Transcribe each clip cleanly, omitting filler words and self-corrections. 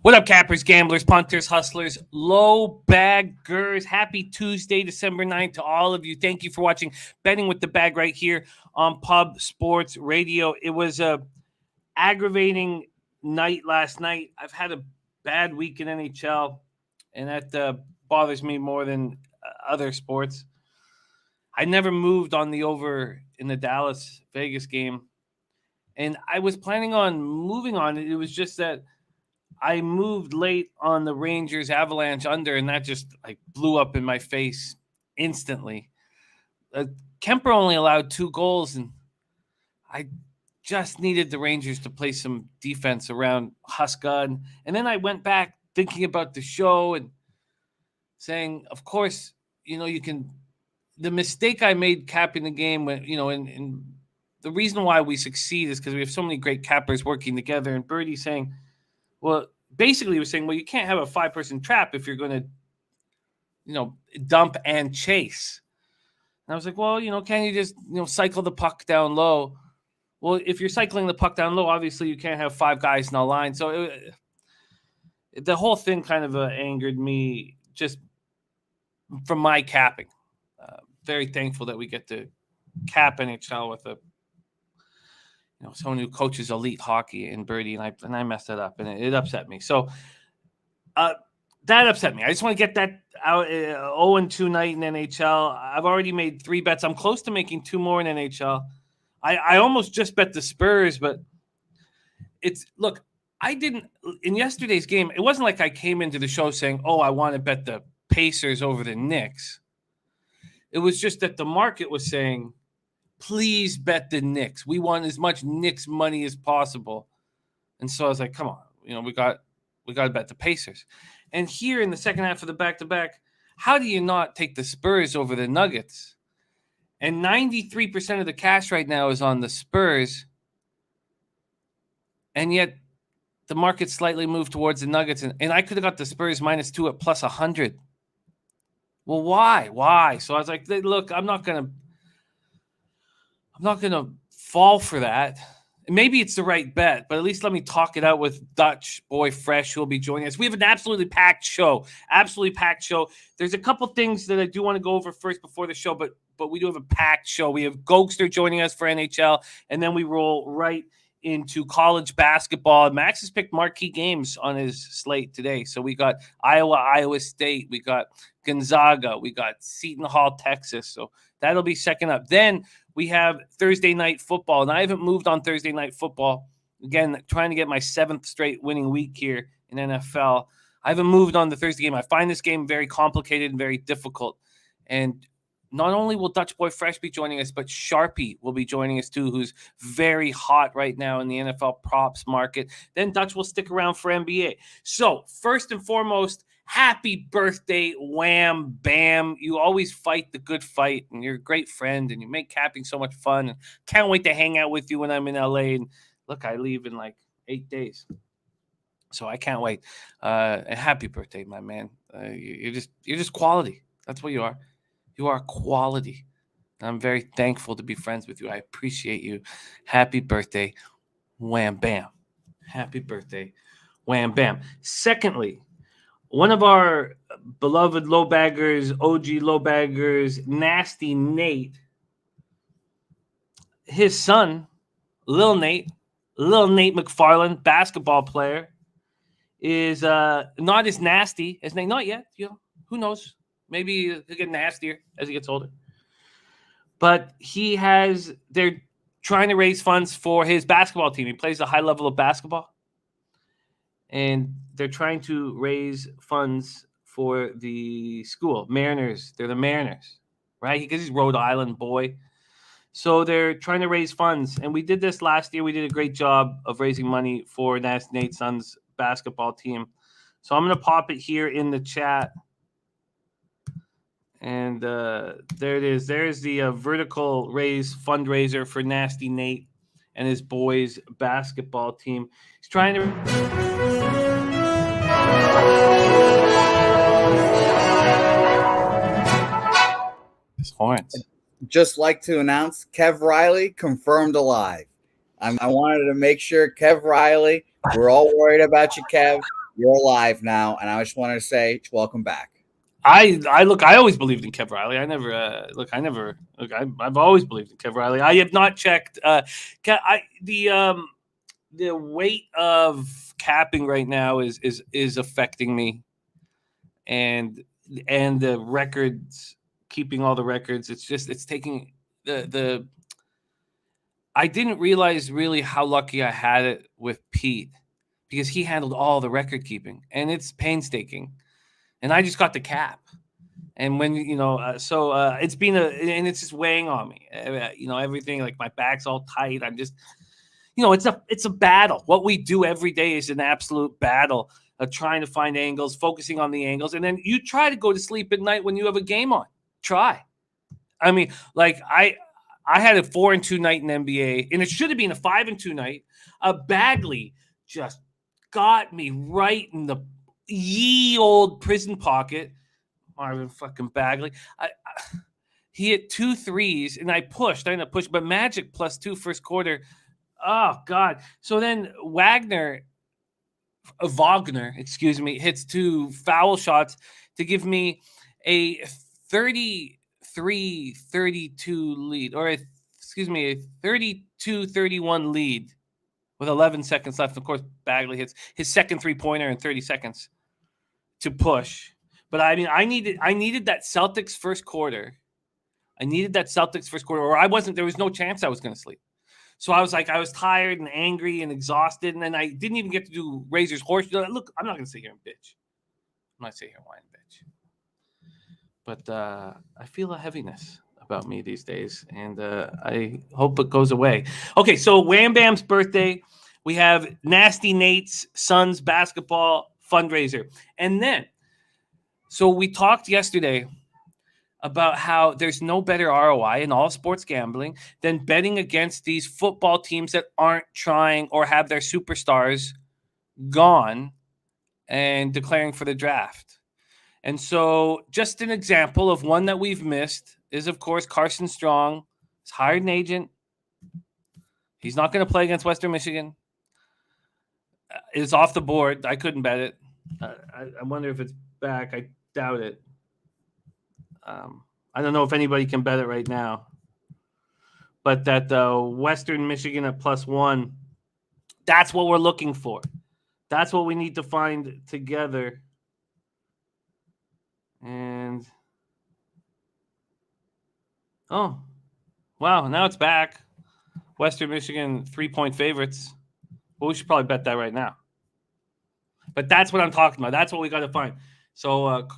What up, cappers, gamblers, punters, hustlers, low baggers? Happy Tuesday, December 9th to all of you. Thank you for watching Betting with the Bag right here on Pub Sports Radio. It was a aggravating night last night. I've had a bad week in NHL, and that bothers me more than other sports. I never moved on the over in the Dallas-Vegas game, and I was planning on moving on it. It was just that I moved late on the Rangers Avalanche under, and that just like blew up in my face instantly. Kemper only allowed 2 goals, and I just needed the Rangers to play some defense around Huska. And then I went back thinking about the show and saying, of course, you can – the mistake I made capping the game when, and the reason why we succeed is because we have so many great cappers working together. And Birdie saying – well, basically, he was saying, well, you can't have a 5-person trap if you're going to, dump and chase. And I was like, well, can't you just, cycle the puck down low? Well, if you're cycling the puck down low, obviously you can't have 5 guys in a line. So the whole thing kind of angered me just from my capping. Very thankful that we get to cap NHL with a someone who coaches elite hockey in Birdie, and I messed that up, and it upset me. So that upset me. I just want to get that out. 0-2 night in NHL. I've already made 3 bets. I'm close to making 2 more in NHL. I almost just bet the Spurs, but I didn't in yesterday's game. It wasn't like I came into the show saying, "Oh, I want to bet the Pacers over the Knicks." It was just that the market was saying, please bet the Knicks. We want as much Knicks money as possible. And so I was like, come on, we got to bet the Pacers. And here in the second half of the back-to-back, how do you not take the Spurs over the Nuggets? And 93% of the cash right now is on the Spurs. And yet the market slightly moved towards the Nuggets. And I could have got the Spurs -2 at plus 100. Well, why? Why? So I was like, look, I'm not going to fall for that. Maybe it's the right bet, but at least let me talk it out with DutchBoyFresh, who will be joining us. We have an absolutely packed show. There's a couple things that I do want to go over first before the show, but we do have a packed show. We have Gogster joining us for NHL, and then we roll right into college basketball. Max has picked marquee games on his slate today. So we got Iowa State. We got Gonzaga. We got Seton Hall, Texas. So that'll be second up. Then we have Thursday night football, and I haven't moved on Thursday night football. Again, trying to get my 7th straight winning week here in NFL. I haven't moved on the Thursday game. I find this game very complicated and very difficult. And not only will DutchBoyFresh be joining us, but Sharpie will be joining us too, who's very hot right now in the NFL props market. Then Dutch will stick around for NBA. So first and foremost, happy birthday, Wham Bam. You always fight the good fight, and you're a great friend, and you make capping so much fun. And can't wait to hang out with you when I'm in LA. And look, I leave in like 8 days. So I can't wait. And happy birthday, my man. You're just quality. That's what you are. You are quality. I'm very thankful to be friends with you. I appreciate you. Happy birthday, Wham Bam. Happy birthday, Wham Bam. Secondly, one of our beloved low baggers, OG low baggers, Nasty Nate, his son, Lil Nate McFarland, basketball player, is not as nasty as Nate. Not yet. Who knows? Maybe he'll get nastier as he gets older. But they're trying to raise funds for his basketball team. He plays a high level of basketball. And they're trying to raise funds for the school. Mariners. They're the Mariners, right? Because he's Rhode Island boy. So they're trying to raise funds. And we did this last year. We did a great job of raising money for Nasty Nate's son's basketball team. So I'm going to pop it here in the chat. And there it is. There's the vertical raise fundraiser for Nasty Nate and his boys' basketball team. He's trying to... His horns. Just like to announce Kev Riley confirmed alive. I wanted to make sure Kev Riley, we're all worried about you, Kev. You're alive now, and I just wanted to say welcome back. I always believed in Kev Riley. I've always believed in Kev Riley. I have not checked the weight of capping right now is affecting me, and the records, keeping all the records. It's taking the. I didn't realize really how lucky I had it with Pete, because he handled all the record keeping, and it's painstaking, and I just got the cap. And when it's been and it's just weighing on me. Everything, like my back's all tight. I'm just, it's a battle. What we do every day is an absolute battle of trying to find angles, focusing on the angles, and then you try to go to sleep at night when you have a game on. Try. I mean, like I had a 4-2 night in NBA, and it should have been a 5-2 night. Bagley just got me right in the ye old prison pocket. Marvin fucking Bagley. He hit 2 threes, and I ended up pushing, but Magic +2 first quarter. Oh, God. So then Wagner, hits 2 foul shots to give me a 33-32 lead, or a 32-31 lead with 11 seconds left. Of course, Bagley hits his second 3-pointer in 30 seconds to push. But I mean, I needed that Celtics first quarter. Or there was no chance I was going to sleep. So I was tired and angry and exhausted. And then I didn't even get to do Razor's Horse. Look, I'm not going to sit here and bitch. I'm not sitting here and whine and bitch. But I feel a heaviness about me these days. And I hope it goes away. Okay, so Wham Bam's birthday. We have Nasty Nate's son's basketball fundraiser. And then, so we talked yesterday about how there's no better ROI in all sports gambling than betting against these football teams that aren't trying or have their superstars gone and declaring for the draft. And so just an example of one that we've missed is, of course, Carson Strong. He's hired an agent. He's not going to play against Western Michigan. It's off the board. I couldn't bet it. I wonder if it's back. I doubt it. I don't know if anybody can bet it right now. But that Western Michigan at +1, that's what we're looking for. That's what we need to find together. And oh, wow, now it's back. Western Michigan 3-point favorites. Well, we should probably bet that right now. But that's what I'm talking about. That's what we got to find. So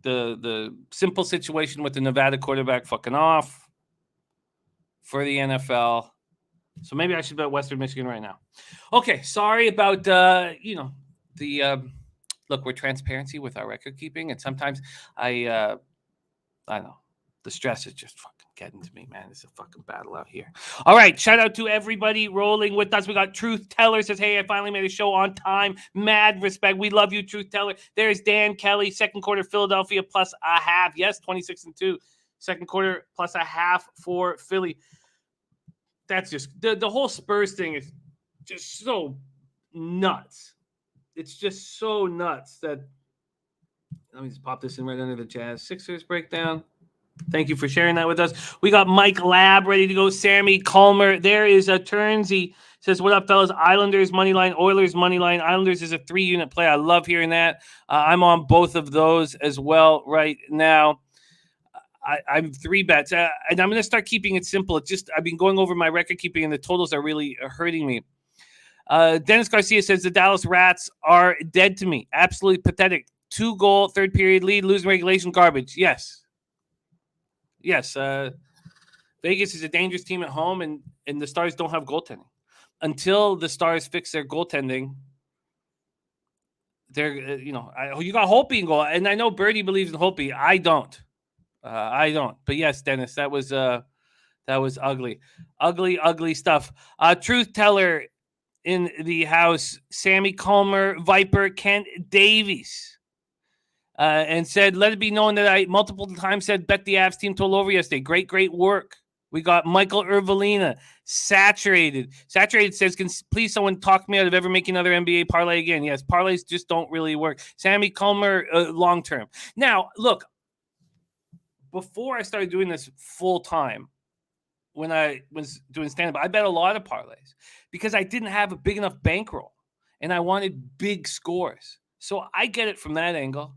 the simple situation with the Nevada quarterback fucking off for the NFL. So maybe I should bet Western Michigan right now. Okay, sorry about look, we're transparency with our record keeping, and sometimes I know the stress is just fucking getting to me, man. It's a fucking battle out here. All right, shout out to everybody rolling with us. We got Truth Teller says, "Hey, I finally made a show on time. Mad respect. We love you, Truth Teller." There's Dan Kelly, second quarter Philadelphia +0.5. Yes, 26-2. Second quarter +0.5 for Philly. That's just the whole Spurs thing is just so nuts. It's just so nuts that let me just pop this in right under the Jazz Sixers breakdown. Thank you for sharing that with us. We got Mike Lab ready to go. Sammy Calmer. There is a Turnsy. Says, "What up, fellas? Islanders moneyline, Oilers moneyline. Islanders is a 3-unit play. I love hearing that. I'm on both of those as well right now. I'm 3 bets, and I'm going to start keeping it simple. I've been going over my record keeping, and the totals are really hurting me. Dennis Garcia says the Dallas Rats are dead to me. Absolutely pathetic. 2-goal, third period lead, losing regulation, garbage. Yes. Vegas is a dangerous team at home, and the Stars don't have goaltending. Until the Stars fix their goaltending, they're you got Holtby in goal, and I know Birdie believes in Holtby. I don't. But yes, Dennis, that was ugly stuff. Truth Teller in the house, Sammy Calmer, Viper, Kent Davies. And said, "Let it be known that I multiple times said bet the Avs team total over yesterday. Great work." We got Michael Ervelina, Saturated. Saturated says, can please someone talk me out of ever making another NBA parlay again? Yes, parlays just don't really work. Sammy Culmer, long term. Now, look, before I started doing this full time, when I was doing stand-up, I bet a lot of parlays because I didn't have a big enough bankroll and I wanted big scores. So I get it from that angle.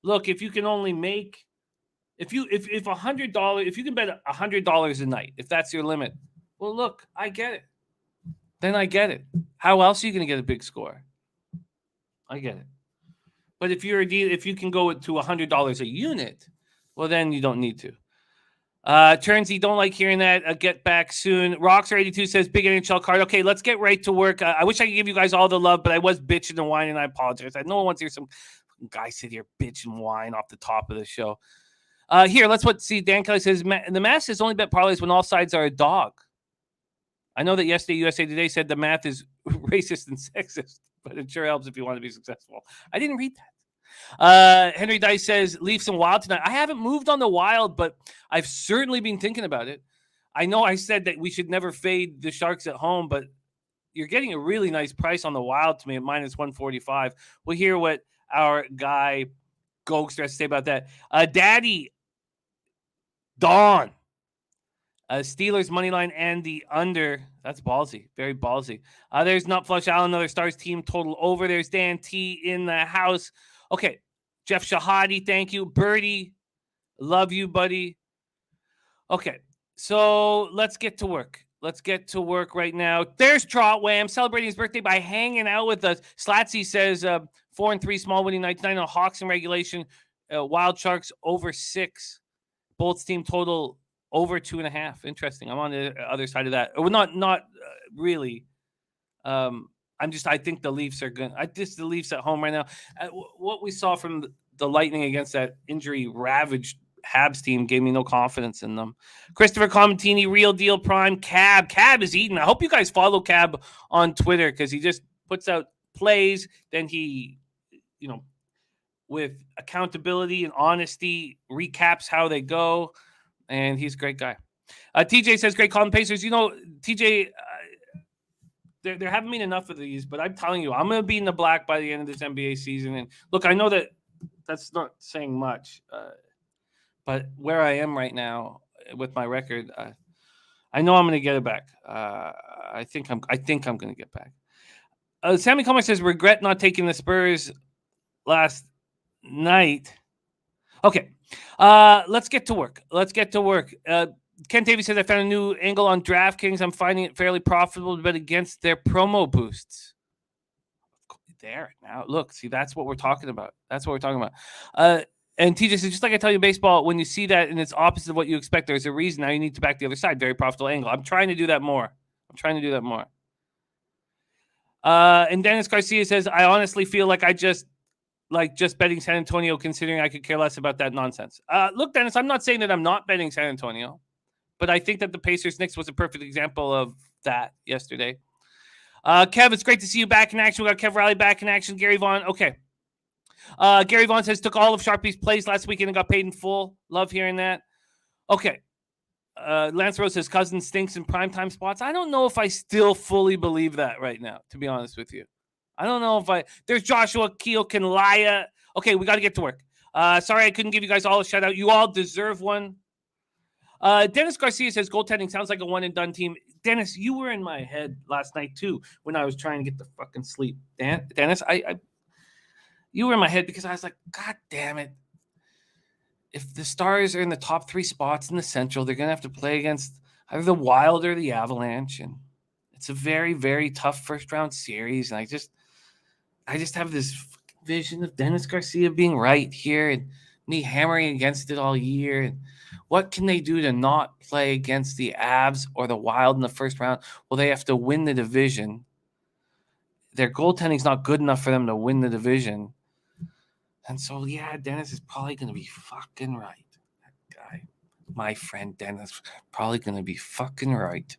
Look, if you can only make if $100, if you can bet $100 a night, if that's your limit, well, look, I get it. Then I get it. How else are you going to get a big score? I get it. But if you can go to $100 a unit, well, then you don't need to. Turnsy, don't like hearing that. Get back soon. Roxer82 says, big NHL card. Okay, let's get right to work. I wish I could give you guys all the love, but I was bitching and whining, and I apologize. I no one wants to hear some guy sit here bitch and whine off the top of the show. Here, see. Dan Kelly says, the math is only bet parlays when all sides are a dog. I know that yesterday USA Today said the math is racist and sexist, but it sure helps if you want to be successful. I didn't read that. Henry Dice says, Leafs and Wild tonight. I haven't moved on the Wild, but I've certainly been thinking about it. I know I said that we should never fade the Sharks at home, but you're getting a really nice price on the Wild to me at minus 145. We'll hear what our guy Gogster has to say about that. Daddy Dawn. Steelers money line and the under. That's ballsy. Very ballsy. There's Nut Flush Allen, another Stars team total over. There's Dan T in the house. Okay. Jeff Shahadi, thank you. Birdie, love you, buddy. Okay. So let's get to work. Let's get to work right now. There's Trotwam celebrating his birthday by hanging out with us. Slatsy says 4-3 small winning nights, 9 on Hawks in regulation. Wild Sharks over 6. Bolts team total over 2.5. Interesting. I'm on the other side of that. Well, not really. I think the Leafs are good. The Leafs at home right now. What we saw from the Lightning against that injury-ravaged Habs team gave me no confidence in them. Christopher Comentini, Real Deal Prime, Cab. Cab is eating. I hope you guys follow Cab on Twitter because he just puts out plays. Then he, with accountability and honesty, recaps how they go. And he's a great guy. TJ says, great call on Pacers. TJ, there haven't been enough of these, but I'm telling you, I'm going to be in the black by the end of this NBA season. And look, I know that that's not saying much, but where I am right now with my record, I know I'm going to get it back. I think I'm going to get back. Sammy Comer says, regret not taking the Spurs last night. Okay. Let's get to work. Ken Davey says, I found a new angle on DraftKings. I'm finding it fairly profitable to bet against their promo boosts. There. Now, look. See, that's what we're talking about. And TJ says, just like I tell you baseball, when you see that and it's opposite of what you expect, there's a reason. Now you need to back the other side. Very profitable angle. I'm trying to do that more. And Dennis Garcia says, I honestly feel like I just betting San Antonio, considering I could care less about that nonsense. Look, Dennis, I'm not saying that I'm not betting San Antonio, but I think that the Pacers-Knicks was a perfect example of that yesterday. Kev, it's great to see you back in action. We got Kev Riley back in action. Gary Vaughn, okay. Gary Vaughn says, took all of Sharpie's plays last weekend and got paid in full. Love hearing that. Okay. Lance Rose says, Cousins stinks in primetime spots. I don't know if I still fully believe that right now, to be honest with you. I don't know if there's Joshua Keokanlaya. Okay, we got to get to work. Sorry I couldn't give you guys all a shout out. You all deserve one. Dennis Garcia says goaltending sounds like a one and done team. Dennis, you were in my head last night too when I was trying to get the fucking sleep. Dennis, you were in my head because I was like, God damn it. If the Stars are in the top 3 spots in the Central, they're going to have to play against either the Wild or the Avalanche. And it's a very, very tough first round series. And I just have this vision of Dennis Garcia being right here and me hammering against it all year. And what can they do to not play against the Avs or the Wild in the first round? Well, they have to win the division. Their goaltending is not good enough for them to win the division. And so, yeah, Dennis is probably going to be fucking right. That guy, my friend Dennis, probably going to be fucking right.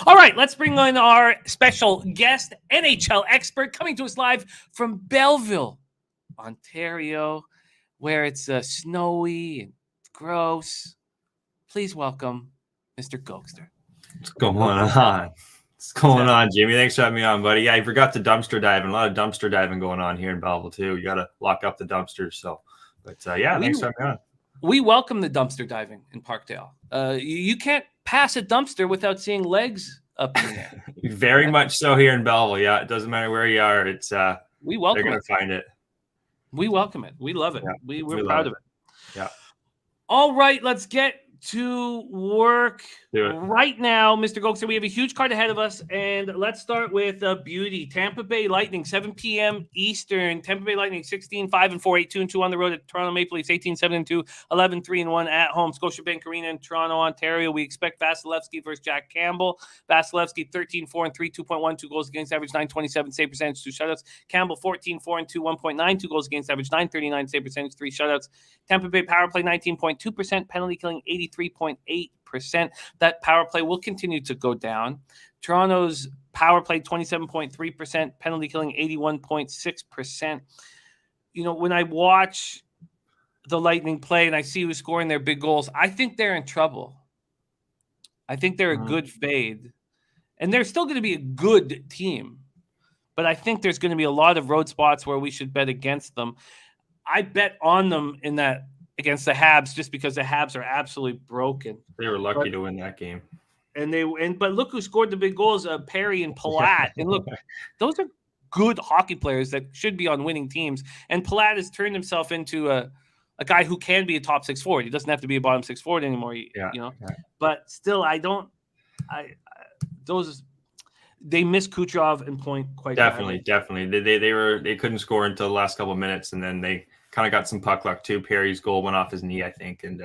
All right, let's bring on our special guest, NHL expert, coming to us live from Belleville, Ontario, where it's snowy and gross. Please welcome Mr. Gogster. What's going on? What's going on, Jimmy? Thanks for having me on, buddy. Yeah, I forgot the dumpster diving. A lot of dumpster diving going on here in Belleville, too. You got to lock up the dumpsters. So, but thanks for having me on. We welcome the dumpster diving in Parkdale. You can't pass a dumpster without seeing legs up in there. Very much so here in Belleville. Yeah, it doesn't matter where you are. It's we welcome they're going to find it. We welcome it. We love it. Yeah, we're proud of it. Yeah. All right, let's get to work right now, Mr. Gogster. We have a huge card ahead of us, and let's start with beauty. Tampa Bay Lightning, 7 p.m. Eastern. Tampa Bay Lightning, 16-5-4, 8-2-2 on the road at Toronto Maple Leafs, 18-7-2, 11-3-1 at home. Scotiabank Arena in Toronto, Ontario. We expect Vasilevsky versus Jack Campbell. Vasilevsky, 13-4-3, 2.12 goals against average, 927 save percentage, 2 shutouts. Campbell, 14-4-2, 1.92 goals against average, 939 save percentage, 3 shutouts. Tampa Bay power play, 19.2%, penalty killing, 83.8%. That power play will continue to go down. Toronto's power play, 27.3%, penalty killing, 81.6%. You know, when I watch the Lightning play and I see who's scoring their big goals, I think they're in trouble. I think they're a good fade. And they're still going to be a good team. But I think there's going to be a lot of road spots where we should bet against them. I bet on them in that against the Habs just because the Habs are absolutely broken. They were lucky to win that game. But look who scored the big goals, Perry and Palat. And look, those are good hockey players that should be on winning teams. And Palat has turned himself into a guy who can be a top 6 forward. He doesn't have to be a bottom 6 forward anymore, you know. Yeah. But still, they missed Kucherov and Point quite definitely. They couldn't score until the last couple of minutes, and then they kind of got some puck luck too. Perry's goal went off his knee, I think, and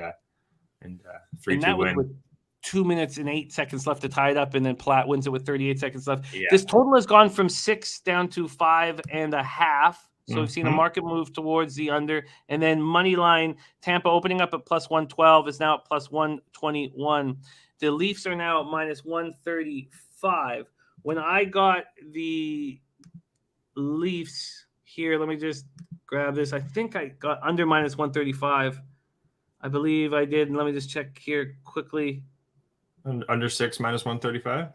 3-2 win. With 2 minutes and 8 seconds left to tie it up, and then Platt wins it with 38 seconds left. Yeah. This total has gone from 6 down to 5.5. So we've seen a market move towards the under, and then money line Tampa opening up at plus 112 is now at plus 121. The Leafs are now at minus 135. When I got the Leafs here, let me just grab this. I think I got under minus 135. I believe I did. And let me just check here quickly. Under 6 minus 135?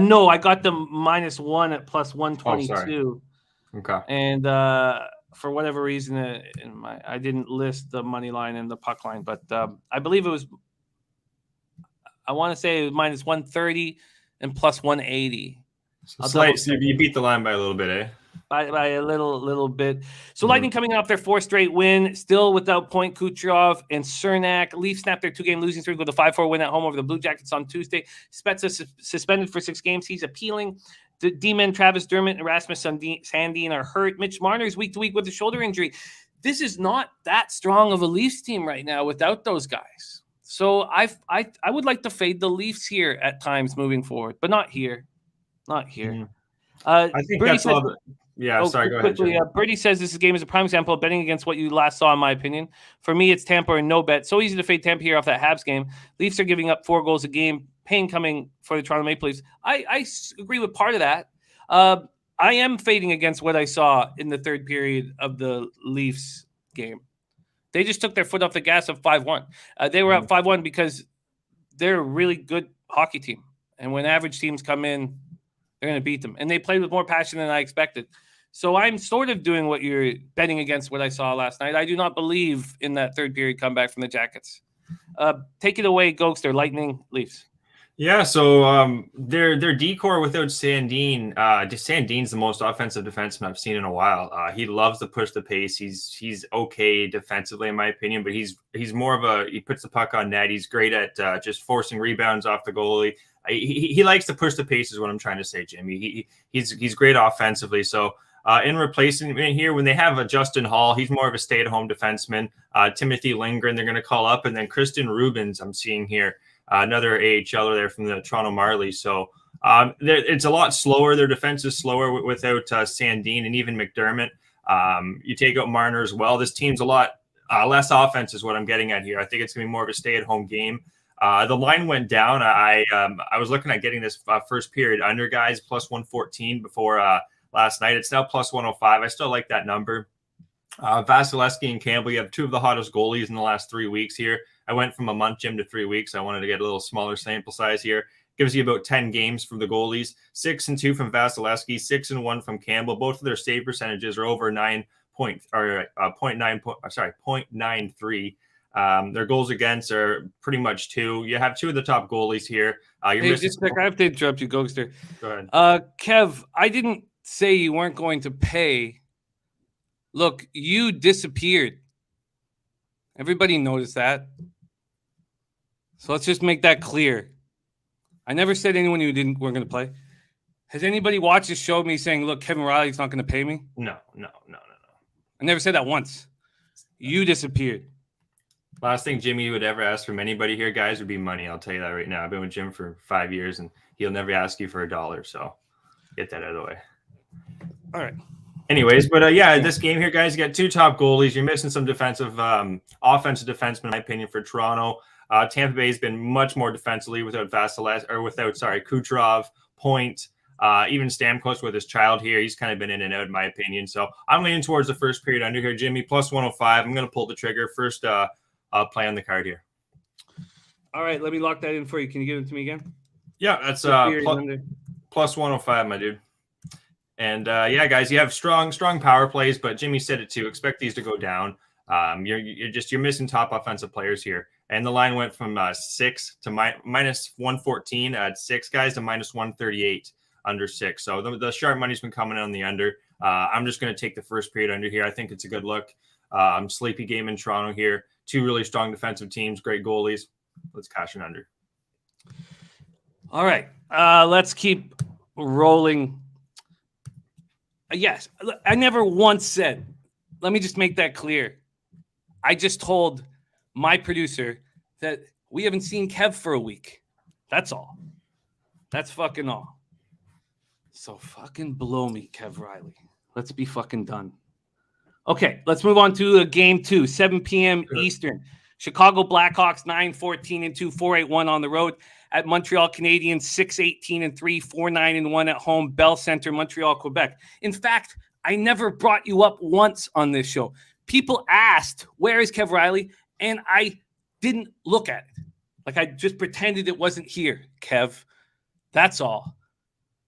No, I got the minus 1 at plus 122. Okay. And for whatever reason, I didn't list the money line and the puck line, but I believe it was. I want to say it was minus 130 and plus 180. So you beat the line by a little bit, eh? By a little bit. So Lightning coming off their 4th straight win, still without Point, Kucherov, and Cernak. Leafs snapped their 2-game losing streak with a 5-4 win at home over the Blue Jackets on Tuesday. Spezza suspended for 6 games. He's appealing. The D-men Travis Dermott and Rasmus Sandin are hurt. Mitch Marner's week to week with a shoulder injury. This is not that strong of a Leafs team right now without those guys. So I would like to fade the Leafs here at times moving forward, but not here. Not here. I think Brady that's all. Sorry, go ahead. Brady says this game is a prime example of betting against what you last saw, in my opinion. For me, it's Tampa or no bet. So easy to fade Tampa here off that Habs game. Leafs are giving up 4 goals a game. Pain coming for the Toronto Maple Leafs. I agree with part of that. I am fading against what I saw in the 3rd period of the Leafs game. They just took their foot off the gas of 5-1. They were up 5-1 because they're a really good hockey team. And when average teams come in, they're going to beat them. And they played with more passion than I expected. So I'm sort of doing what you're betting against what I saw last night. I do not believe in that 3rd period comeback from the Jackets. Take it away, Gogster, Lightning, Leafs. Yeah, so their decor without Sandin, Sandin's the most offensive defenseman I've seen in a while. He loves to push the pace. He's okay defensively, in my opinion, but he's more of he puts the puck on net. He's great at just forcing rebounds off the goalie. He likes to push the pace is what I'm trying to say, Jimmy. He's great offensively. So in replacement here, when they have a Justin Hall, he's more of a stay-at-home defenseman. Timothy Lindgren, they're going to call up, and then Kristen Rubens I'm seeing here. Another AHLer there from the Toronto Marlies. So it's a lot slower. Their defense is slower without Sandin and even McDermott. You take out Marner as well. This team's a lot less offense is what I'm getting at here. I think it's going to be more of a stay-at-home game. The line went down. I was looking at getting this first period under guys plus 114 before last night. It's now plus 105. I still like that number. Vasilevsky and Campbell, you have 2 of the hottest goalies in the last 3 weeks here. I went from a month, Jim, to 3 weeks. I wanted to get a little smaller sample size here. Gives you about 10 games from the goalies, 6-2 from Vasilevsky, 6-1 from Campbell. Both of their save percentages are over 0.93. Their goals against are pretty much 2. You have 2 of the top goalies here. Hey, just a sec, I have to interrupt you, Gogster. Go ahead. Kev, I didn't say you weren't going to pay. Look, you disappeared. Everybody noticed that. So let's just make that clear. I never said anyone who weren't going to play. Has anybody watched this show me saying, look, Kevin Riley's not going to pay me? No. I never said that once. You disappeared. Last thing Jimmy would ever ask from anybody here, guys, would be money. I'll tell you that right now. I've been with Jim for 5 years, and he'll never ask you for $1. So get that out of the way. All right. Anyways, but this game here, guys, you got 2 top goalies. You're missing some offensive defensemen, in my opinion, for Toronto. Tampa Bay has been much more defensively without Kucherov, Point, even Stamkos with his child here. He's kind of been in and out, in my opinion. So I'm leaning towards the first period under here, Jimmy, plus 105. I'm going to pull the trigger. First play on the card here. All right, let me lock that in for you. Can you give it to me again? Yeah, that's plus 105, my dude. And guys, you have strong power plays, but Jimmy said it too. Expect these to go down. You're missing top offensive players here. And the line went from 6 to minus 114 at 6 guys to minus 138 under 6. So the sharp money's been coming on the under. I'm just going to take the first period under here. I think it's a good look. Sleepy game in Toronto here. 2 really strong defensive teams, great goalies. Let's cash it under. All right. Let's keep rolling. Yes, I never once said, let me just make that clear. I just told my producer that we haven't seen Kev for a week. That's all. That's fucking all. So fucking blow me, Kev Riley. Let's be fucking done. Okay, let's move on to game 2, 7 p.m. Eastern. Chicago Blackhawks 9-14-2, 4-8-1 on the road at Montreal Canadiens 6-18-3, 4-9-1 at home, Bell Center, Montreal, Quebec. In fact, I never brought you up once on this show. People asked, where is Kev Riley? And I didn't look at it. Like I just pretended it wasn't here, Kev. That's all.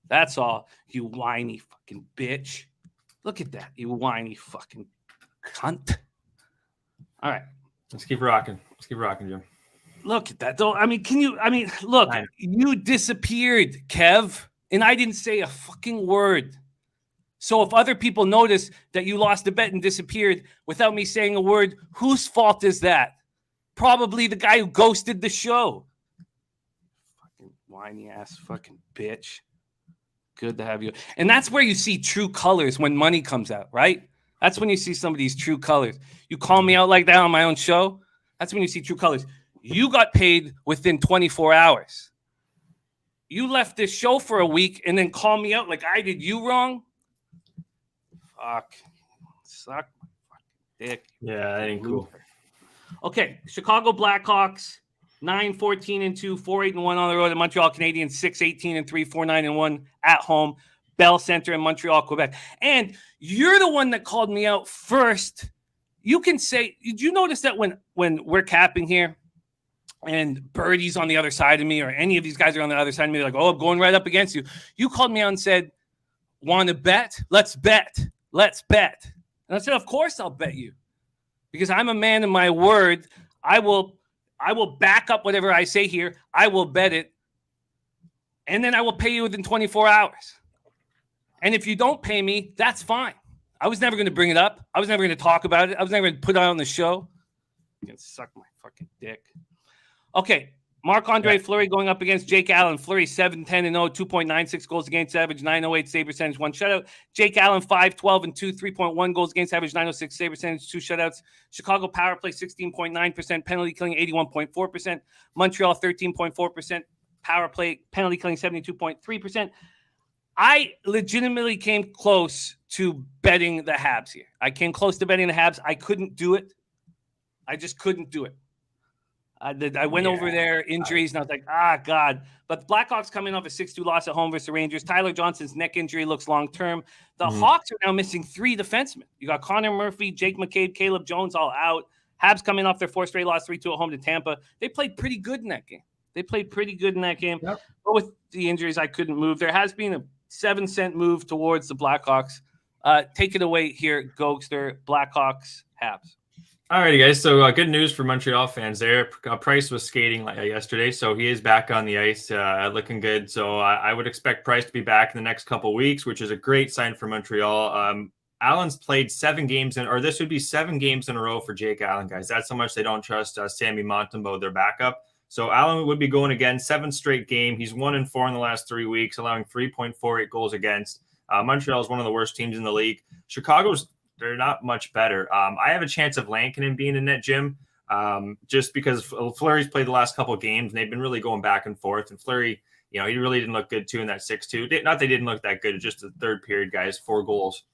That's all, you whiny fucking bitch. Look at that, you whiny fucking cunt. All right. Let's keep rocking. Jim. Look at that. Look, you disappeared, Kev, and I didn't say a fucking word. So if other people notice that you lost a bet and disappeared without me saying a word, whose fault is that? Probably the guy who ghosted the show. Fucking whiny ass fucking bitch. Good to have you. And that's where you see true colors when money comes out, right? That's when you see some of these true colors. You call me out like that on my own show. That's when you see true colors. You got paid within 24 hours. You left this show for a week and then call me out like I did you wrong. Fuck. Suck my fucking dick. Yeah, that ain't cool. Okay, Chicago Blackhawks 9-14-2, 4-8-1 on the road at Montreal Canadiens 6-18-3, 4-9-1 at home, Bell Center in Montreal, Quebec. And you're the one that called me out first. You can say, did you notice that when we're capping here and Birdie's on the other side of me or any of these guys are on the other side of me, they're like, oh, I'm going right up against you. You called me out and said, want to bet? Let's bet. And I said, of course I'll bet you. Because I'm a man of my word. I will back up whatever I say here. I will bet it. And then I will pay you within 24 hours. And if you don't pay me, that's fine. I was never going to bring it up. I was never going to talk about it. I was never going to put it on the show. You can suck my fucking dick. Okay. Marc-Andre Fleury going up against Jake Allen. Fleury 7-10-0, 2.96 goals against average, 908 save percentage, 1 shutout. Jake Allen 5-12-2, 3.1 goals against average, 906 save percentage, 2 shutouts. Chicago power play 16.9%, penalty killing 81.4%. Montreal 13.4%, power play penalty killing 72.3%. I legitimately came close to betting the Habs here. I came close to betting the Habs. I couldn't do it. I just couldn't do it. I went over their injuries, and I was like, God. But the Blackhawks coming off a 6-2 loss at home versus the Rangers. Tyler Johnson's neck injury looks long-term. The Hawks are now missing 3 defensemen. You got Connor Murphy, Jake McCabe, Caleb Jones all out. Habs coming off their 4th straight loss, 3-2 at home to Tampa. They played pretty good in that game. Yep. But with the injuries, I couldn't move. There has been a 7-cent move towards the Blackhawks. Take it away here, Gogster. Blackhawks, Habs. All righty, guys. So good news for Montreal fans there. Price was skating yesterday, so he is back on the ice, looking good. So I would expect Price to be back in the next couple of weeks, which is a great sign for Montreal. Allen's played 7 games this would be 7 games in a row for Jake Allen, guys. That's how much they don't trust Sammy Montembeault, their backup. So Allen would be going again, 7th straight game. He's 1-4 in the last 3 weeks, allowing 3.48 goals against. Montreal is one of the worst teams in the league. They're not much better. I have a chance of Lankinen being in net, Jim, just because Fleury's played the last couple of games, and they've been really going back and forth. And Fleury, he really didn't look good, too, in that 6-2. Not they didn't look that good. Just the third period, guys, 4 goals,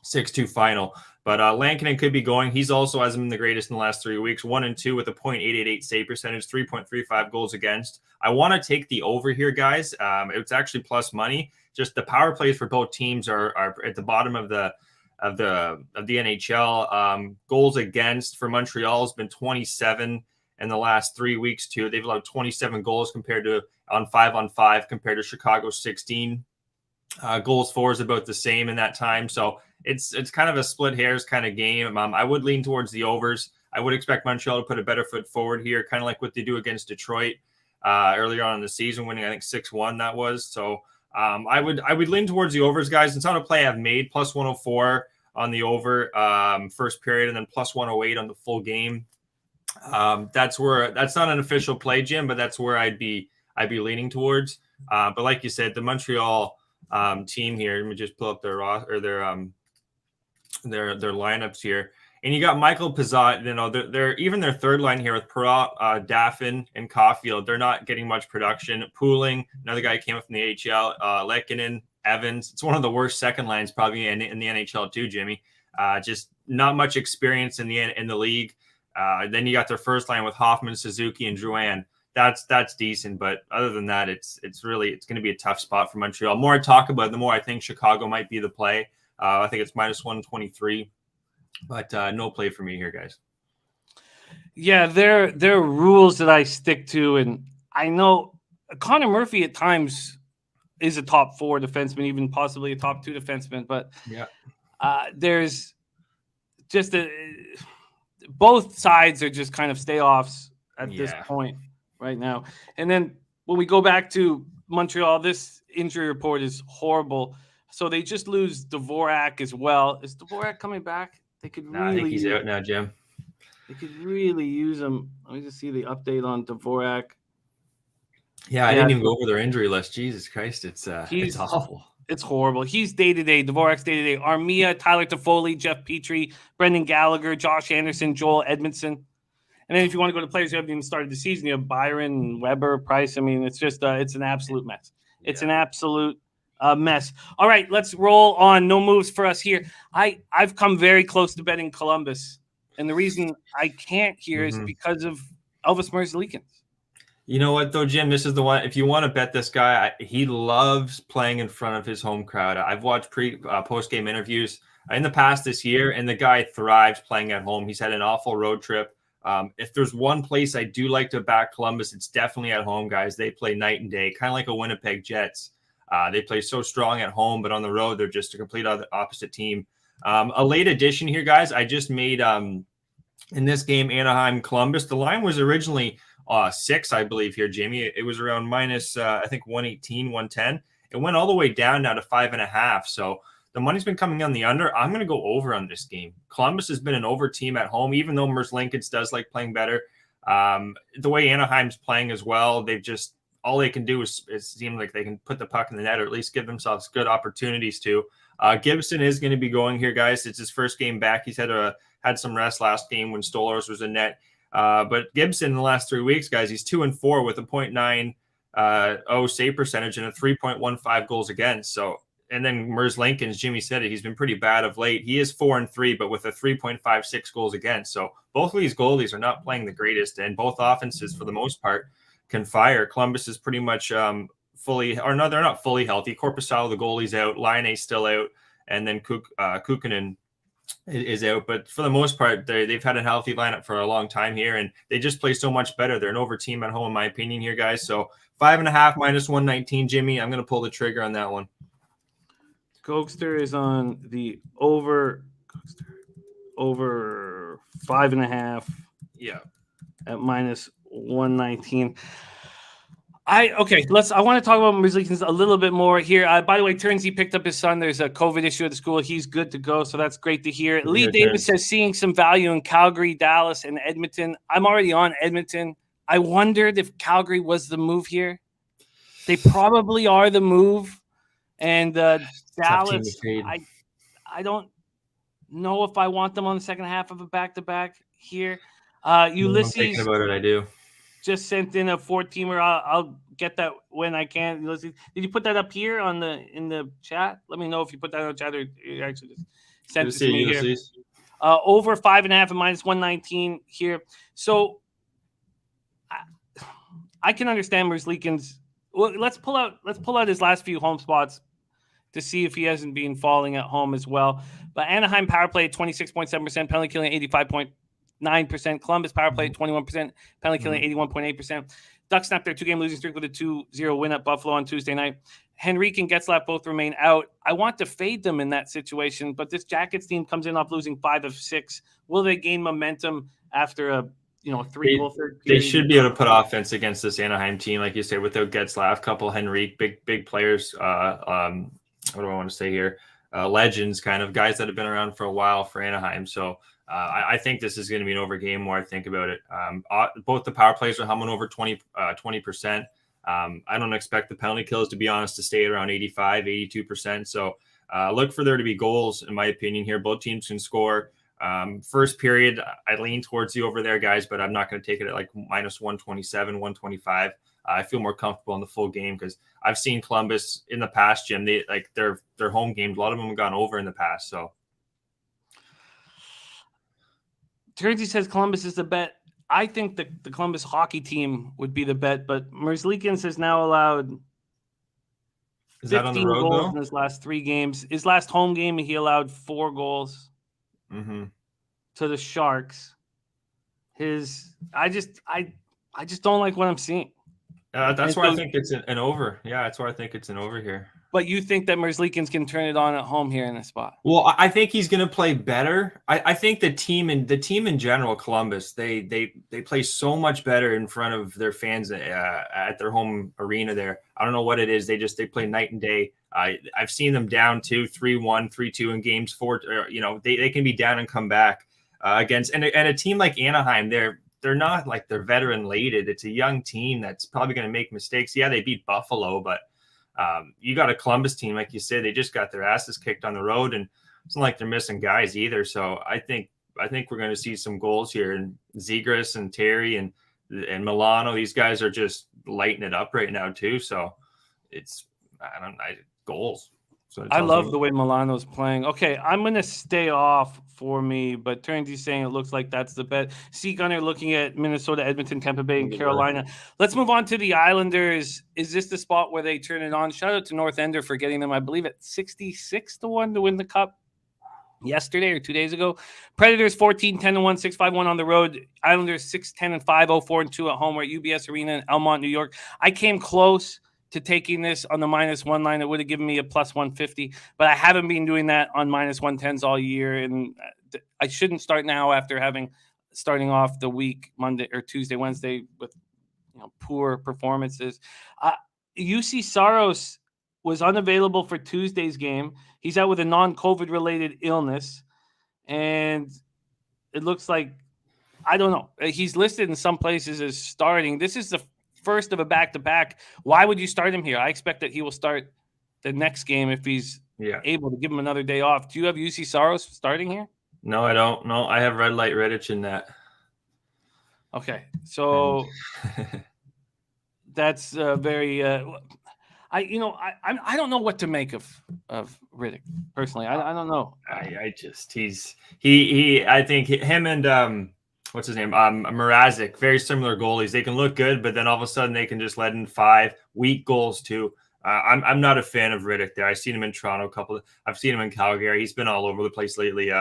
6-2 final. But Lankinen could be going. He's also hasn't been the greatest in the last 3 weeks. 1-2 with a .888 save percentage, 3.35 goals against. I want to take the over here, guys. It's actually plus money. Just the power plays for both teams are at the bottom of the NHL. Goals against for Montreal has been 27 in the last 3 weeks too. They've allowed 27 goals compared to on 5-on-5 compared to Chicago's 16. Goals for is about the same in that time. So it's kind of a split hairs kind of game. I would lean towards the overs. I would expect Montreal to put a better foot forward here, kind of like what they do against Detroit earlier on in the season, winning I think 6-1 that was. So I would lean towards the overs, guys. It's not a play I've made. Plus 104 on the over first period, and then plus 108 on the full game. That's not an official play, Jim, but that's where I'd be leaning towards. But like you said, the Montreal team here. Let me just pull up their lineups here. And you got Michael Pizzot. They're even their third line here with Perot, Daffin, and Caulfield. They're not getting much production. Pooling, another guy who came up from the AHL. Lehkonen, Evans. It's one of the worst second lines probably in the NHL too, Jimmy. Just not much experience in the league. Then you got their first line with Hoffman, Suzuki, and Drouin. That's decent, but other than that, it's going to be a tough spot for Montreal. The more I talk about it, the more I think Chicago might be the play. I think it's minus 123. But no play for me here, guys. Yeah, there are rules that I stick to, and I know Connor Murphy at times is a top 4 defenseman, even possibly a top 2 defenseman. But yeah, there's just both sides are just kind of stay-offs at this point right now. And then when we go back to Montreal, this injury report is horrible. So they just lose Dvorak as well. Is Dvorak coming back? They could really. I think he's out now, Jim. They could really use him. Let me just see the update on Dvorak. Yeah, I didn't even go over their injury list. Jesus Christ, it's awful. It's horrible. He's day-to-day. Dvorak's day-to-day. Armia, Tyler Toffoli, Jeff Petrie, Brendan Gallagher, Josh Anderson, Joel Edmondson. And then if you want to go to players who haven't even started the season, you have Byron, Weber, Price. I mean, it's just it's an absolute mess. It's an absolute mess. All right, let's roll on. No moves for us here. I've come very close to betting Columbus, and the reason I can't here is because of Elvis Merzlikins. You know what, though, Jim? This is the one. If you want to bet this guy, he loves playing in front of his home crowd. I've watched post-game interviews in the past this year, and the guy thrives playing at home. He's had an awful road trip. If there's one place I do like to back Columbus, it's definitely at home, guys. They play night and day, kind of like a Winnipeg Jets. They play so strong at home, but on the road, they're just a complete opposite team. A late addition here, guys. I just made in this game, Anaheim-Columbus. The line was originally 6, I believe, here, Jamie. It was around minus, I think, 118, 110. It went all the way down now to 5.5. So the money's been coming on the under. I'm going to go over on this game. Columbus has been an over team at home, even though Merzlikins does like playing better. The way Anaheim's playing as well, they've just all they can do is it seems like they can put the puck in the net or at least give themselves good opportunities to. Gibson is going to be going here, guys. It's his first game back. He's had some rest last game when Stolarz was in net. But Gibson in the last 3 weeks, guys, he's 2-4 with a .90 save percentage and a 3.15 goals against. So, and then Merzlikins, Jimmy said it, he's been pretty bad of late. He is 4-3, but with a 3.56 goals against. So both of these goalies are not playing the greatest, and both offenses, for the most part, can fire. Columbus is pretty much they're not fully healthy. Korpisalo, the goalie's out. Laine's still out. And then Kukkonen is out, but for the most part, they've had a healthy lineup for a long time here, and they just play so much better. They're an over team at home, in my opinion, here, guys. So 5.5 minus 119, Jimmy. I'm going to pull the trigger on that one. Gogster is on the over 5.5. Yeah, at minus 119. I want to talk about Merslekins a little bit more here. By the way, Turnsy picked up his son. There's a COVID issue at the school. He's good to go, so that's great to hear. Lee Davis says seeing some value in Calgary, Dallas, and Edmonton. I'm already on Edmonton. I wondered if Calgary was the move here. They probably are the move. And Dallas, I don't know if I want them on the second half of a back-to-back here. Ulysses, I'm thinking about it. I do. Just sent in a 4-teamer. I'll get that when I can. Ulysses, did you put that up here in the chat? Let me know if you put that in the chat or you actually just sent it to me here. Over 5.5 and minus 119 here. So I can understand Merslekins. Well, let's pull out his last few home spots to see if he hasn't been falling at home as well. But Anaheim power play at 26.7%, penalty killing 85.9%, Columbus power play at 21%, penalty killing 81.8%. Ducks snapped their 2-game losing streak with a 2-0 win at Buffalo on Tuesday night. Henrique and Getzlaf both remain out. I want to fade them in that situation, but this Jackets team comes in off losing 5 of 6. Will they gain momentum after a 3-goal third period? They should be able to put offense against this Anaheim team, like you say, without Getzlaf, couple Henrique, big players. What do I want to say here? Legends, kind of guys that have been around for a while for Anaheim. So I think this is going to be an over game more I think about it. Both the power plays are humming over 20%. I don't expect the penalty kills, to be honest, to stay at around 85, 82%. So look for there to be goals, in my opinion, here. Both teams can score. First period, I lean towards the over there, guys, but I'm not going to take it at like minus 127, 125. I feel more comfortable in the full game because I've seen Columbus in the past, Jim. They like their home games. A lot of them have gone over in the past. So Turnsy says Columbus is the bet. I think the Columbus hockey team would be the bet, but Merslekins has now allowed 15 goals in his last 3 games. His last home game, he allowed 4 goals to the Sharks. I just don't like what I'm seeing. That's why I think it's an over. Yeah, that's why I think it's an over here. But you think that Merslekins can turn it on at home here in this spot? Well, I think he's going to play better. I think the team in general, Columbus, they play so much better in front of their fans at their home arena there. I don't know what it is. They play night and day. I've seen them down 3-1, 3-2 in games 4. They can be down and come back against and a team like Anaheim. They're not like they're veteran laden. It's a young team that's probably going to make mistakes. Yeah, they beat Buffalo, but you got a Columbus team, like you said, they just got their asses kicked on the road, and it's not like they're missing guys either. So I think we're going to see some goals here. And Zegras and Terry and Milano, these guys are just lighting it up right now too. So it's goals. So I love the way Milano's playing. Okay, I'm going to stay off for me, but Turnsy's saying it looks like that's the bet. Sea Gunner looking at Minnesota, Edmonton, Tampa Bay, and Carolina. Let's move on to the Islanders. Is this the spot where they turn it on? Shout out to North Ender for getting them, I believe, at 66-1 to win the Cup yesterday or 2 days ago. Predators 14-10-1, 6-5-1 on the road. Islanders 6-10-5, 0-4-2 at home. We're at UBS Arena in Elmont, New York. I came close to taking this on the -1 line. It would have given me a +150, but I haven't been doing that on -110s all year, and I shouldn't start now after starting off the week Monday or Tuesday, Wednesday with poor performances. UC Saros was unavailable for Tuesday's game. He's out with a non-COVID related illness, and it looks like, I don't know, he's listed in some places as starting. This is the first of a back-to-back. Why would you start him here? I expect that he will start the next game if he's able to give him another day off. Do you have UC Saros starting here? No, I don't. No, I have Red Light Redditch in that. Okay, so that's very. I don't know what to make of Riddick personally. I don't know. I think him and what's his name? Mrazek, very similar goalies. They can look good, but then all of a sudden they can just let in 5 weak goals too. I'm not a fan of Riddick there. I've seen him in Toronto I've seen him in Calgary. He's been all over the place lately.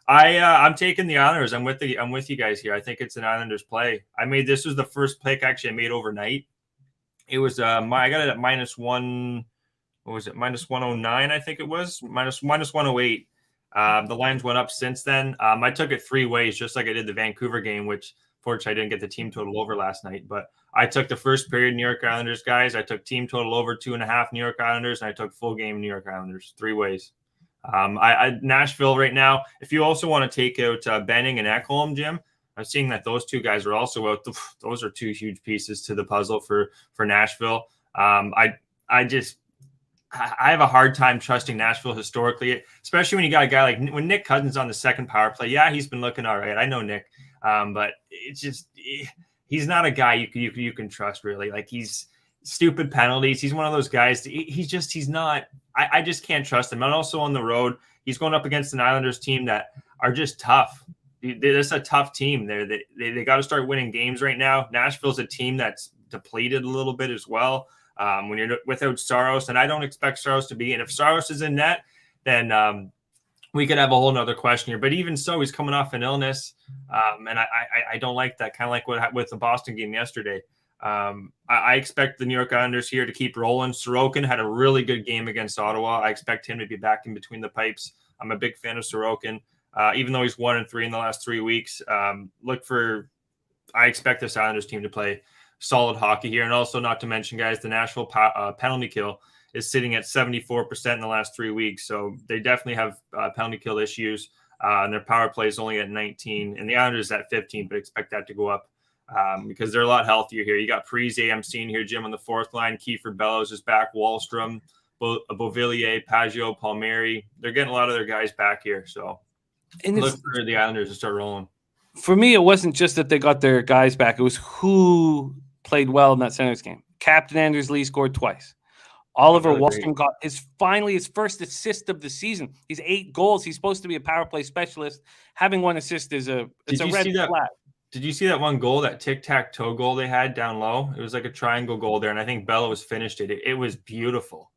I'm taking the Islanders. I'm with you guys here. I think it's an Islanders play. This was the first pick actually I made overnight. It was I got it at -1. What was it? -109, I think it was. -108. The lines went up since then. I took it 3 ways, just like I did the Vancouver game, which fortunately I didn't get the team total over last night. But I took the first period New York Islanders, guys. I took team total over 2.5 New York Islanders, and I took full game New York Islanders 3 ways. Nashville right now. If you also want to take out Benning and Ekholm, Jim, I'm seeing that those 2 guys are also out. Those are 2 huge pieces to the puzzle for Nashville. I have a hard time trusting Nashville historically, especially when you got a guy like when Nick Cousins on the second power play. Yeah, he's been looking all right. I know Nick, but it's just he's not a guy you can trust really. Like he's stupid penalties. He's one of those guys. He's not. I just can't trust him. And also on the road, he's going up against an Islanders team that are just tough. It's a tough team. They got to start winning games right now. Nashville's a team that's depleted a little bit as well. When you're without Saros, and I don't expect Saros to be. And if Saros is in net, then we could have a whole nother question here. But even so, he's coming off an illness, and I don't like that. Kind of like what with the Boston game yesterday. I expect the New York Islanders here to keep rolling. Sorokin had a really good game against Ottawa. I expect him to be back in between the pipes. I'm a big fan of Sorokin, even though he's 1-3 in the last 3 weeks. I expect this Islanders team to play solid hockey here. And also, not to mention, guys, the Nashville penalty kill is sitting at 74% in the last 3 weeks. So they definitely have penalty kill issues. And their power play is only at 19. And the Islanders at 15, but expect that to go up because they're a lot healthier here. You got Parise, I'm seeing here, Jim, on the 4th line. Kiefer Bellows is back. Wallstrom, Beauvillier, Pageau, Palmieri. They're getting a lot of their guys back here. So look for the Islanders to start rolling. For me, it wasn't just that they got their guys back. It was who played well in that Senators game. Captain Anders Lee scored twice. Oliver Wallstrom got finally his first assist of the season. He's 8 goals. He's supposed to be a power play specialist. Having 1 assist is a red flag. Did you see that one goal, that tic-tac-toe goal they had down low? It was like a triangle goal there, and I think Bellows finished it. It was beautiful.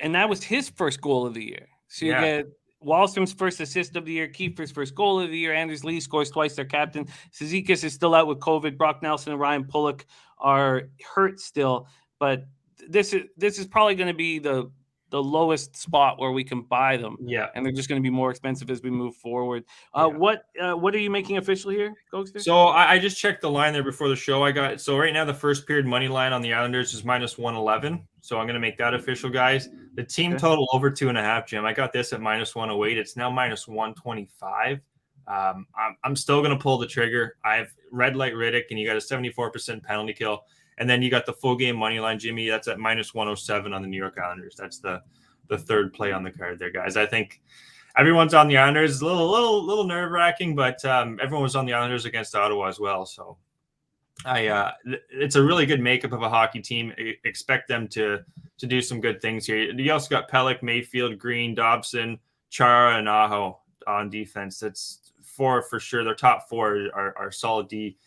And that was his first goal of the year. So you get Wallstrom's first assist of the year, Kiefer's first goal of the year. Anders Lee scores twice, their captain. Cizikas is still out with COVID. Brock Nelson and Ryan Pulock are hurt still. But this is probably going to be the lowest spot where we can buy them. Yeah. And they're just going to be more expensive as we move forward. What are you making official here, Gogster? So I just checked the line there before the show. So right now the first period money line on the Islanders is -111. So I'm going to make that official, guys. The team total over 2.5, Jim. I got this at -108. It's now -125. I'm still going to pull the trigger. I have red light Riddick, and you got a 74% penalty kill. And then you got the full game money line, Jimmy. That's at -107 on the New York Islanders. That's the third play on the card there, guys. I think everyone's on the Islanders. It's a little nerve-wracking, but everyone was on the Islanders against Ottawa as well. So it's a really good makeup of a hockey team. Expect them to do some good things here. You also got Pellick, Mayfield, Green, Dobson, Chara, and Aho on defense. That's 4 for sure. Their top 4 are solid D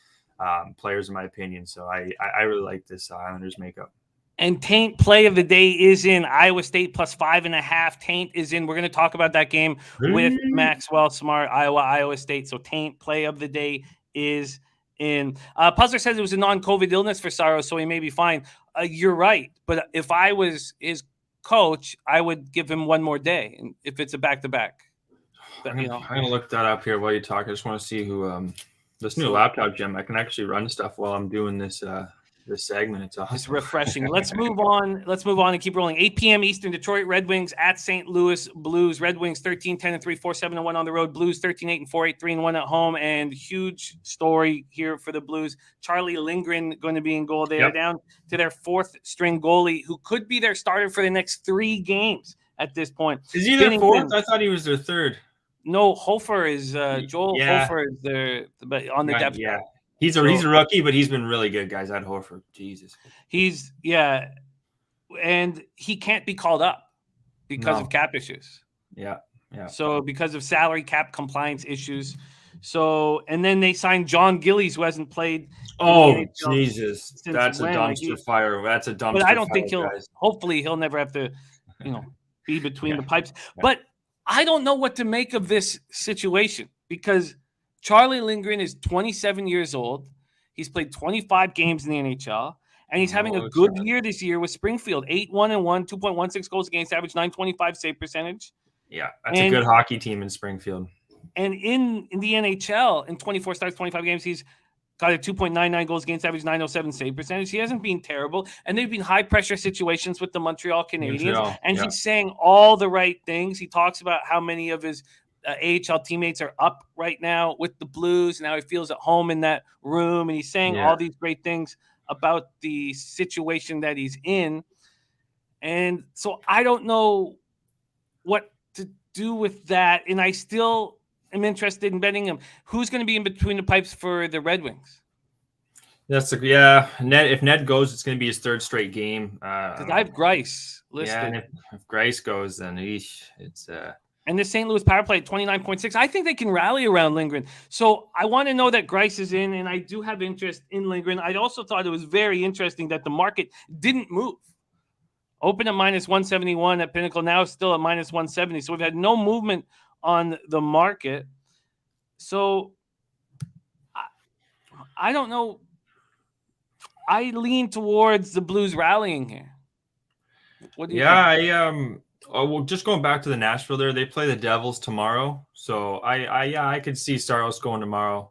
players, in my opinion. So I really like this Islanders makeup. And Taint play of the day is in. Iowa State +5.5. Taint is in. We're going to talk about that game with Maxwell Smart, Iowa State. So Taint play of the day is in. Puzzler says it was a non-COVID illness for Saros, so he may be fine. You're right. But if I was his coach, I would give him 1 more day. And if it's a back-to-back. I'm going to look that up here while you talk. I just want to see who this new laptop, Jim. I can actually run stuff while I'm doing this segment. It's awesome. It's refreshing. Let's move on. Let's move on and keep rolling. 8 p.m. Eastern, Detroit Red Wings at St. Louis Blues. Red Wings 13-10-3, 4-7-1 on the road. Blues 13-8-4, 8-3-1 at home. And huge story here for the Blues. Charlie Lindgren going to be in goal. They are down to their 4th string goalie, who could be their starter for the next 3 games at this point. Is he their 4th? I thought he was their 3rd. No, Hofer is Joel. Hofer is there, but on the depth. Yeah, he's a rookie, but he's been really good, guys. At Hofer, Jesus, and he can't be called up because of cap issues. Yeah. So because of salary cap compliance issues, and then they signed John Gillies, who hasn't played. Oh Jesus, that's a dumpster fire. That's a dumpster. But I don't think he'll. Hopefully, he'll never have to, be between the pipes. But I don't know what to make of this situation because Charlie Lindgren is 27 years old. He's played 25 games in the NHL, and he's having a good year this year with Springfield. 8-1-1, 2.16 goals against average, 925 save percentage. Yeah, that's a good hockey team in Springfield. And in the NHL, in 24 starts, 25 games, he's got a 2.99 goals against average, 907 save percentage. He hasn't been terrible. And they've been high-pressure situations with the Montreal Canadiens. He's saying all the right things. He talks about how many of his AHL teammates are up right now with the Blues and how he feels at home in that room. And he's saying all these great things about the situation that he's in. And so I don't know what to do with that. And I still am interested in betting him. Who's going to be in between the pipes for the Red Wings? Ned. If Ned goes, it's going to be his third straight game. Because I have Grice listed. Yeah, and if Grice goes, then it's And the St. Louis power play at 29.6. I think they can rally around Lindgren. So I want to know that Grice is in, and I do have interest in Lindgren. I also thought it was very interesting that the market didn't move. Open at minus 171 at Pinnacle, now still at minus 170. So we've had no movement on the market. So I don't know. I lean towards the Blues rallying here. What do you think? Well, just going back to the Nashville there, they play the Devils tomorrow. So I could see Saros going tomorrow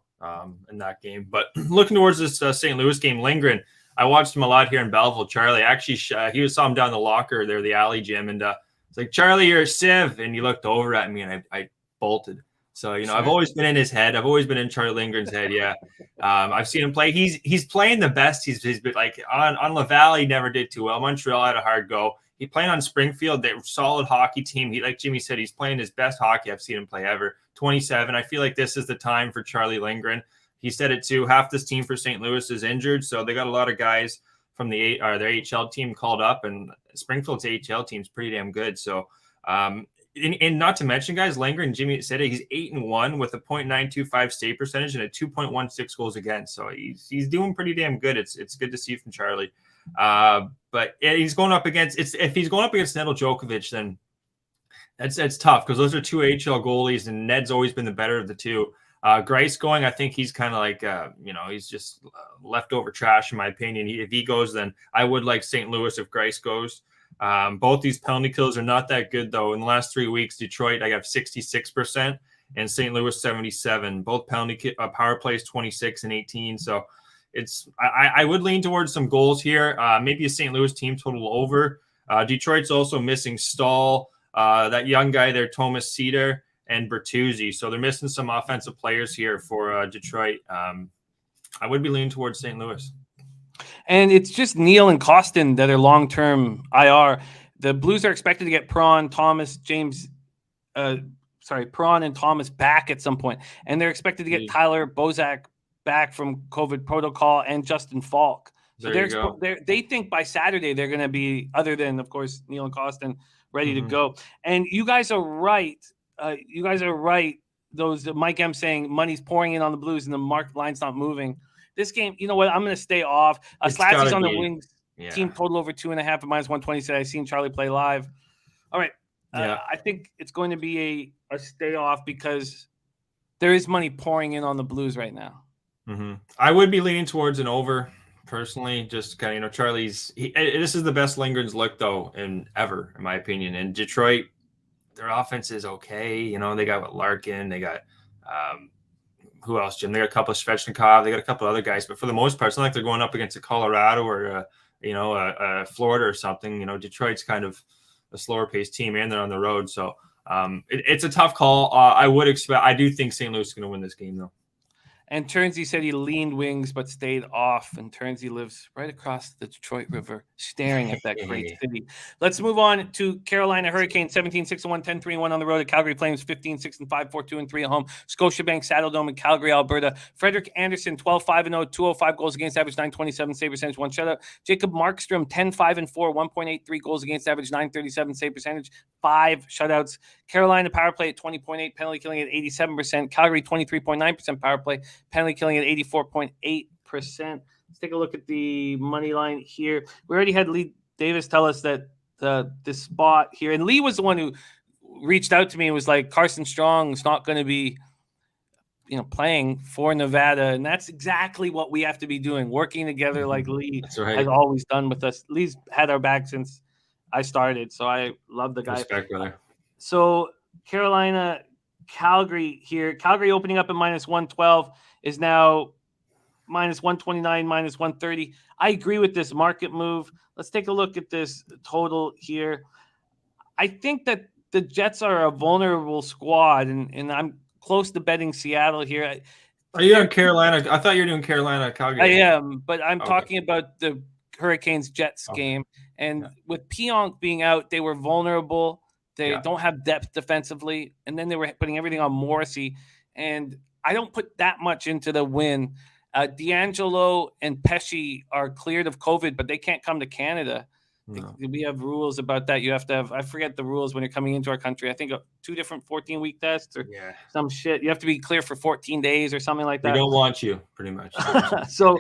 in that game. But looking towards this St. Louis game, Lindgren, I watched him a lot here in Belleville. Charlie, actually, saw him down the locker there, the alley gym, and it's like, Charlie, you're a sieve. And he looked over at me, and I bolted. So, I've always been in his head. I've always been in Charlie Lindgren's head. Yeah. I've seen him play. He's playing the best. He's been like on Laval, he never did too well. Montreal had a hard go. He played on Springfield. They're a solid hockey team. Like Jimmy said, he's playing his best hockey I've seen him play ever. 27. I feel like this is the time for Charlie Lindgren. He said it too. Half this team for St. Louis is injured, so they got a lot of guys from their AHL team called up, and Springfield's AHL team is pretty damn good. So, and not to mention, guys, Lindgren, Jimmy said it, he's 8-1 with a .925 save percentage and a 2.16 goals against. So he's doing pretty damn good. It's good to see from Charlie. But he's going up against if he's going up against Nedel Djokovic, then that's tough because those are two AHL goalies, and Ned's always been the better of the two. Grice going, I think he's kind of like he's just leftover trash in my opinion. If he goes, then I would like St. Louis if Grice goes. Both these penalty kills are not that good though. In the last 3 weeks, Detroit I got 66% and St. Louis 77. Both penalty power plays 26 and 18. So I would lean towards some goals here. Maybe a St. Louis team total over. Detroit's also missing Stahl, that young guy there, Thomas Cedar, and Bertuzzi. So they're missing some offensive players here for Detroit. I would be leaning towards St. Louis. And it's just Neal and Costin that are long-term IR. The Blues are expected to get Perron, Perron and Thomas back at some point. And they're expected to get Tyler Bozak back from COVID protocol and Justin Falk. So they think by Saturday they're going to be, other than, of course, Neal and Costin, ready to go. And you guys are right. Those Mike M saying money's pouring in on the Blues and the market line's not moving. This game, you know what? I'm going to stay off. Slatsy's on the wings. Team total over 2.5 at minus 120. Said I seen Charlie play live. All right. I think it's going to be a stay off because there is money pouring in on the Blues right now. Mm-hmm. I would be leaning towards an over personally. Just kind of, Charlie's. This is the best Lindgren's look though, ever in my opinion. And Detroit, their offense is okay. They got Larkin. They got who else, Jim? They got a couple of Svechnikov. They got a couple of other guys. But for the most part, it's not like they're going up against a Colorado or Florida or something. Detroit's kind of a slower paced team, and they're on the road. So it's a tough call. I do think St. Louis is going to win this game though. And Turnsey said he leaned wings but stayed off. And Turnsey lives right across the Detroit River, staring at that great city. Let's move on to Carolina Hurricanes, 17-6-1, 10-3-1 on the road at Calgary Flames, 15-6-5, 4-2-3 at home. Scotiabank Saddledome in Calgary, Alberta. Frederick Anderson, 12-5-0, 205 goals against average, 927 save percentage, 1 shutout. Jacob Markstrom, 10-5-4, 1.83 goals against average, 937 save percentage, 5 shutouts. Carolina power play at 20.8, penalty killing at 87%. Calgary 23.9% power play, penalty killing at 84.8%. Let's take a look at the money line here. We already had Lee Davis tell us that this spot here, and Lee was the one who reached out to me and was like, Carson Strong's not going to be, playing for Nevada. And that's exactly what we have to be doing, working together like Lee has always done with us. Lee's had our back since I started, so I love the guy. Respect, brother. So Carolina, Calgary here. Calgary opening up at -112 is now -129, -130. I agree with this market move. Let's take a look at this total here. I think that the Jets are a vulnerable squad, and I'm close to betting Seattle here. Are you on Carolina? I thought you were doing Carolina, Calgary. I am, but I'm talking about the Hurricanes-Jets game. And with Pionk being out, they were vulnerable. They don't have depth defensively. And then they were putting everything on Morrissey. And I don't put that much into the win. D'Angelo and Pesci are cleared of COVID, but they can't come to Canada. No. We have rules about that. You have to have, I forget the rules when you're coming into our country. I think 2 different 14-week tests or some shit. You have to be clear for 14 days or something like that. They don't want you, pretty much. So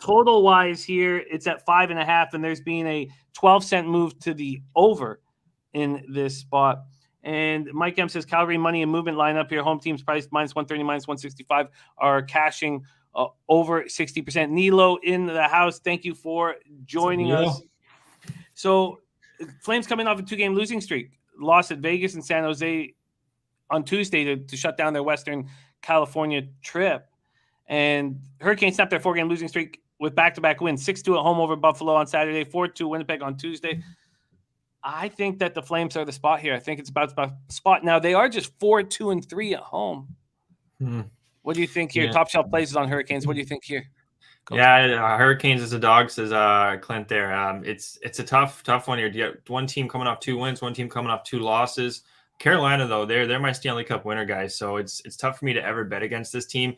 total-wise here, it's at 5.5, and there's been a 12-cent move to the over in this spot. And Mike M says Calgary money and movement lineup here. Home teams priced -130, -165 are cashing over 60%. Nilo in the house. Thank you for joining us. So Flames coming off a 2-game losing streak. Lost at Vegas and San Jose on Tuesday to shut down their Western California trip. And Hurricanes snapped their 4-game losing streak with back-to-back wins. 6-2 at home over Buffalo on Saturday, 4-2 Winnipeg on Tuesday. I think that the Flames are the spot here. I think it's about the spot. Now, they are just 4-2-3 at home. What do you think here? Top shelf plays on Hurricanes. What do you think here? Hurricanes is a dog, says Clint there. It's a tough one here. You got one team coming off 2 wins, one team coming off 2 losses. Carolina, though, they're my Stanley Cup winner, guys. So it's tough for me to ever bet against this team.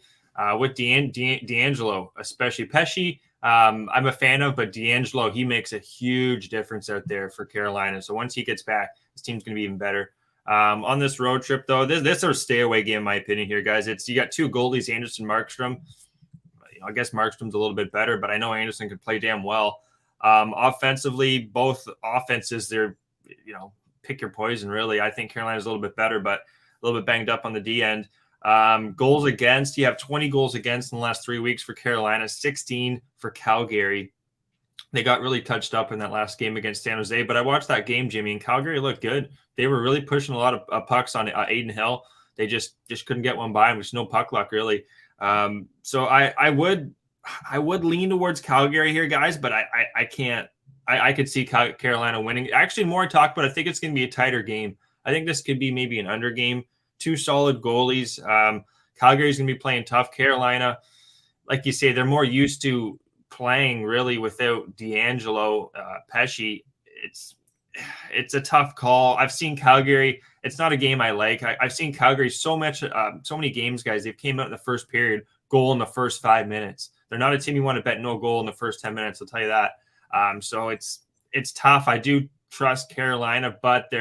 With D'Angelo, especially Pesci, I'm a fan of, but D'Angelo, he makes a huge difference out there for Carolina. So once he gets back, this team's going to be even better. On this road trip, though, this is a stay away game, in my opinion here, guys. You got 2 goalies, Anderson, Markstrom. I guess Markstrom's a little bit better, but I know Anderson could play damn well. Offensively, both offenses, they're, pick your poison, really. I think Carolina's a little bit better, but a little bit banged up on the D end. Goals against, you have 20 goals against in the last 3 weeks for Carolina, 16 for Calgary. They got really touched up in that last game against San Jose, but I watched that game, Jimmy, and Calgary looked good. They were really pushing a lot of pucks on Aiden Hill. They just couldn't get one by him, which is no puck luck, really. So I would lean towards Calgary here, guys, but I can't. I could see Carolina winning. Actually, more talk, but I think it's going to be a tighter game. I think this could be maybe an under game. 2 solid goalies. Calgary's going to be playing tough. Carolina, like you say, they're more used to playing really without D'Angelo, Pesci. It's a tough call. I've seen Calgary. It's not a game I like. I've seen Calgary so many games, guys. They've came out in the first period, goal in the first 5 minutes. They're not a team you want to bet no goal in the first 10 minutes. I'll tell you that. So it's tough. I do trust Carolina, but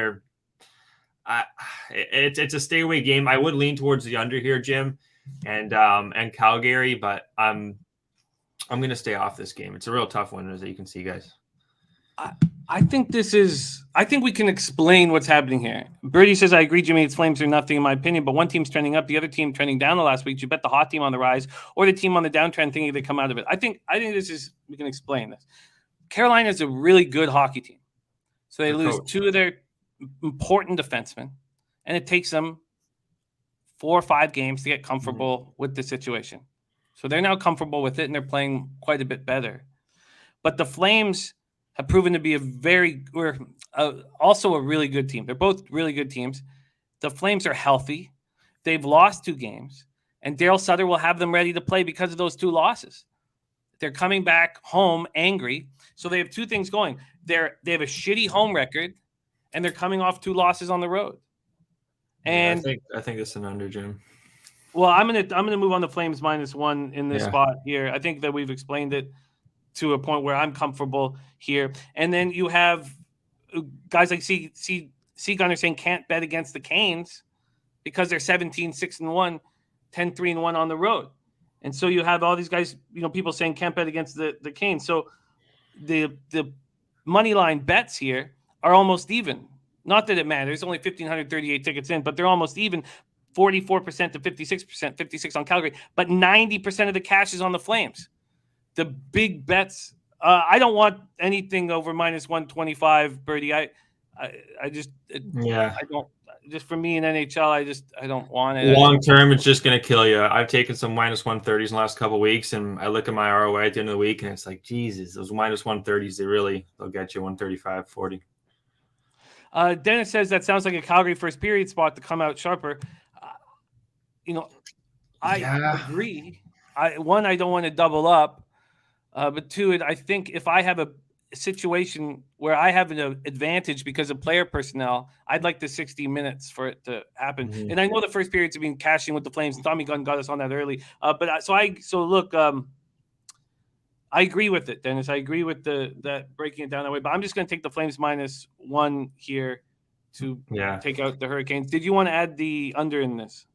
it's a stay away game. I would lean towards the under here, Jim, and Calgary, but I'm going to stay off this game. It's a real tough one, as you can see, guys. I think we can explain what's happening here. Birdie says, I agree, Jimmy. It's Flames are nothing in my opinion, but one team's trending up, the other team trending down the last week. You bet the hot team on the rise or the team on the downtrend thinking they come out of it. I think we can explain this. Carolina is a really good hockey team. So they lose 2 of their important defensemen, and it takes them 4 or 5 games to get comfortable with the situation. So they're now comfortable with it, and they're playing quite a bit better. But the Flames have proven to be also a really good team. They're both really good teams. The Flames are healthy. They've lost 2 games, and Daryl Sutter will have them ready to play because of those 2 losses. They're coming back home angry. So they have 2 things going. They have a shitty home record, and they're coming off 2 losses on the road. And I think it's an under, Jim. Well, I'm gonna move on to Flames -1 in this spot here. I think that we've explained it to a point where I'm comfortable here. And then you have guys like C Gunner saying can't bet against the Canes because they're 17-6-1, 10-3-1 on the road. And so you have all these guys, people saying can't bet against the Canes. So the money line bets here are almost even. Not that it matters. There's only 1,538 tickets in, but they're almost even 44% to 56%, 56 on Calgary. But 90% of the cash is on the Flames. The big bets. I don't want anything over minus 125, Birdie. I just I don't. Just for me in NHL, I don't want it. Long term, it's just going to kill you. I've taken some minus 130s in the last couple of weeks, and I look at my ROI at the end of the week, and it's like, Jesus, those minus 130s, they'll get you 135, 40. Dennis says that sounds like a Calgary first period spot to come out sharper. I agree. I don't want to double up, but two, I think if I have a situation where I have an advantage because of player personnel, I'd like the 60 minutes for it to happen. Mm-hmm. And I know the first periods have been cashing with the Flames, and Tommy Gunn got us on that early. I agree with it, Dennis. I agree with that breaking it down that way. But I'm just going to take the Flames minus 1 here to take out the Hurricanes. Did you want to add the under in this?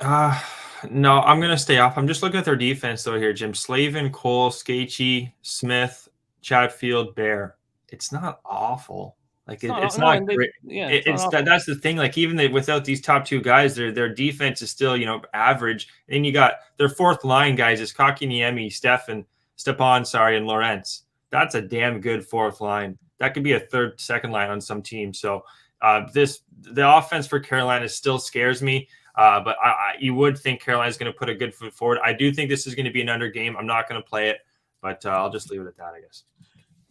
No, I'm going to stay off. I'm just looking at their defense though here, Jim. Slavin, Cole, Skaichi, Smith, Chatfield, Bear. It's not awful. Like it's not great. That's the thing. Like even without these top two guys, their defense is still average. And you got their fourth line guys is Kakiniemi, Stepan, and Lawrence. That's a damn good fourth line. That could be a second line on some teams. So the offense for Carolina still scares me. But you would think Carolina's going to put a good foot forward. I do think this is going to be an under game. I'm not going to play it, but I'll just leave it at that, I guess.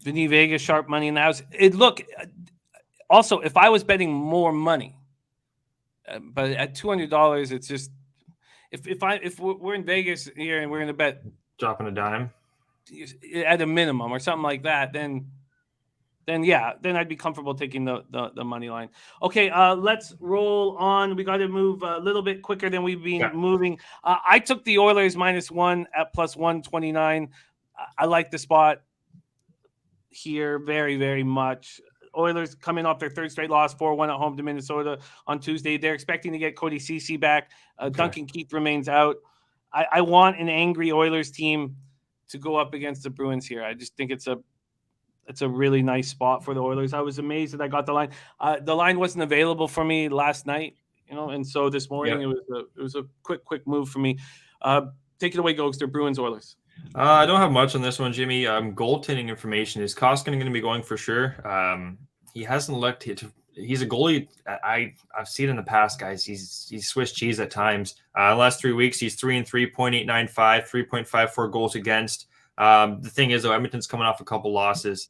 Vinny Vegas, sharp money in the house. Also, if I was betting more money, but at $200, it's just if we're in Vegas here and we're going to bet dropping a dime at a minimum or something like that, then I'd be comfortable taking the money line. Okay, let's roll on. We got to move a little bit quicker than we've been moving. I took the Oilers -1 at plus 129. I like the spot here very, very much. Oilers coming off their third straight loss, 4-1 at home to Minnesota on Tuesday. They're expecting to get Cody Ceci back. Duncan Keith remains out. I want an angry Oilers team to go up against the Bruins here. I just think it's a really nice spot for the Oilers. I was amazed that I got the line. The line wasn't available for me last night, and so this morning it was a quick move for me. Take it away, Gogster. Bruins Oilers. I don't have much on this one, Jimmy. Goaltending information. Is Koskinen going to be going for sure? He hasn't looked. He's a goalie. I've seen in the past, guys. He's Swiss cheese at times. Last 3 weeks, he's 3-3, .895, 3.54 goals against. The thing is, though, Edmonton's coming off a couple losses.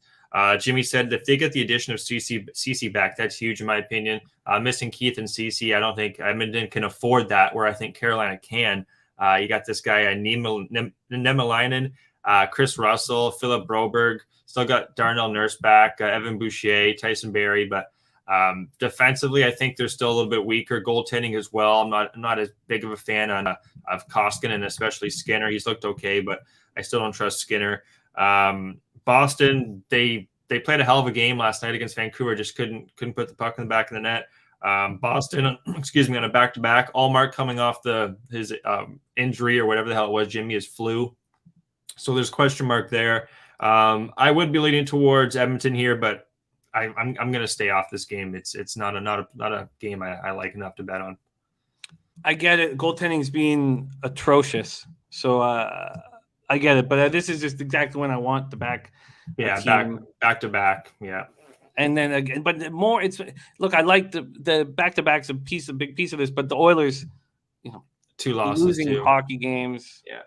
Jimmy said that if they get the addition of Ceci back, that's huge in my opinion. Missing Keith and Ceci, I don't think Edmonton can afford that, where I think Carolina can. You got this guy, Nemelainen, Chris Russell, Philip Broberg. Still got Darnell Nurse back, Evan Boucher, Tyson Barrie. But defensively, I think they're still a little bit weaker. Goaltending as well. I'm not as big of a fan of Koskinen, especially Skinner. He's looked okay, but I still don't trust Skinner. Boston, they played a hell of a game last night against Vancouver. Just couldn't put the puck in the back of the net. Boston, on a back-to-back. Allmark coming off his injury or whatever the hell it was, Jimmy, his flu. So there's question mark there. I would be leaning towards Edmonton here, but I'm going to stay off this game. It's not a game I like enough to bet on. I get it. Goaltending's being atrocious, so I get it. But this is just exactly when I want the back. Yeah, back to back. Yeah. And then again, but more, I like the back-to-back's a big piece of this, but the Oilers, 2 losses, losing hockey games. Yeah.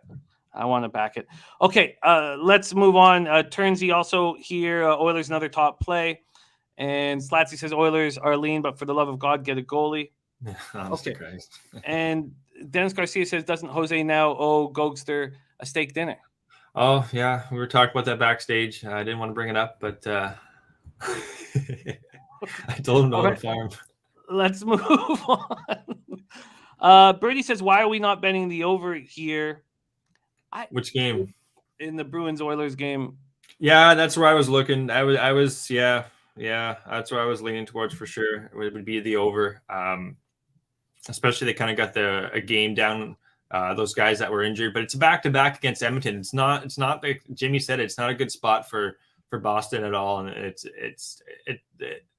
I want to back it. Okay. Let's move on. Turnsey also here, Oilers, another top play. And Slatsy says Oilers are lean, but for the love of God, get a goalie. Okay. Christ. And Dennis Garcia says, doesn't Jose now owe Gogster a steak dinner? Oh yeah. We were talking about that backstage. I didn't want to bring it up, but, I told him to the farm. Let's move on. Birdie says, why are we not betting the over here? Which game? In the Bruins Oilers game. Yeah, that's where I was looking. I was that's where I was leaning towards for sure. It would be the over. Especially they kind of got a game down, those guys that were injured, but it's back-to-back against Edmonton. It's not like Jimmy said, it's not a good spot for Boston at all. And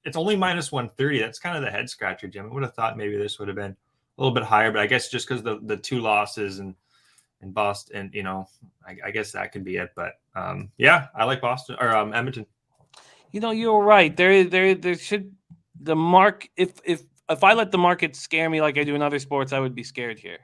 it's only minus 130. That's kind of the head scratcher, Jim. I would have thought maybe this would have been a little bit higher, but I guess just because the 2 losses and Boston, I guess that could be it. But yeah, I like Boston or Edmonton. You're right. There should the mark if I let the market scare me like I do in other sports, I would be scared here.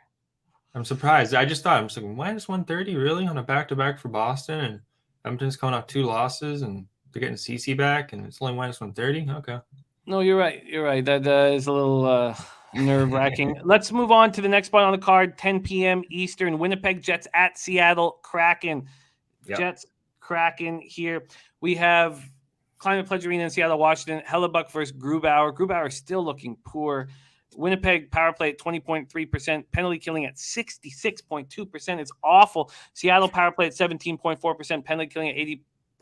I'm surprised. I just thought, I'm just like, minus 130 really on a back-to-back for Boston, and Edmonton's coming off 2 losses and they're getting CC back and it's only minus 130. Okay. No, you're right. That is a little nerve-wracking. Let's move on to the next spot on the card, 10 p.m. Eastern. Winnipeg Jets at Seattle Kraken. Yep. Jets Kraken here. We have Climate Pledge Arena in Seattle, Washington. Hellebuck versus Grubauer. Grubauer is still looking poor. Winnipeg power play at 20.3%, penalty killing at 66.2%. It's awful. Seattle power play at 17.4%, penalty killing at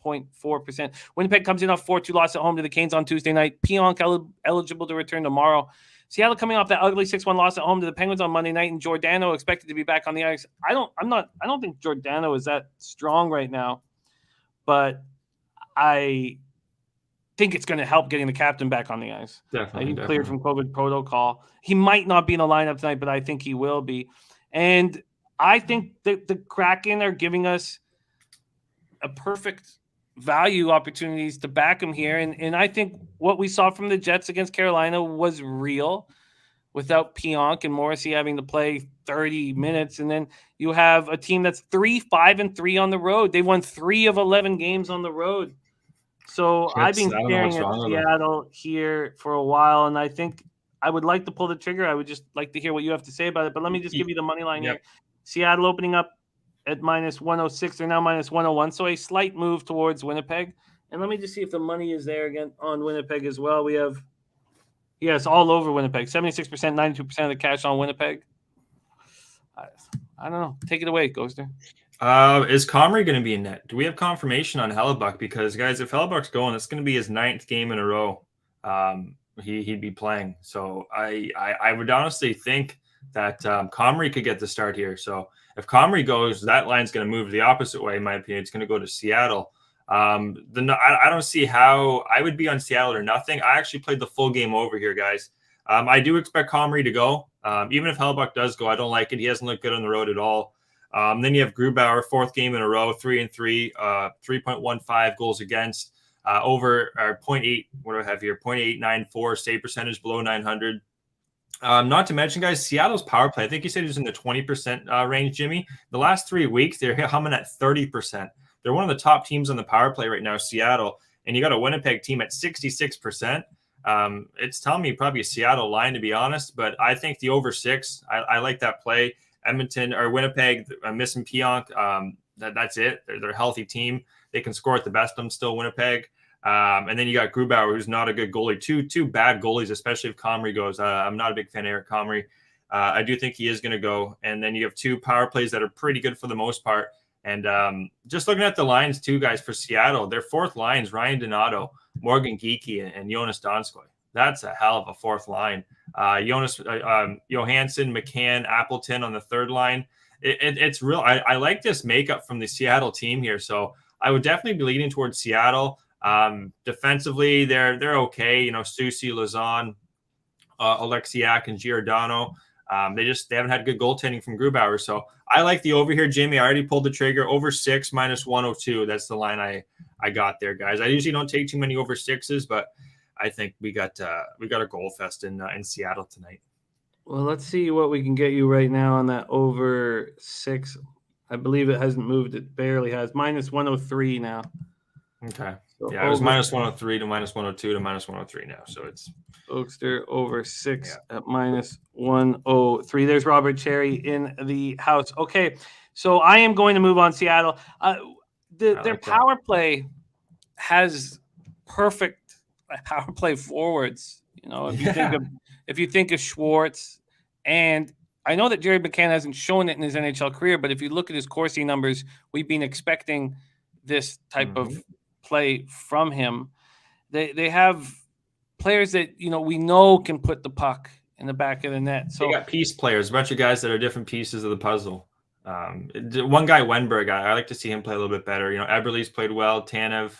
80.4%. Winnipeg comes in off 4-2 loss at home to the Canes on Tuesday night. Pionk eligible to return tomorrow. Seattle coming off that ugly 6-1 loss at home to the Penguins on Monday night, and Giordano expected to be back on the ice. I don't think Giordano is that strong right now, but I think it's going to help getting the captain back on the ice. Definitely. He cleared from COVID protocol. He might not be in the lineup tonight, but I think he will be. And I think that the Kraken are giving us a perfect value opportunities to back him here. And I think what we saw from the Jets against Carolina was real without Pionk and Morrissey having to play 30 minutes. And then you have a team that's 3-5-3 on the road. They won 3 of 11 games on the road. So I've been staring at Seattle here for a while, and I think I would like to pull the trigger. I would just like to hear what you have to say about it. But let me just give you the money line here. Seattle opening up at minus 106. They're now minus 101. So a slight move towards Winnipeg. And let me just see if the money is there again on Winnipeg as well. We have, yes, all over Winnipeg. 76%, 92% of the cash on Winnipeg. I don't know. Take it away, Gogster. Is Comrie going to be in net? Do we have confirmation on Hellebuck? Because, guys, if Hellebuck's going, it's going to be his 9th game in a row. He'd be playing. So I would honestly think that Comrie could get the start here. So if Comrie goes, that line's going to move the opposite way, in my opinion. It's going to go to Seattle. I don't see how I would be on Seattle or nothing. I actually played the full game over here, guys. I do expect Comrie to go. Even if Hellebuck does go, I don't like it. He hasn't looked good on the road at all. Then you have Grubauer, 4th game in a row, 3-3, 3.15 goals against, over or 0.8. What do I have here? 0.894 save percentage below 900. Not to mention, guys, Seattle's power play. I think you said it was in the 20% range, Jimmy. The last 3 weeks, they're humming at 30%. They're one of the top teams on the power play right now, Seattle. And you got a Winnipeg team at 66%. It's telling me probably a Seattle line, to be honest. But I think the over 6, I like that play. Edmonton or Winnipeg, missing Pionk. That's it. They're a healthy team. They can score at the best of them still, Winnipeg. And then you got Grubauer, who's not a good goalie. Two bad goalies, especially if Comrie goes. I'm not a big fan of Eric Comrie. I do think he is going to go. And then you have 2 power plays that are pretty good for the most part. And just looking at the lines too, guys, for Seattle, their 4th lines, Ryan Donato, Morgan Geekie, and Jonas Donskoy. That's a hell of a 4th line. Johansson, McCann, Appleton on the 3rd line. It's real. I like this makeup from the Seattle team here. So I would definitely be leaning towards Seattle. Defensively, they're okay. Soucy, Lazan, Alexiak, and Giordano. They haven't had good goaltending from Grubauer. So I like the over here, Jimmy. I already pulled the trigger. Over 6 minus 102. That's the line I got there, guys. I usually don't take too many over 6s, but I think we got a goal fest in Seattle tonight. Well, let's see what we can get you right now on that over 6. I believe it hasn't moved. It barely has. Minus 103 now. Okay. So it was minus 103 to minus 102 to minus 103 now. So it's Gogster over 6 at minus 103. There's Robert Cherry in the house. Okay, so I am going to move on Seattle. Their power play has perfect power play forwards. If you think of Schwartz, and I know that Jerry McCann hasn't shown it in his NHL career, but if you look at his Corsi numbers, we've been expecting this type of play from him. They have players that we know can put the puck in the back of the net. So they got piece players, a bunch of guys that are different pieces of the puzzle. One guy, Wenberg, I like to see him play a little bit better. Eberle's played well, Tanev.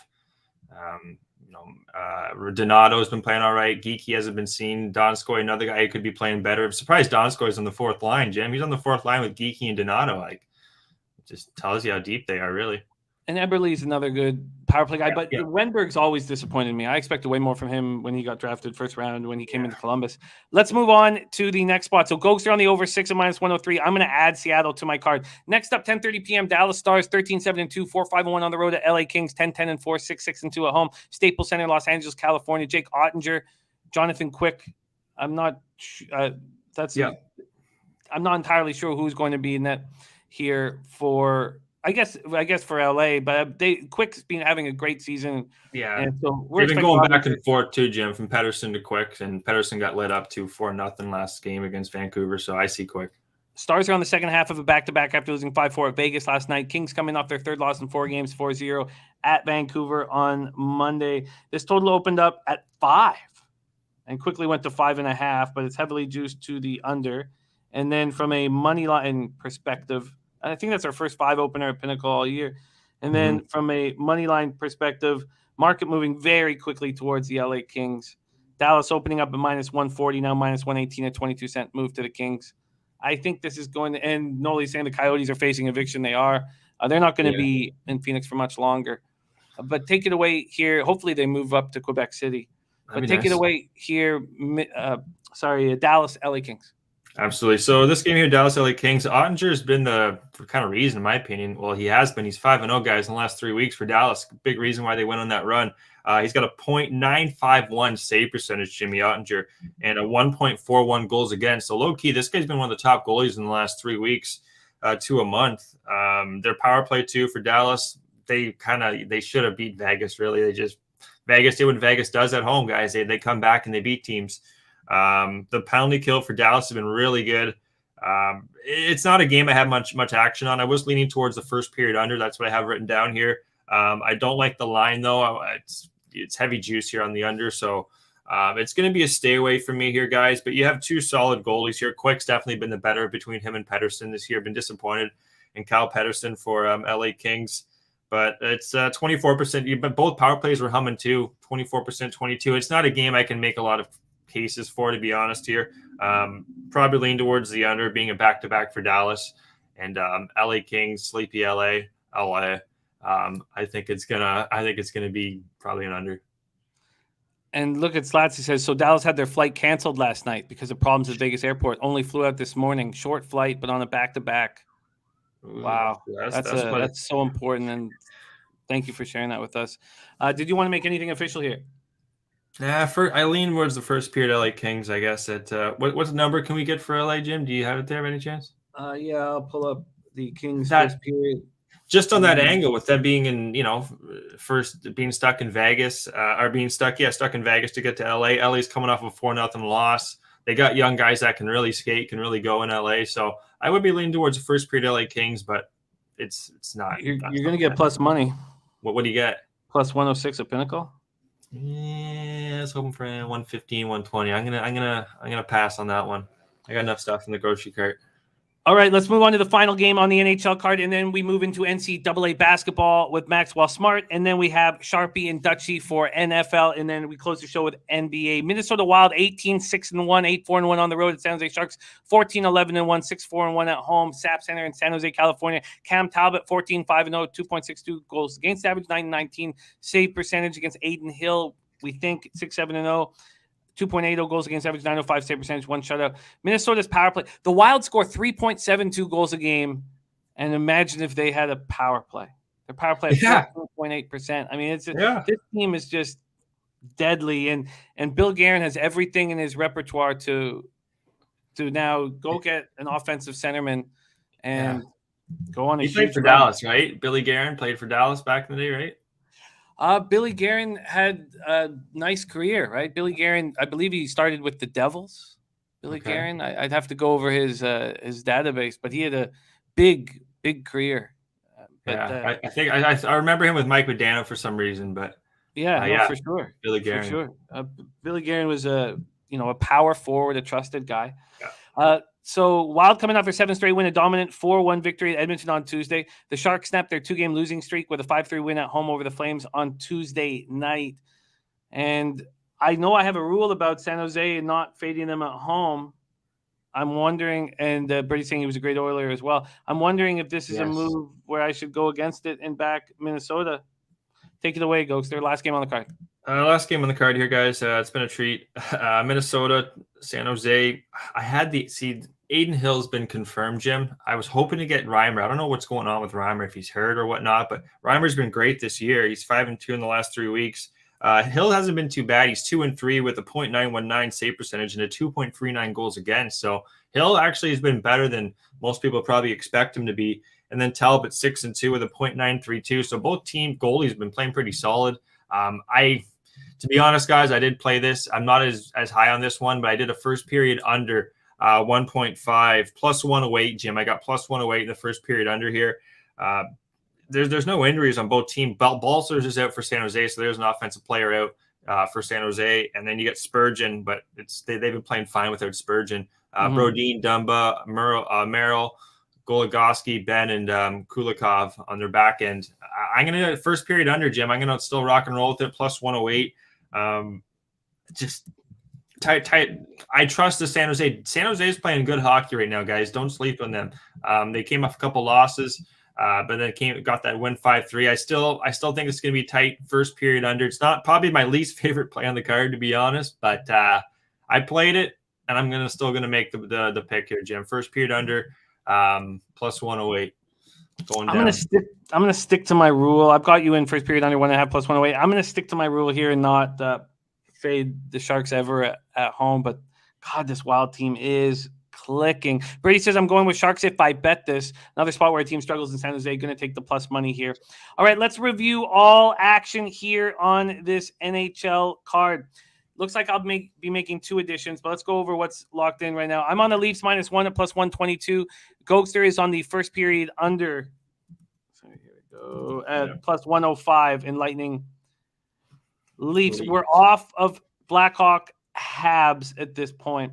Donato has been playing all right. Geeky hasn't been seen. Donskoy, another guy who could be playing better. I'm surprised Donskoy's on the fourth line, Jim. He's on the fourth line with Geeky and Donato. Like, it just tells you how deep they are, really. And Eberle's another good power play guy, but Wenberg's always disappointed me. I expected way more from him when he got drafted first round when he came into Columbus. Let's move on to the next spot. So Gogster on the over 6 and -103. I'm going to add Seattle to my card. Next up, 10:30 p.m. Dallas Stars 13-7-2, 4-5-1 on the road at LA Kings 10-10-4, 6-6-2 at home. Staples Center, Los Angeles, California. Jake Ottinger, Jonathan Quick. I'm not I'm not entirely sure who's going to be in that here for. I guess for LA, but Quick's been having a great season. Yeah, and so they've been going back and forth too, Jim, from Pettersson to Quick, and Pettersson got lit up to 4-0 last game against Vancouver. So I see Quick. Stars are on the second half of a back-to-back after losing 5-4 at Vegas last night. Kings coming off their third loss in 4 games, 4-0 at Vancouver on Monday. This total opened up at 5 and quickly went to 5.5, but it's heavily juiced to the under. And then from a money line perspective, I think that's our first 5 opener at Pinnacle all year. And then from a money line perspective, market moving very quickly towards the LA Kings. Dallas opening up at -140, now -118 at 22-cent move to the Kings. I think this is going to end. Noli's saying the Coyotes are facing eviction. They are. They're not going to be in Phoenix for much longer. But take it away here. Hopefully they move up to Quebec City. But take it away here. Dallas, LA Kings. Absolutely. So this game here, Dallas LA Kings, Ottinger has been the kind of reason, in my opinion. Well, he has been. He's 5-0, guys, in the last 3 weeks for Dallas. Big reason why they went on that run. He's got a .951 save percentage, Jimmy Ottinger, and a 1.41 goals against. So low key, this guy's been one of the top goalies in the last 3 weeks to a month. Their power play too for Dallas. They should have beat Vegas. Really, Vegas did what Vegas does at home, guys. They come back and they beat teams. The penalty kill for Dallas has been really good. It's not a game I have much action on. I was leaning towards the first period under. That's what I have written down here. I don't like the line though. It's heavy juice here on the under, so it's going to be a stay away from me here, guys. But you have 2 solid goalies here. Quick's definitely been the better between him and Pettersson this year. Been disappointed in Kyle Pettersson for LA Kings, but it's 24%. But both power plays were humming too. 24%, 22. It's not a game I can make a lot of cases for, to be honest here. Probably lean towards the under, being a back-to-back for Dallas and LA Kings, sleepy LA. I think it's gonna be probably an under. And look at Slats. He says, so Dallas had their flight canceled last night because of problems at Vegas airport. Only flew out this morning. Short flight, but on a back-to-back. Wow, that's so important. And thank you for sharing that with us. Did you want to make anything official here? Yeah, I lean towards the first period LA Kings, I guess. At what number can we get for LA, Jim? Do you have it there by any chance? Yeah, I'll pull up the Kings first period. Just on that angle, with them being in, first being stuck in Vegas, stuck in Vegas to get to LA. LA's coming off a 4-0 loss. They got young guys that can really skate, can really go in LA. So I would be leaning towards the first period LA Kings, but it's not. You're going to get plus money. What do you get? Plus 106 at Pinnacle. Yeah, I was hoping for 115, 120. I'm gonna pass on that one. I got enough stuff in the grocery cart. All right, let's move on to the final game on the NHL card, and then we move into NCAA basketball with Maxwell Smart, and then we have Sharpie and Dutchie for NFL, and then we close the show with NBA. Minnesota Wild 18-6-1, 8-4-1 on the road at San Jose Sharks, 14-11-1, 6-4-1 at home. Sap Center in San Jose, California. Cam Talbot 14-5-0, 2.62 goals against average, 9-19 save percentage against Aiden Hill. We think 6-7-0. 2.80 goals against average, 905 save percentage, 1 shutout. Minnesota's power play. The Wild score 3.72 goals a game, and imagine if they had a power play. Their power play is 4.8%. I mean, this team is just deadly, and Bill Guerin has everything in his repertoire to now go get an offensive centerman and go on. He played for Dallas, right? Billy Guerin played for Dallas back in the day, right? Billy Guerin had a nice career, right? Billy Guerin, I believe he started with the Devils. Guerin, I'd have to go over his database, but he had a big career. I think I remember him with Mike Modano for some reason, but for sure, Billy Guerin. For sure. Billy Guerin was a power forward, a trusted guy. Yeah. So Wild coming off their 7th straight win, a dominant 4-1 victory at Edmonton on Tuesday. The Sharks snapped their 2-game losing streak with a 5-3 win at home over the Flames on Tuesday night. And I know I have a rule about San Jose and not fading them at home. I'm wondering, and Brady's saying he was a great Oiler as well. I'm wondering if this is a move where I should go against it and back Minnesota. Take it away, Gogster. Last game on the card. Last game on the card here, guys. It's been a treat. Minnesota, San Jose. Aiden Hill's been confirmed, Jim. I was hoping to get Reimer. I don't know what's going on with Reimer, if he's hurt or whatnot, but Reimer's been great this year. He's 5-2 in the last 3 weeks. Hill hasn't been too bad. He's 2-3 with a .919 save percentage and a 2.39 goals against. So Hill actually has been better than most people probably expect him to be. And then Talbot 6-2 with a .932. So both team goalies have been playing pretty solid. To be honest, guys, I did play this. I'm not as high on this one, but I did a first period under 1.5 plus 108, Jim. I got plus 108 in the first period under here. There's no injuries on both teams. Balsers is out for San Jose, so there's an offensive player out for San Jose. And then you get Spurgeon, but they've been playing fine without Spurgeon. Brodin, Dumba, Merrill, Goligoski, Ben, and Kulikov on their back end. I'm going to first period under, Jim. I'm going to still rock and roll with it, plus 108. Just tight. I trust the San Jose. San Jose is playing good hockey right now, guys. Don't sleep on them. They came off a couple losses, but then got that win 5-3. I still think it's going to be tight first period under. It's not probably my least favorite play on the card, to be honest, but I played it, and I'm still going to make the pick here, Jim. First period under. Plus 108 going down. I'm gonna stick to my rule. I've got you in first period under 1.5 plus 108. I'm gonna stick to my rule here and not fade the Sharks ever at home. But God, this Wild team is clicking. Brady says I'm going with Sharks if I bet this. Another spot where a team struggles in San Jose. Going to take the plus money here. All right, let's review all action here on this NHL card. Looks like I'll be making 2 additions, but let's go over what's locked in right now. I'm on the Leafs -1 at plus 122. Gogster is on the first period under. So here we go at plus 105 in Lightning. Leafs. We're off of Blackhawk Habs at this point,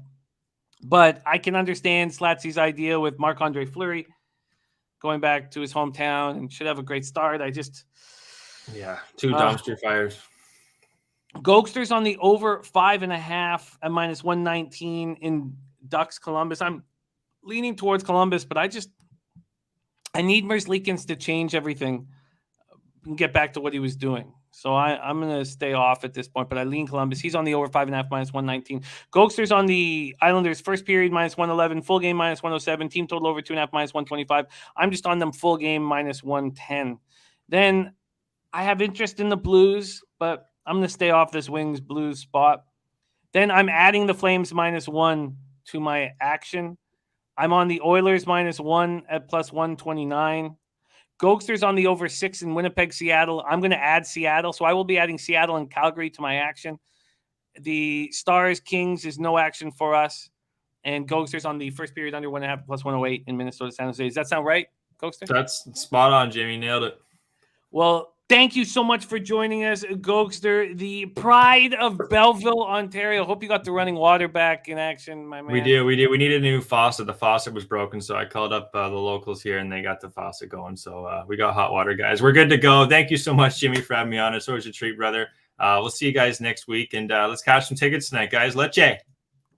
but I can understand Slatsy's idea with Marc-Andre Fleury going back to his hometown and should have a great start. 2 dumpster fires. Gogster's on the over 5.5 at minus 119 in Ducks Columbus. I'm leaning towards Columbus, but I need Merzlikins to change everything and get back to what he was doing. So I'm going to stay off at this point, but I lean Columbus. He's on the over 5.5 minus 119. Gogster's on the Islanders first period minus 111, full game minus 107, team total over 2.5 minus 125. I'm just on them full game minus 110. Then I have interest in the Blues, but I'm going to stay off this Wings Blues spot. Then I'm adding the Flames -1 to my action. I'm on the Oilers -1 at plus 129. Gogster's on the over 6 in Winnipeg, Seattle. I'm going to add Seattle. So I will be adding Seattle and Calgary to my action. The Stars Kings is no action for us. And Gogster's on the first period under 1.5 plus 108 in Minnesota, San Jose. Does that sound right, Gogster? That's spot on, Jimmy. Nailed it. Well, thank you so much for joining us, Gogster, the pride of Belleville, Ontario. Hope you got the running water back in action, my man. We did. We needed a new faucet. The faucet was broken, so I called up the locals here, and they got the faucet going. So we got hot water, guys. We're good to go. Thank you so much, Jimmy, for having me on. It's always a treat, brother. We'll see you guys next week, and let's catch some tickets tonight, guys. Let Jay.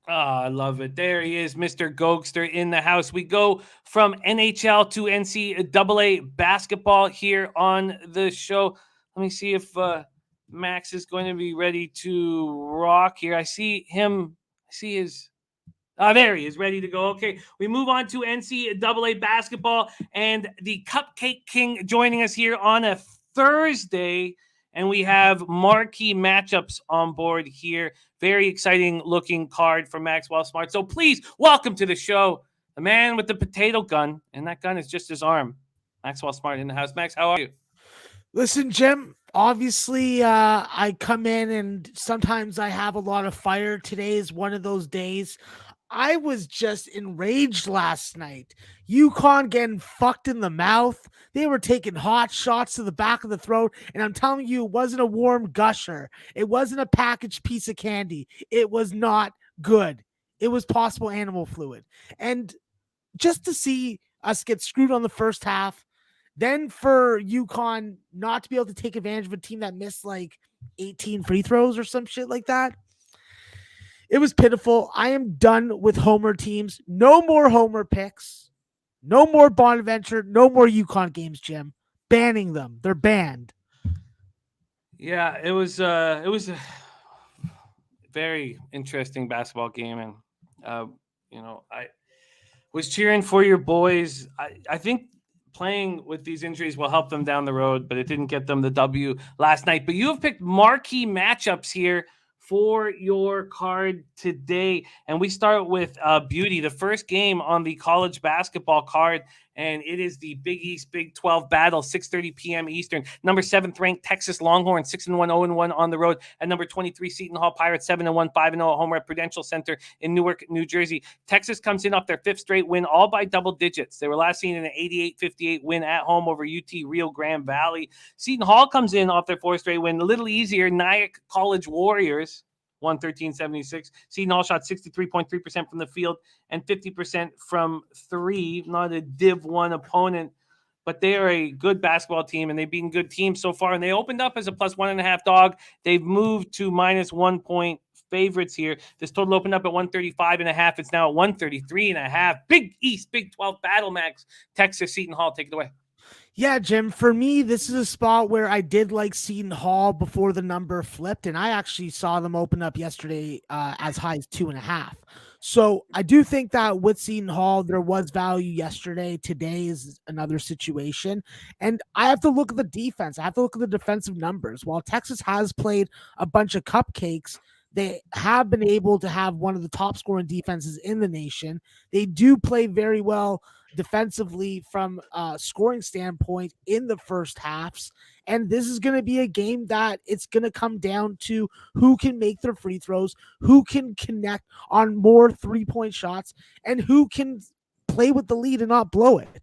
Oh, I love it. There he is, Mr. Gogster in the house. We go from NHL to NCAA basketball here on the show. Let me see if Max is going to be ready to rock here. I see him. There he is, ready to go. Okay, we move on to NCAA basketball and the Cupcake King joining us here on a Thursday. And we have marquee matchups on board here. Very exciting looking card for Maxwell Smart. So please welcome to the show the man with the potato gun. And that gun is just his arm. Maxwell Smart in the house. Max, how are you? Listen, Jim, obviously I come in and sometimes I have a lot of fire. Today is one of those days. I was just enraged last night. UConn getting fucked in the mouth. They were taking hot shots to the back of the throat. And I'm telling you, it wasn't a warm gusher. It wasn't a packaged piece of candy. It was not good. It was possible animal fluid. And just to see us get screwed on the first half Then for UConn not to be able to take advantage of a team that missed like 18 free throws or some shit like that. It was pitiful. I am done with homer teams. No more homer picks. No more Bonaventure. No more UConn games, Jim. Banning them. They're banned. Yeah, it was a very interesting basketball game, and I was cheering for your boys. I think playing with these injuries will help them down the road, but it didn't get them the W last night. But you have picked marquee matchups here for your card today. And we start with Beauty, the first game on the college basketball card. And it is the Big East Big 12 battle, 6:30 p.m. Eastern. Number 7th ranked Texas Longhorns, 6-1, 0-1 on the road. And number 23 Seton Hall Pirates, 7-1, 5-0 at home at Prudential Center in Newark, New Jersey. Texas comes in off their 5th straight win, all by double digits. They were last seen in an 88-58 win at home over UT Rio Grande Valley. Seton Hall comes in off their 4th straight win, a little easier. Nyack College Warriors, 113-76. Seton Hall shot 63.3% from the field and 50% from three. Not a Div 1 opponent, but they are a good basketball team, and they've been good teams so far. And they opened up as a +1.5 dog. They've moved to -1 point favorites here. This total opened up at 135.5. It's now at 133.5. Big East, Big 12 battle, Max. Texas, Seton Hall, take it away. Yeah, Jim, for me, this is a spot where I did like Seton Hall before the number flipped, and I actually saw them open up yesterday as high as 2.5. So I do think that with Seton Hall, there was value yesterday. Today is another situation. And I have to look at the defense. I have to look at the defensive numbers. While Texas has played a bunch of cupcakes, they have been able to have one of the top scoring defenses in the nation. They do play very well defensively from a scoring standpoint in the first halves. And this is going to be a game that it's going to come down to who can make their free throws, who can connect on more 3-point shots, and who can play with the lead and not blow it.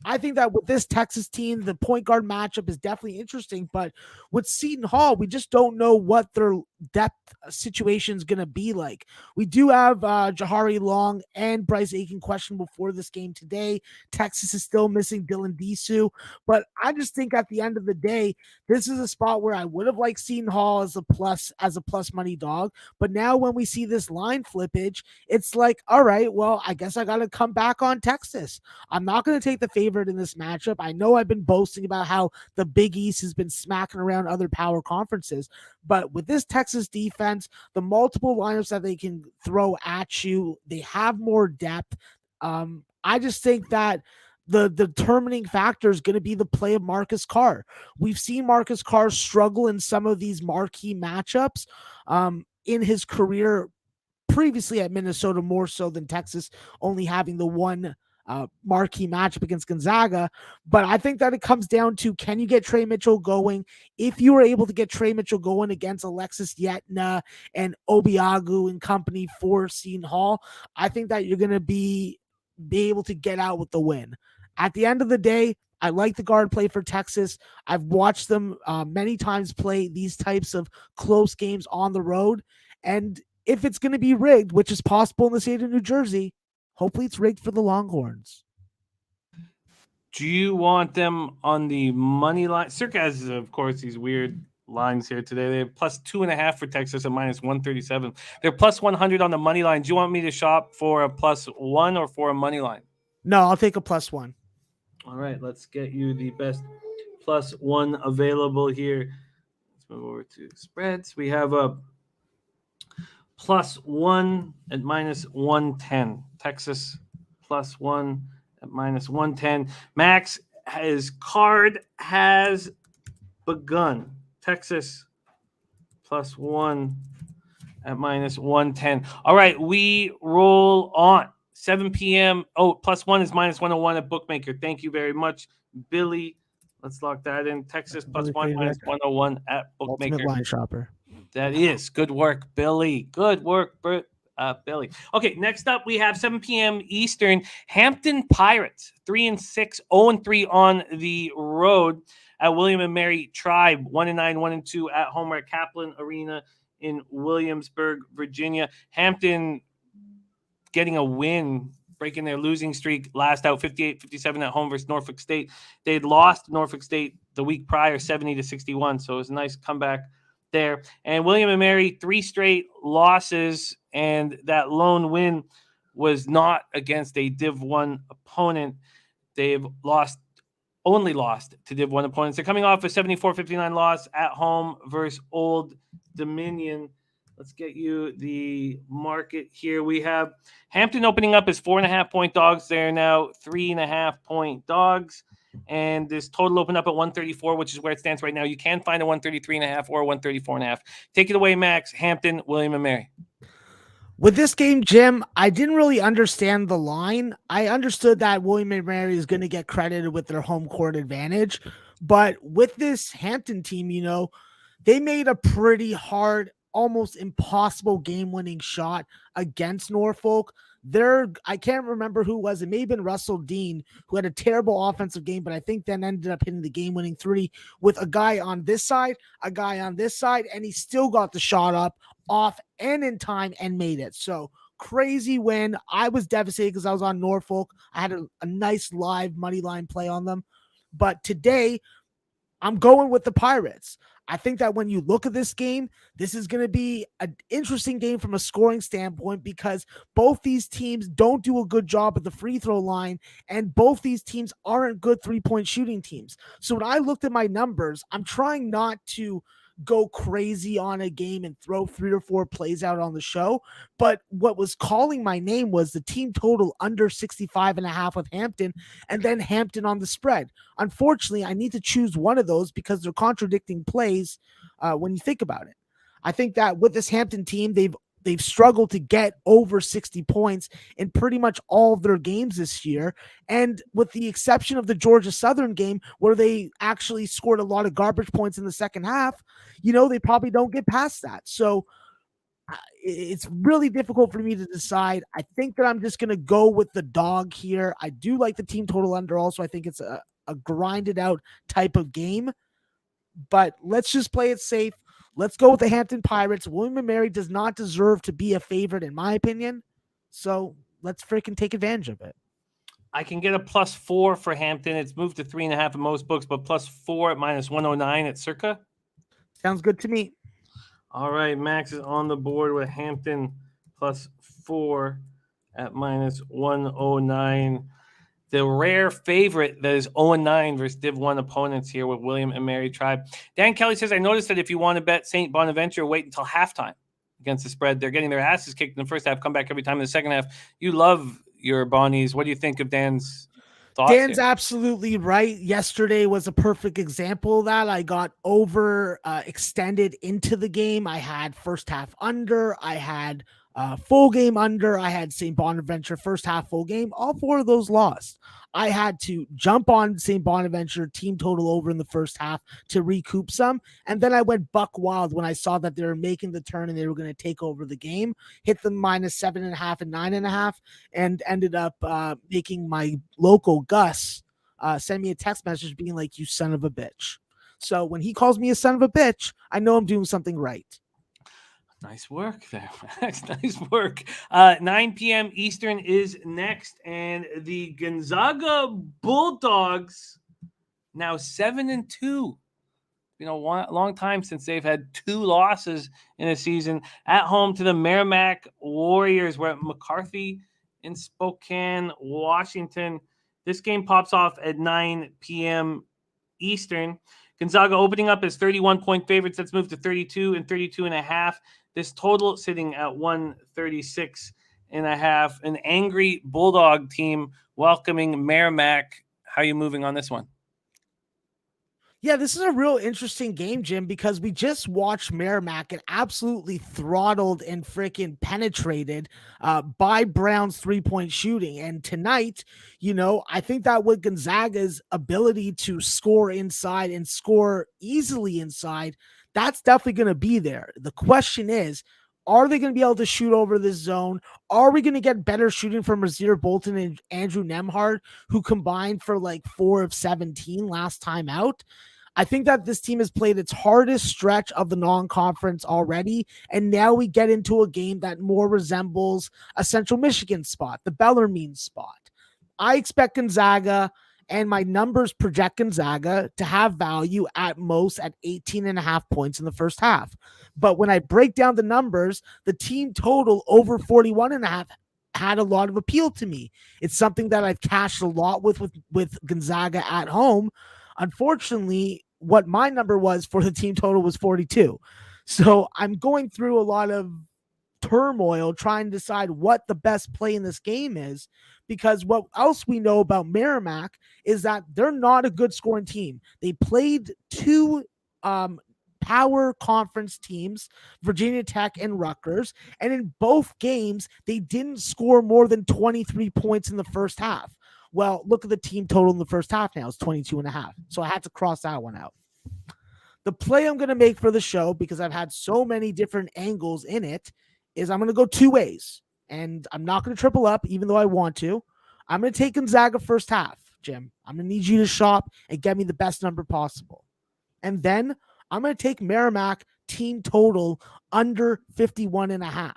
I think that with this Texas team, the point guard matchup is definitely interesting, but with Seton Hall, we just don't know what their depth situation is going to be like. We do have Jahari Long and Bryce Aiken questionable for this game today. Texas is still missing Dylan Disu, but I just think at the end of the day, this is a spot where I would have liked Seton Hall as a plus money dog, but now when we see this line flippage, it's like, all right, well, I guess I got to come back on Texas. I'm not going to take the favorite in this matchup. I know I've been boasting about how the Big East has been smacking around other power conferences, but with this Texas defense, the multiple lineups that they can throw at you, they have more depth. I just think that the determining factor is going to be the play of Marcus Carr. We've seen Marcus Carr struggle in some of these marquee matchups in his career previously at Minnesota, more so than Texas only having the one marquee matchup against Gonzaga. But I think that it comes down to, can you get Trey Mitchell going? If you were able to get Trey Mitchell going against Alexis Yetna and Obiagu and company for Seton Hall, I think that you're going to be able to get out with the win. At the end of the day, I like the guard play for Texas. I've watched them many times play these types of close games on the road. And if it's going to be rigged, which is possible in the state of New Jersey, hopefully it's rigged for the Longhorns. Do you want them on the money line? Circa has, of course, these weird lines here today. They have +2.5 for Texas at -137. They're +100 on the money line. Do you want me to shop for a +1 or for a money line? No, I'll take a +1. All right, let's get you the best +1 available here. Let's move over to spreads. We have a +1 at -110. Texas +1 at -110. Max, his card has begun. Texas +1 at -110. All right, we roll on. 7 p.m. Oh, +1 is -101 at Bookmaker. Thank you very much, Billy. Let's lock that in. Texas +1 -101 at Bookmaker. Ultimate line shopper. That is good work, Billy. Good work, Billy. Okay, next up we have 7 p.m. Eastern. Hampton Pirates 3-6, 0-3 on the road at William and Mary Tribe. 1-9, 1-2 at home at Kaplan Arena in Williamsburg, Virginia. Hampton getting a win breaking their losing streak last out 58-57 at home versus Norfolk State. They'd lost Norfolk State the week prior 70-61, so it was a nice comeback there. And William & Mary, 3 straight losses, and that lone win was not against a Div 1 opponent. They've only lost to Div 1 opponents. They're coming off a 74-59 loss at home versus Old Dominion. Let's get you the market here. We have Hampton opening up as 4.5-point dogs. They're now 3.5-point dogs. And this total opened up at 134, which is where it stands right now. You can find a 133.5 or a 134.5. Take it away, Max. Hampton, William & Mary. With this game, Jim, I didn't really understand the line. I understood that William & Mary is going to get credited with their home court advantage. But with this Hampton team, they made a pretty hard, almost impossible game-winning shot against Norfolk. I can't remember who it was. It may have been Russell Dean, who had a terrible offensive game, but I think then ended up hitting the game-winning 3 with a guy on this side, a guy on this side, and he still got the shot up, off, and in time and made it. So crazy win. I was devastated because I was on Norfolk. I had a nice live money line play on them. But today, I'm going with the Pirates. I think that when you look at this game, this is going to be an interesting game from a scoring standpoint because both these teams don't do a good job at the free throw line, and both these teams aren't good three-point shooting teams. So when I looked at my numbers, I'm trying not to go crazy on a game and throw 3 or 4 plays out on the show. But what was calling my name was the team total under 65.5 with Hampton, and then Hampton on the spread. Unfortunately, I need to choose one of those because they're contradicting plays when you think about it. I think that with this Hampton team, they've struggled to get over 60 points in pretty much all of their games this year. And with the exception of the Georgia Southern game, where they actually scored a lot of garbage points in the second half, they probably don't get past that. So it's really difficult for me to decide. I think that I'm just going to go with the dog here. I do like the team total under also. I think it's a grinded out type of game, but let's just play it safe. Let's go with the Hampton Pirates. William & Mary does not deserve to be a favorite, in my opinion. So let's freaking take advantage of it. I can get a +4 for Hampton. It's moved to 3.5 in most books, but +4 at -109 at Circa. Sounds good to me. All right, Max is on the board with Hampton +4 at -109. The rare favorite that is 0-9 versus Div 1 opponents here with William & Mary Tribe. Dan Kelly says, I noticed that if you want to bet St. Bonaventure, wait until halftime against the spread. They're getting their asses kicked in the first half, come back every time in the second half. You love your Bonnies. What do you think of Dan's thoughts? Dan's absolutely right. Yesterday was a perfect example of that. I got extended into the game. I had first half under. I had full game under. I had St. Bonaventure first half full game. All 4 of those lost. I had to jump on St. Bonaventure team total over in the first half to recoup some. And then I went buck wild when I saw that they were making the turn and they were going to take over the game, hit them -7.5 and 9.5, and ended up making my local Gus send me a text message being like, you son of a bitch. So when he calls me a son of a bitch, I know I'm doing something right. Nice work there, Max. Nice work. 9 p.m. Eastern is next, and the Gonzaga Bulldogs now 7-2. Long time since they've had 2 losses in a season. At home to the Merrimack Warriors. We're at McCarthy in Spokane, Washington. This game pops off at 9 p.m. Eastern. Gonzaga opening up as 31-point favorites. That's moved to 32 and 32.5. This total sitting at 136.5. An angry Bulldog team welcoming Merrimack. How are you moving on this one? Yeah, this is a real interesting game, Jim, because we just watched Merrimack get absolutely throttled and freaking penetrated by Brown's three-point shooting. And tonight, I think that with Gonzaga's ability to score inside and score easily inside, that's definitely going to be there. The question is, are they going to be able to shoot over this zone? Are we going to get better shooting from Rasir Bolton and Andrew Nemhard, who combined for like 4 of 17 last time out? I think that this team has played its hardest stretch of the non-conference already, and now we get into a game that more resembles a Central Michigan spot, the Bellarmine spot. I expect Gonzaga, and my numbers project Gonzaga to have value at most at 18.5 points in the first half. But when I break down the numbers, the team total over 41.5 had a lot of appeal to me. It's something that I've cashed a lot with Gonzaga at home. Unfortunately, what my number was for the team total was 42. So I'm going through a lot of turmoil trying to decide what the best play in this game is, because what else we know about Merrimack is that they're not a good scoring team. They played two power conference teams, Virginia Tech and Rutgers, and in both games, they didn't score more than 23 points in the first half. Well, look at the team total in the first half now. It's 22.5. So I had to cross that one out. The play I'm going to make for the show, because I've had so many different angles in it, is I'm going to go two ways. And I'm not going to triple up, even though I want to. I'm going to take Gonzaga first half, Jim. I'm going to need you to shop and get me the best number possible. And then I'm going to take Merrimack team total under 51.5.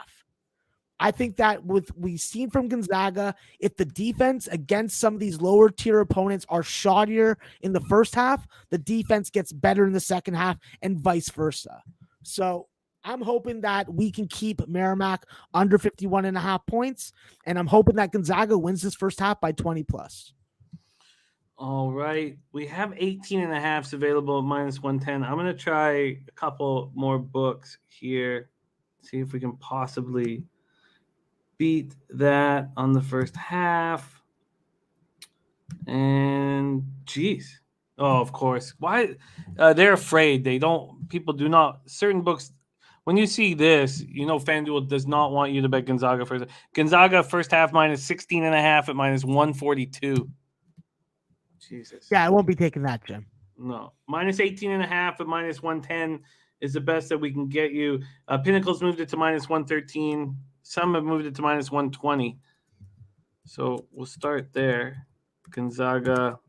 I think that with we've seen from Gonzaga, if the defense against some of these lower tier opponents are shoddier in the first half, the defense gets better in the second half and vice versa. So I'm hoping that we can keep Merrimack under 51.5 points, and I'm hoping that Gonzaga wins this first half by 20 plus. All right. We have 18.5s available at minus 110. I'm going to try a couple more books here, see if we can possibly beat that on the first half. And geez. Oh, of course. Why? They're afraid. People do not, certain books, when you see this, FanDuel does not want you to bet Gonzaga first. Gonzaga first half minus 16.5 at minus 142. Jesus. Yeah, I won't be taking that, Jim. No. Minus 18.5 at minus 110 is the best that we can get you. Pinnacle's moved it to minus 113. Some have moved it to minus 120. So we'll start there. Gonzaga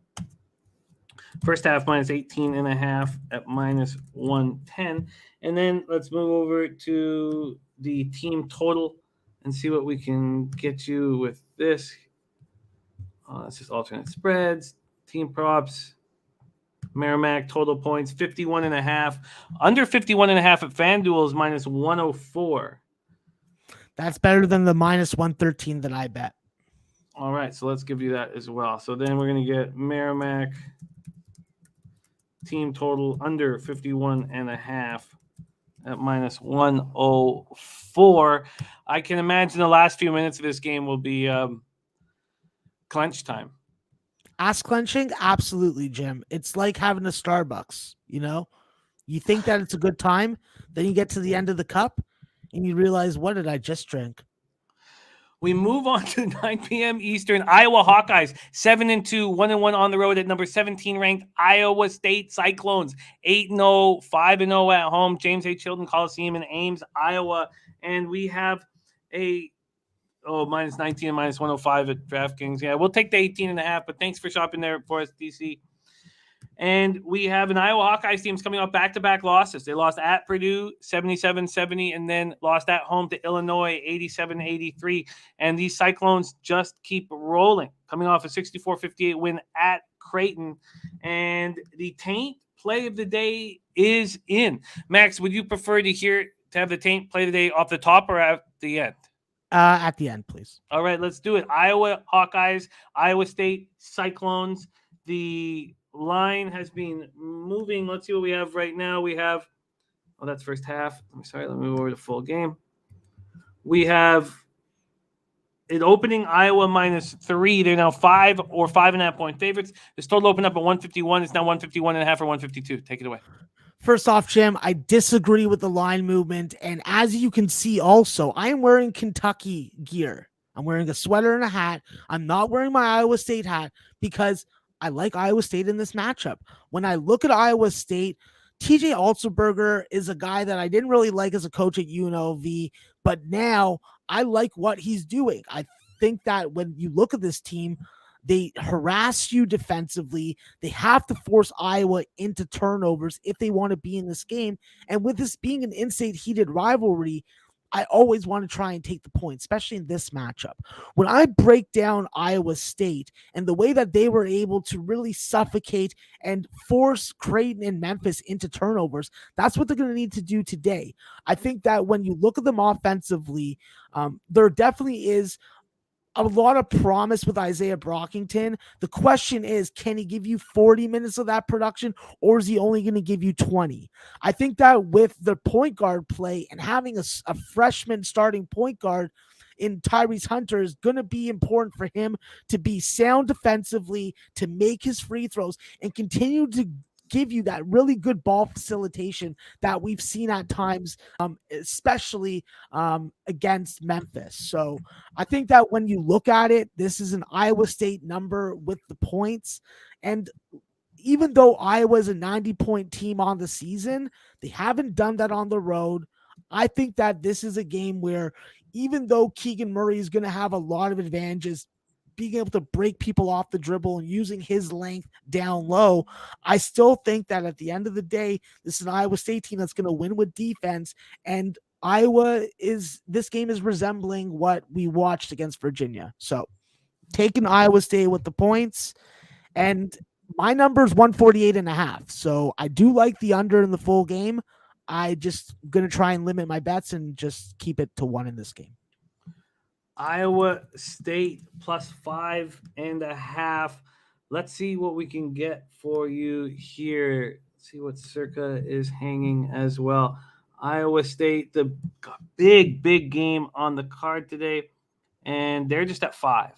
first half minus 18.5 at minus 110. And then let's move over to the team total and see what we can get you with this. It's just alternate spreads, team props, Merrimack total points, 51.5. Under 51.5 at FanDuel is minus 104. That's better than the minus 113 that I bet. All right, so let's give you that as well. So then we're going to get Merrimack team total under 51.5 at minus 104. I can imagine the last few minutes of this game will be clench time. Ass clenching? Absolutely, Jim. It's like having a Starbucks, You think that it's a good time, then you get to the end of the cup, and you realize, what did I just drink? We move on to 9 p.m. Eastern. Iowa Hawkeyes 7-2, 1-1 on the road at number 17 ranked Iowa State Cyclones 8-0, 5-0 at home. James H. Hilton Coliseum in Ames, Iowa, and we have a minus 19 and minus 105 at DraftKings. Yeah, we'll take the 18.5. But thanks for shopping there for us, DC. And we have an Iowa Hawkeyes teams coming off back-to-back losses. They lost at Purdue 77-70 and then lost at home to Illinois 87-83. And these Cyclones just keep rolling, coming off a 64-58 win at Kraken. And the Taint play of the day is in. Max, would you prefer to have the Taint play of the day off the top or at the end? At the end, please. All right, let's do it. Iowa Hawkeyes, Iowa State Cyclones. The line has been moving. Let's see what we have right now. We have, that's first half. Let me move over to full game. We have it opening Iowa minus 3. They're now 5 or 5.5 point favorites. This total opened up at 151. It's now 151.5 or 152. Take it away. First off, Jim, I disagree with the line movement. And as you can see also, I am wearing Kentucky gear. I'm wearing a sweater and a hat. I'm not wearing my Iowa State hat because I like Iowa State in this matchup. When I look at Iowa State, TJ Alzberger is a guy that I didn't really like as a coach at UNLV, but now I like what he's doing. I think that when you look at this team, They harass you defensively. They have to force Iowa into turnovers if they want to be in this game. And with this being an in-state heated rivalry, I always want to try and take the point, especially in this matchup. When I break down Iowa State and the way that they were able to really suffocate and force Creighton and Memphis into turnovers, that's what they're going to need to do today. I think that when you look at them offensively, there definitely is a lot of promise with Isaiah Brockington. The question is, can he give you 40 minutes of that production, or is he only going to give you 20? I think that with the point guard play and having a freshman starting point guard in Tyrese Hunter is going to be important for him to be sound defensively, to make his free throws, and continue to give you that really good ball facilitation that we've seen at times, especially against Memphis. So I think that when you look at it, this is an Iowa State number with the points. And even though Iowa is a 90-point team on the season, they haven't done that on the road. I think that this is a game where even though Keegan Murray is going to have a lot of advantages, being able to break people off the dribble and using his length down low, I still think that at the end of the day, this is an Iowa State team that's going to win with defense. And this game is resembling what we watched against Virginia. So taking Iowa State with the points, and my number is 148.5. So I do like the under in the full game. I just going to try and limit my bets and just keep it to 1 in this game. Iowa State plus 5.5. Let's see what we can get for you here. Let's see what Circa is hanging as well. Iowa State, the big game on the card today, and they're just at 5.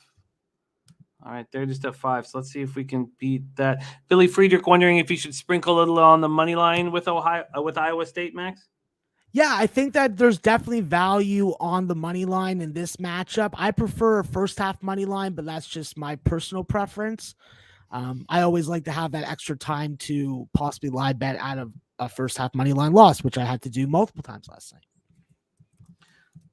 All right, they're just at 5. So let's see if we can beat that. Billy Friedrich wondering if you should sprinkle a little on the money line with Iowa State, Max. Yeah, I think that there's definitely value on the money line in this matchup. I prefer a first half money line, but that's just my personal preference. I always like to have that extra time to possibly live bet out of a first half money line loss, which I had to do multiple times last night.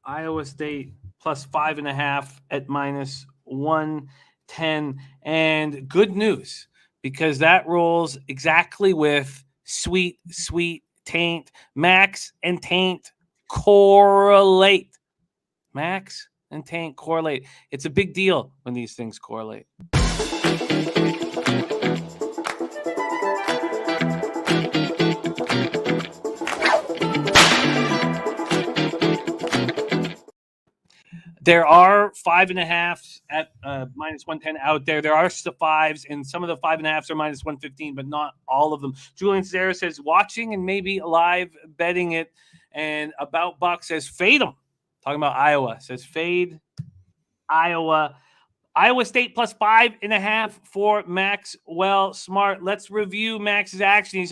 Iowa State plus 5.5 at minus 110. And good news, because that rolls exactly with sweet taint. Max and taint correlate. Max and taint correlate. It's a big deal when these things correlate. There are 5.5 at minus 110 out there. There are the 5s, and some of the 5.5s are minus 115, but not all of them. Julian Cesaro says watching and maybe live betting it. And About Buck says fade them. Talking about Iowa. Says fade Iowa. Iowa State plus 5.5 for Maxwell Smart. Let's review Max's action.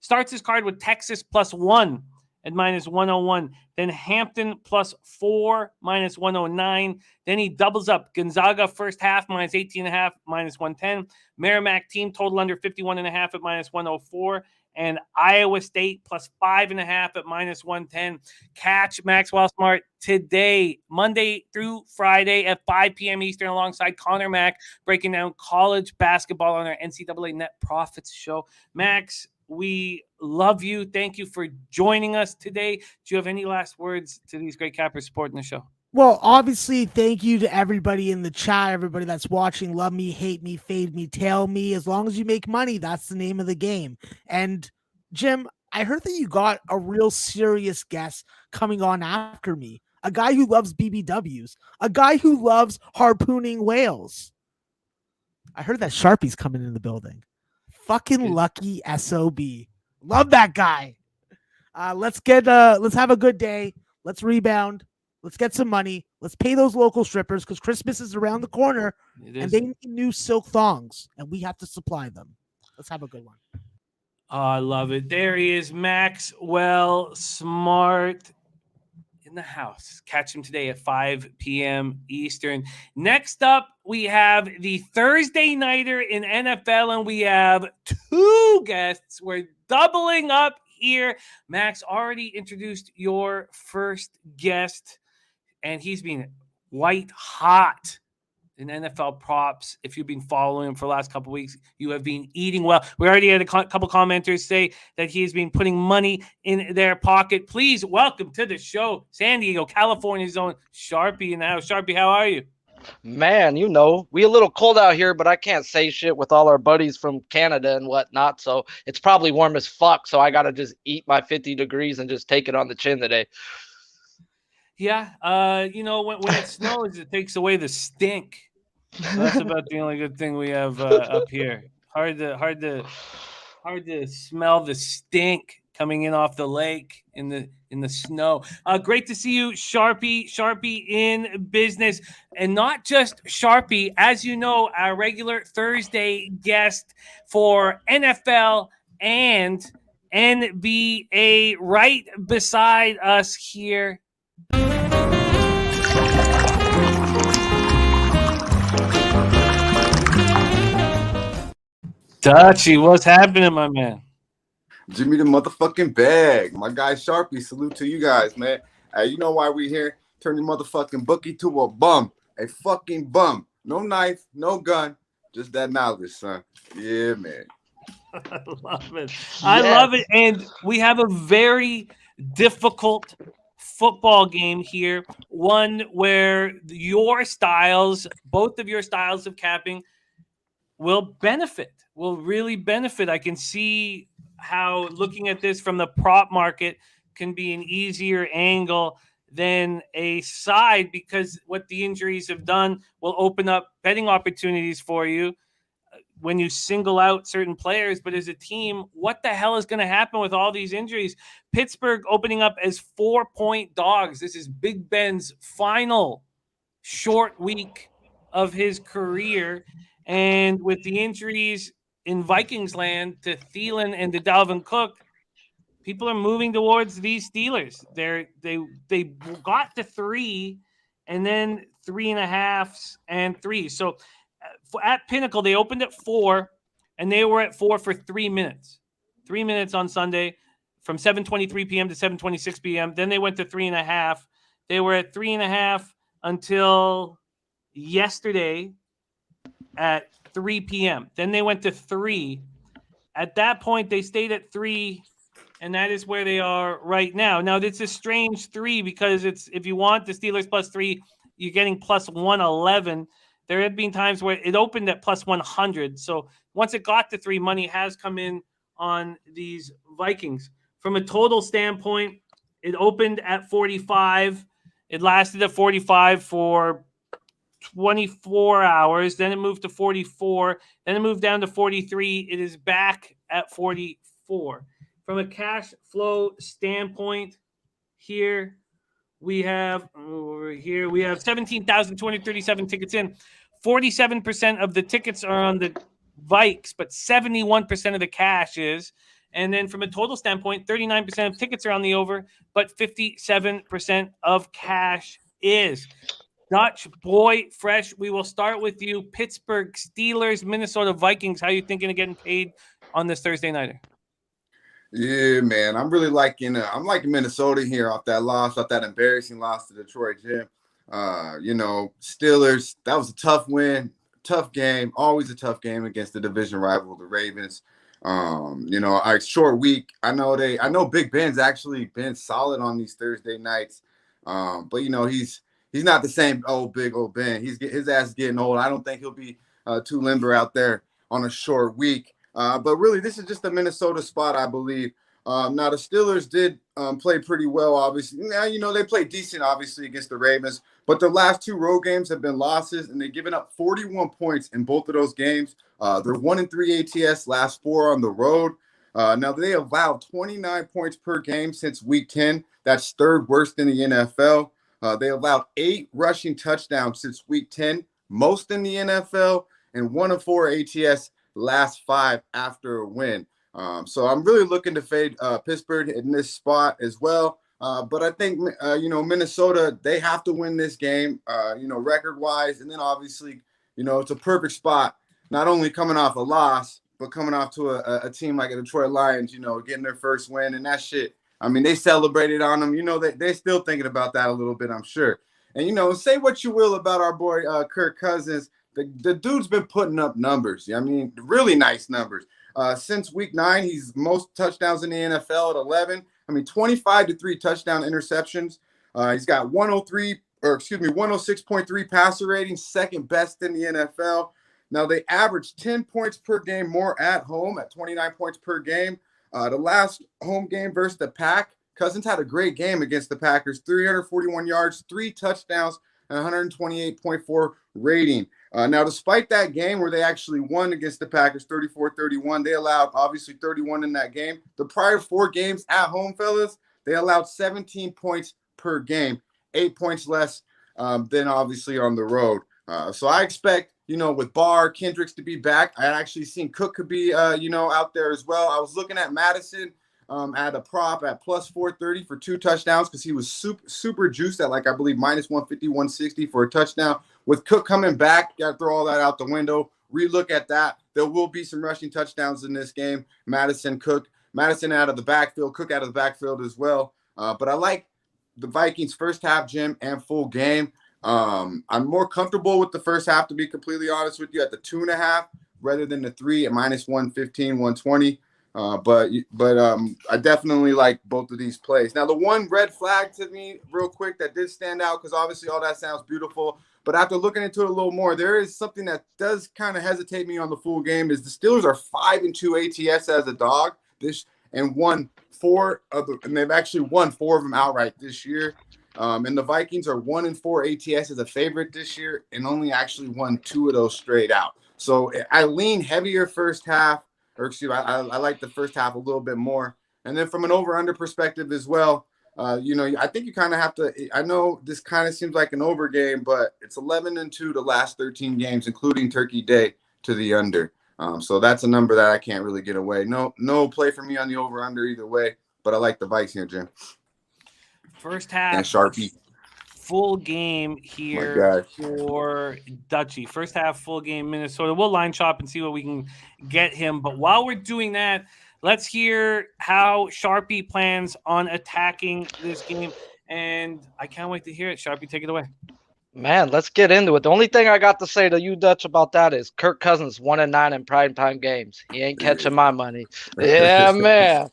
Starts his card with Texas plus 1 at minus 101. Then Hampton plus 4, minus 109. Then he doubles up. Gonzaga first half, minus 18.5, minus 110. Merrimack team total under 51.5 at minus 104. And Iowa State plus 5.5 at minus 110. Catch Maxwell Smart today, Monday through Friday at 5 p.m. Eastern, alongside Connor Mack, breaking down college basketball on our NCAA Net Profits show. Max, we love you. Thank you for joining us today. Do you have any last words to these great cappers supporting the show? Well, obviously, thank you to everybody in the chat, everybody that's watching. Love me, hate me, fade me, tail me. As long as you make money, that's the name of the game. And Jim, I heard that you got a real serious guest coming on after me. A guy who loves BBWs. A guy who loves harpooning whales. I heard that Sharpie's coming in the building. Fucking lucky SOB. Love that guy. Let's have a good day. Let's rebound. Let's get some money. Let's pay those local strippers, because Christmas is around the corner and they need new silk thongs and we have to supply them. Let's have a good one. Oh, I love it. There he is, Maxwell Smart in the house. Catch him today at 5 p.m. Eastern. Next up, we have the Thursday nighter in NFL, and we have 2 guests. We're doubling up here. Max already introduced your first guest, and he's been white hot in NFL props. If you've been following him for the last couple of weeks, you have been eating well. We already had a couple commenters say that he has been putting money in their pocket. Please welcome to the show, San Diego, California's own Sharpie in the house. Sharpie, how are you? Man, we a little cold out here, but I can't say shit with all our buddies from Canada and whatnot. So it's probably warm as fuck. So I got to just eat my 50 degrees and just take it on the chin today. Yeah. When it snows, it takes away the stink. So that's about the only good thing we have up here. Hard to smell the stink coming in off the lake in the snow. Great to see you, Sharpie in business, and not just Sharpie. As you know, our regular Thursday guest for NFL and NBA, right beside us here. Dutchy, what's happening, my man? Jimmy the motherfucking bag. My guy Sharpie, salute to you guys, man. You know why we here? Turn your motherfucking bookie to a bum. A fucking bum. No knife, no gun, just that knowledge, son. Yeah, man. I love it. I love it. And we have a very difficult football game here. One where both of your styles of capping will really benefit. I can see how looking at this from the prop market can be an easier angle than a side, because what the injuries have done will open up betting opportunities for you when you single out certain players. But as a team, what the hell is going to happen with all these injuries? Pittsburgh opening up as 4-point dogs. This is Big Ben's final short week of his career. And with the injuries in Vikings land to Thielen and to Dalvin Cook, people are moving towards these Steelers. They got to 3 and then 3.5 and 3. So at Pinnacle, they opened at 4 and they were at 4 for 3 minutes. 3 minutes on Sunday from 7:23 p.m. to 7:26 p.m. Then they went to 3.5. They were at 3.5 until yesterday at 3 p.m. Then they went to 3. At that point, they stayed at 3, and that is where they are right now. Now, it's a strange 3 because if you want the Steelers plus 3, you're getting plus 111. There have been times where it opened at plus 100. So once it got to 3, money has come in on these Vikings. From a total standpoint, it opened at 45. It lasted at 45 for 24 hours. Then it moved to 44. Then it moved down to 43. It is back at 44. From a cash flow standpoint, here we have 17,237 tickets in. 47% of the tickets are on the Vikes, but 71% of the cash is. And then from a total standpoint, 39% of tickets are on the over, but 57% of cash is. Dutch Boy Fresh, we will start with you. Pittsburgh Steelers, Minnesota Vikings. How are you thinking of getting paid on this Thursday nighter? Yeah, man. I'm really liking Minnesota here off that embarrassing loss to Detroit, Jim. Steelers, that was a tough win, tough game, always a tough game against the division rival, the Ravens. A short week. I know Big Ben's actually been solid on these Thursday nights. But he's not the same big old Ben. His ass is getting old. I don't think he'll be too limber out there on a short week. But really, this is just a Minnesota spot, I believe. Now, the Steelers did play pretty well, obviously. Now, they played decent, obviously, against the Ravens. But their last 2 road games have been losses, and they've given up 41 points in both of those games. They're 1-3 ATS, last 4 on the road. Now, they allowed 29 points per game since Week 10. That's 3rd worst in the NFL. They allowed 8 rushing touchdowns since Week 10, most in the NFL, and 1-4 ATS last 5 after a win. So I'm really looking to fade Pittsburgh in this spot as well. But I think, Minnesota, they have to win this game, record-wise. And then, obviously, it's a perfect spot, not only coming off a loss, but coming off to a team like the Detroit Lions, getting their first win. And that shit, I mean, they celebrated on them. They're still thinking about that a little bit, I'm sure. And, you know, say what you will about our boy Kirk Cousins. The dude's been putting up numbers. I mean, really nice numbers. Since week 9, he's most touchdowns in the NFL at 11. I mean, 25-3 touchdown interceptions. He's got 106.3 passer rating, second best in the NFL. Now, they average 10 points per game more at home at 29 points per game. The last home game versus the Pack, Cousins had a great game against the Packers, 341 yards, 3 touchdowns, and 128.4 rating. Now, despite that game where they actually won against the Packers 34-31, they allowed obviously 31 in that game. The prior 4 games at home, fellas, they allowed 17 points per game, 8 points less than obviously on the road. So I expect, you know, with Barr, Kendricks to be back. I actually seen Cook could be, you know, out there as well. I was looking at Madison at a prop at plus 430 for 2 touchdowns because he was super juiced at, like, I believe minus 150, 160 for a touchdown. With Cook coming back, got to throw all that out the window. Relook at that. There will be some rushing touchdowns in this game. Madison out of the backfield, Cook out of the backfield as well. But I like the Vikings first half, Jim, and full game. I'm more comfortable with the first half, to be completely honest with you, at the 2.5 rather than the 3 at minus 115, 120. But I definitely like both of these plays. Now, the one red flag to me real quick that did stand out, because obviously all that sounds beautiful, but after looking into it a little more, there is something that does kind of hesitate me on the full game is the Steelers are 5-2 ATS as a dog and they've actually won 4 of them outright this year. And the Vikings are 1-4 ATS as a favorite this year and only actually won 2 of those straight out. So I lean heavier first half, or excuse me, I like the first half a little bit more. And then from an over-under perspective as well, you know, I think you kind of have to – I know this kind of seems like an over game, but it's 11-2 the last 13 games, including Turkey Day, to the under. So that's a number that I can't really get away. No play for me on the over-under either way, but I like the Vikes here, Jim. First half. And Sharpie. Full game here for Dutchie. First half, full game, Minnesota. We'll line shop and see what we can get him. But while we're doing that, let's hear how Sharpie plans on attacking this game. And I can't wait to hear it. Sharpie, take it away. Man, let's get into it. The only thing I got to say to you, Dutch, about that is Kirk Cousins 1-9 in primetime games. He ain't catching my money. Yeah, man.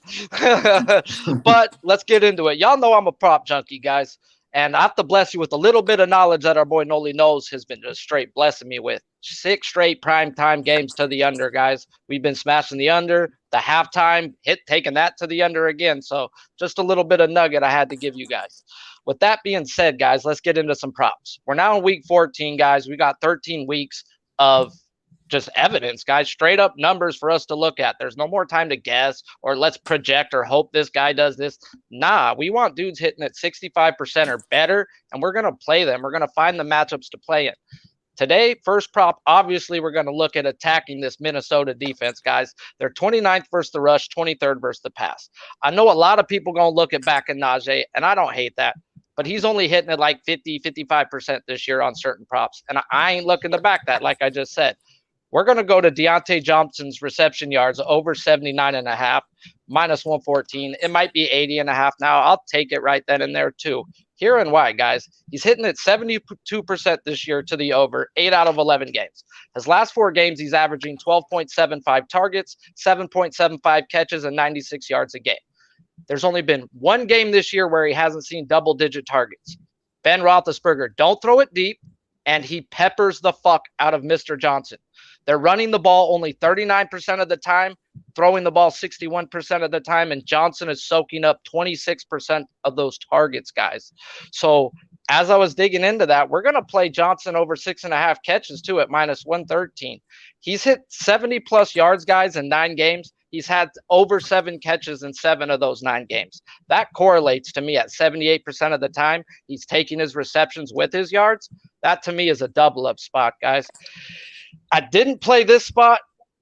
But let's get into it. Y'all know I'm a prop junkie, guys. And I have to bless you with a little bit of knowledge that our boy Noli knows has been just straight blessing me with. 6 straight primetime games to the under, guys. We've been smashing the under. The halftime taking that to the under again. So just a little bit of nugget I had to give you guys. With that being said, guys, let's get into some props. We're now in week 14, guys. We got 13 weeks of just evidence, guys, straight up numbers for us to look at. There's no more time to guess or let's project or hope this guy does this. Nah, we want dudes hitting at 65% or better, and we're going to play them. We're going to find the matchups to play in. Today, first prop, obviously, we're going to look at attacking this Minnesota defense, guys. They're 29th versus the rush, 23rd versus the pass. I know a lot of people going to look at back and Najee, and I don't hate that. But he's only hitting at like 50, 55% this year on certain props. And I ain't looking to back that, like I just said. We're going to go to Deontay Johnson's reception yards over 79.5, minus 114. It might be 80.5 now. I'll take it right then and there too. Here and why, guys. He's hitting at 72% this year to the over, 8 out of 11 games. His last 4 games, he's averaging 12.75 targets, 7.75 catches, and 96 yards a game. There's only been 1 game this year where he hasn't seen double-digit targets. Ben Roethlisberger, don't throw it deep, and he peppers the fuck out of Mr. Johnson. They're running the ball only 39% of the time, throwing the ball 61% of the time, and Johnson is soaking up 26% of those targets, guys. So as I was digging into that, we're going to play Johnson over 6.5 catches, too, at minus 113. He's hit 70-plus yards, guys, in 9 games. He's had over 7 catches in 7 of those 9 games. That correlates to me at 78% of the time. He's taking his receptions with his yards. That, to me, is a double-up spot, guys. I didn't play this spot,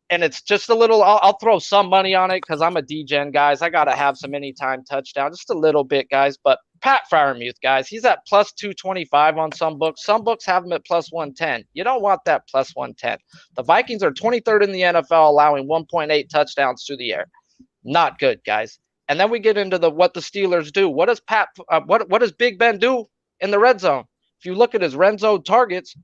and it's just a little – I'll throw some money on it because I'm a D-gen, guys. I got to have some anytime touchdown, just a little bit, guys. But Pat Freiermuth, guys, he's at plus 225 on some books. Some books have him at plus 110. You don't want that plus 110. The Vikings are 23rd in the NFL, allowing 1.8 touchdowns through the air. Not good, guys. And then we get into what the Steelers do. What does what does Big Ben do in the red zone? If you look at his red zone targets,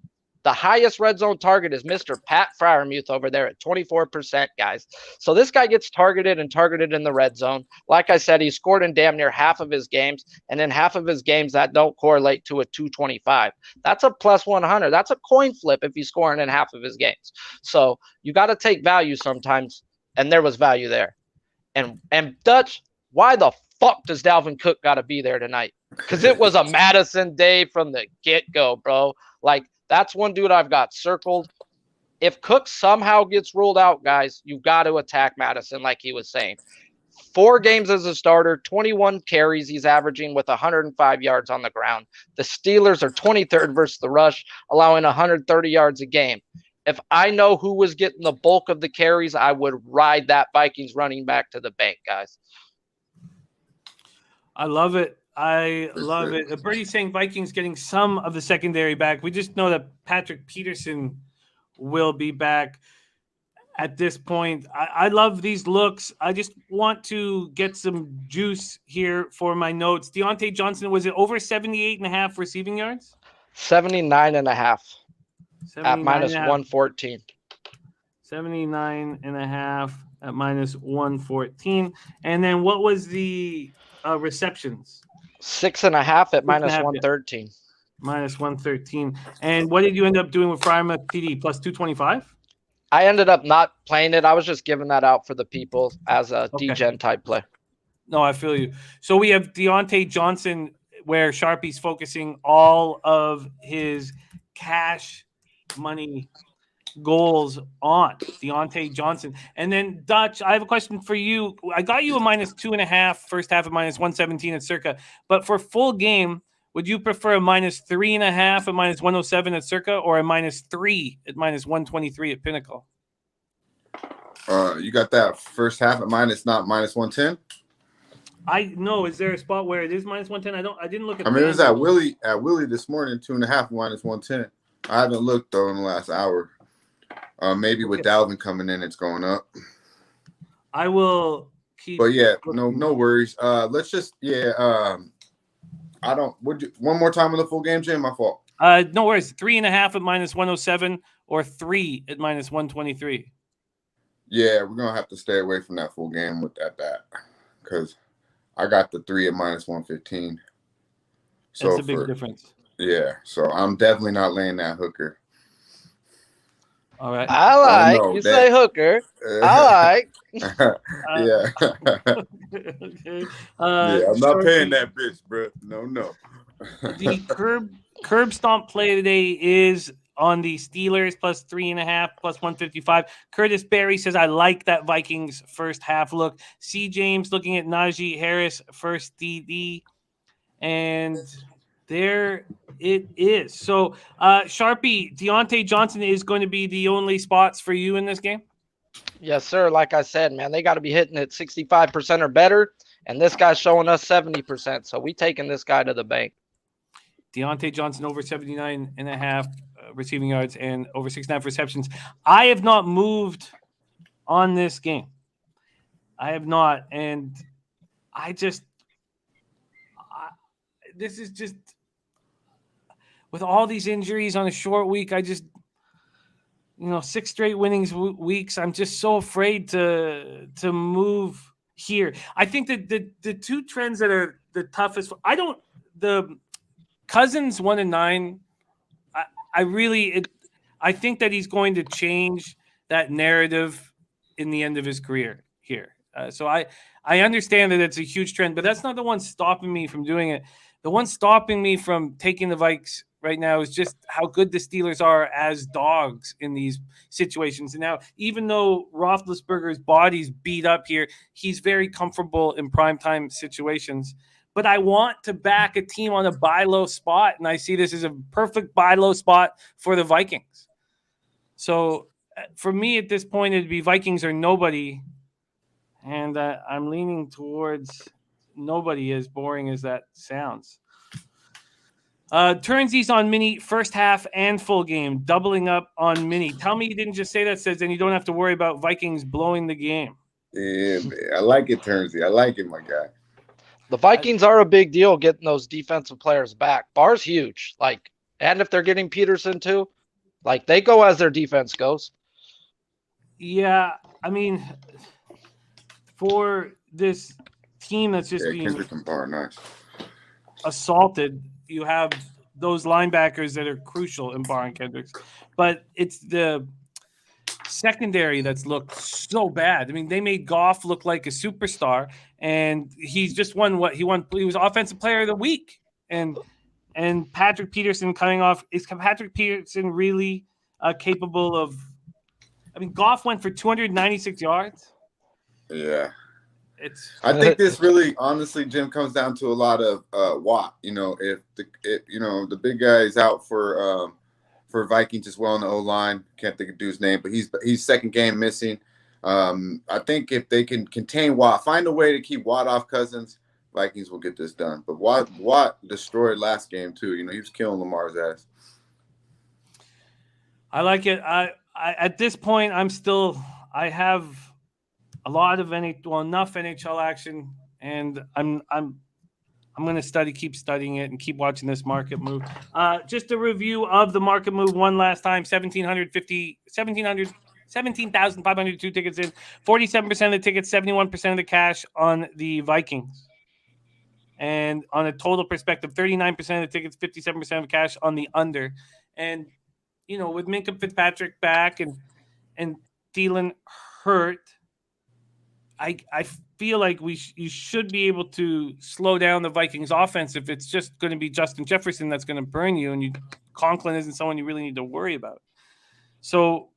the highest red zone target is Mr. Pat Fryermuth over there at 24%, guys. So this guy gets targeted and targeted in the red zone. Like I said, he scored in damn near half of his games, and in half of his games that don't correlate to a 225. That's a plus 100. That's a coin flip if he's scoring in half of his games. So you got to take value sometimes, and there was value there. And Dutch, why the fuck does Dalvin Cook got to be there tonight? Because it was a Madison day from the get-go, bro. Like, that's one dude I've got circled. If Cook somehow gets ruled out, guys, you've got to attack Madison like he was saying. 4 games as a starter, 21 carries he's averaging with 105 yards on the ground. The Steelers are 23rd versus the rush, allowing 130 yards a game. If I know who was getting the bulk of the carries, I would ride that Vikings running back to the bank, guys. I love it. I love it. Birdie's saying Vikings getting some of the secondary back. We just know that Patrick Peterson will be back at this point. I love these looks. I just want to get some juice here for my notes. Deontay Johnson, was it over 78.5 receiving yards? 79.5 at minus 114. 79.5 at minus 114. And then what was the receptions? 6.5 at minus 113. Minus 113. And what did you end up doing with Fryermuth TD? Plus 225? I ended up not playing it. I was just giving that out for the people as a D-Gen type play. No, I feel you. So we have Deontay Johnson, where Sharpie's focusing all of his cash money goals on Deontay Johnson. And then Dutch, I have a question for you. I got you a minus 2.5 first half, of minus 117 at Circa, but for full game, would you prefer a minus 3.5 at minus 107 at Circa, or a minus 3 at minus 123 at Pinnacle? You got that first half at minus, not minus 110. I know. Is there a spot where it is minus 110? I didn't look at. I mean, it was at Willie this morning, 2.5 minus 110. I haven't looked though in the last hour. Maybe with Dalvin coming in, it's going up. I will keep. But yeah, no worries. Let's just I don't. One more time on the full game, Jim? My fault. No worries. 3.5 at minus 107 or 3 at minus 123. Yeah, we're gonna have to stay away from that full game with that because I got the 3 at minus 115. So that's a big difference. Yeah, so I'm definitely not laying that hooker. All right. I like you that, say hooker. I like. Yeah. Okay. Yeah, I'm not paying that bitch, bro. No. The curb stomp play today is on the Steelers plus 3.5 plus 155. Curtis Berry says, I like that Vikings first half look. C. James looking at Najee Harris first DD. And there it is. So, Sharpie, Deontay Johnson is going to be the only spots for you in this game? Yes, sir. Like I said, man, they got to be hitting it 65% or better, and this guy's showing us 70%. So we taking this guy to the bank. Deontay Johnson over 79.5 receiving yards and over 6.5 receptions. I have not moved on this game. I have not, and this is just with all these injuries on a short week. 6 straight weeks. I'm just so afraid to move here. I think that the two trends that are the toughest. The Cousins 1-9. I think that he's going to change that narrative in the end of his career here. So I understand that it's a huge trend, but that's not the one stopping me from doing it. The one stopping me from taking the Vikes right now is just how good the Steelers are as dogs in these situations. And now, even though Roethlisberger's body's beat up here, he's very comfortable in primetime situations. But I want to back a team on a buy low spot, and I see this as a perfect buy low spot for the Vikings. So for me at this point, it'd be Vikings or nobody, and I'm leaning towards nobody, as boring as that sounds. Turnsies on mini first half and full game, doubling up on mini. Tell me you didn't just say that, says then you don't have to worry about Vikings blowing the game. Yeah, man. I like it, Turnsy. I like it, my guy. The Vikings are a big deal getting those defensive players back. Barr's huge. Like, And if they're getting Peterson too, like they go as their defense goes. Yeah, I mean, for this team that's just being Kendrick and Barr, nice. assaulted, you have those linebackers that are crucial in Barr and Kendricks, but it's the secondary that's looked so bad. I mean, they made Goff look like a superstar, and he's just won what he won. He was Offensive Player of the Week, and Patrick Peterson coming off. Is Patrick Peterson really capable of? I mean, Goff went for 296 yards. Yeah. It's. I think this really, honestly, Jim, comes down to a lot of Watt. You know, if the big guy is out for Vikings as well in the O-line. Can't think of dude's name, but he's second game missing. I think if they can contain Watt, find a way to keep Watt off Cousins, Vikings will get this done. But Watt destroyed last game too. You know, he was killing Lamar's ass. I like it. I at this point, I have a lot of enough NHL action, and I'm going to keep studying it and keep watching this market move. Just a review of the market move one last time, 17,502 tickets in, 47% of the tickets, 71% of the cash on the Vikings. And on a total perspective, 39% of the tickets, 57% of the cash on the under. And, you know, with Minkah Fitzpatrick back and Thielen hurt, I feel like you should be able to slow down the Vikings offense if it's just going to be Justin Jefferson that's going to burn you, and Conklin isn't someone you really need to worry about. So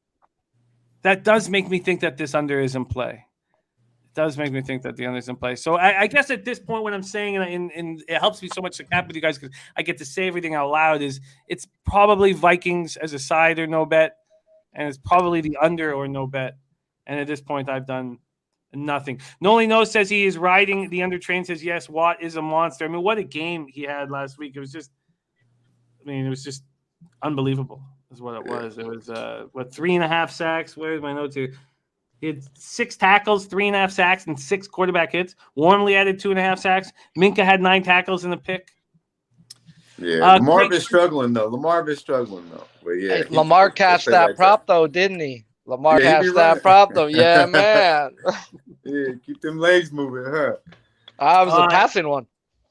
that does make me think that this under is in play. It does make me think that the under is in play. So I guess at this point, what I'm saying, and it helps me so much to cap with you guys because I get to say everything out loud, is it's probably Vikings as a side or no bet, and it's probably the under or no bet. And at this point, I've done nothing. Noli No says he is riding the under train, says yes, Watt is a monster. I mean, what a game he had last week. It was just unbelievable is what it was. It was 3.5 sacks. Where's my notes here? He had 6 tackles, 3.5 sacks, and 6 quarterback hits. Warmly added 2.5 sacks. Minkah had 9 tackles in the pick. Yeah, Lamar been struggling though. But yeah, hey, Lamar cashed that prop though, didn't he? Lamar cashed that prop though. Yeah, man. Yeah, keep them legs moving, huh? I was a passing one.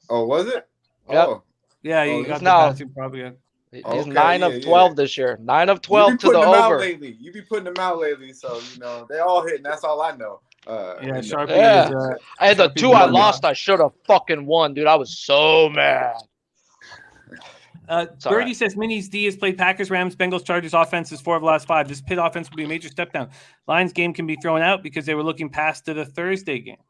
Oh, was it? Yep. Oh. Yeah, you got the passing prop again. He's 9 of 12 this year. 9 of 12 to the over. You be putting them out lately, so you know they all hitting. That's all I know. Sharpie. Yeah. Is, the 2 I lost, I should have fucking won, dude. I was so mad. Birdie says Minis D has played Packers, Rams, Bengals, Chargers offenses 4 of the last 5. This Pitt offense will be a major step down. Lions game can be thrown out because they were looking past to the Thursday game.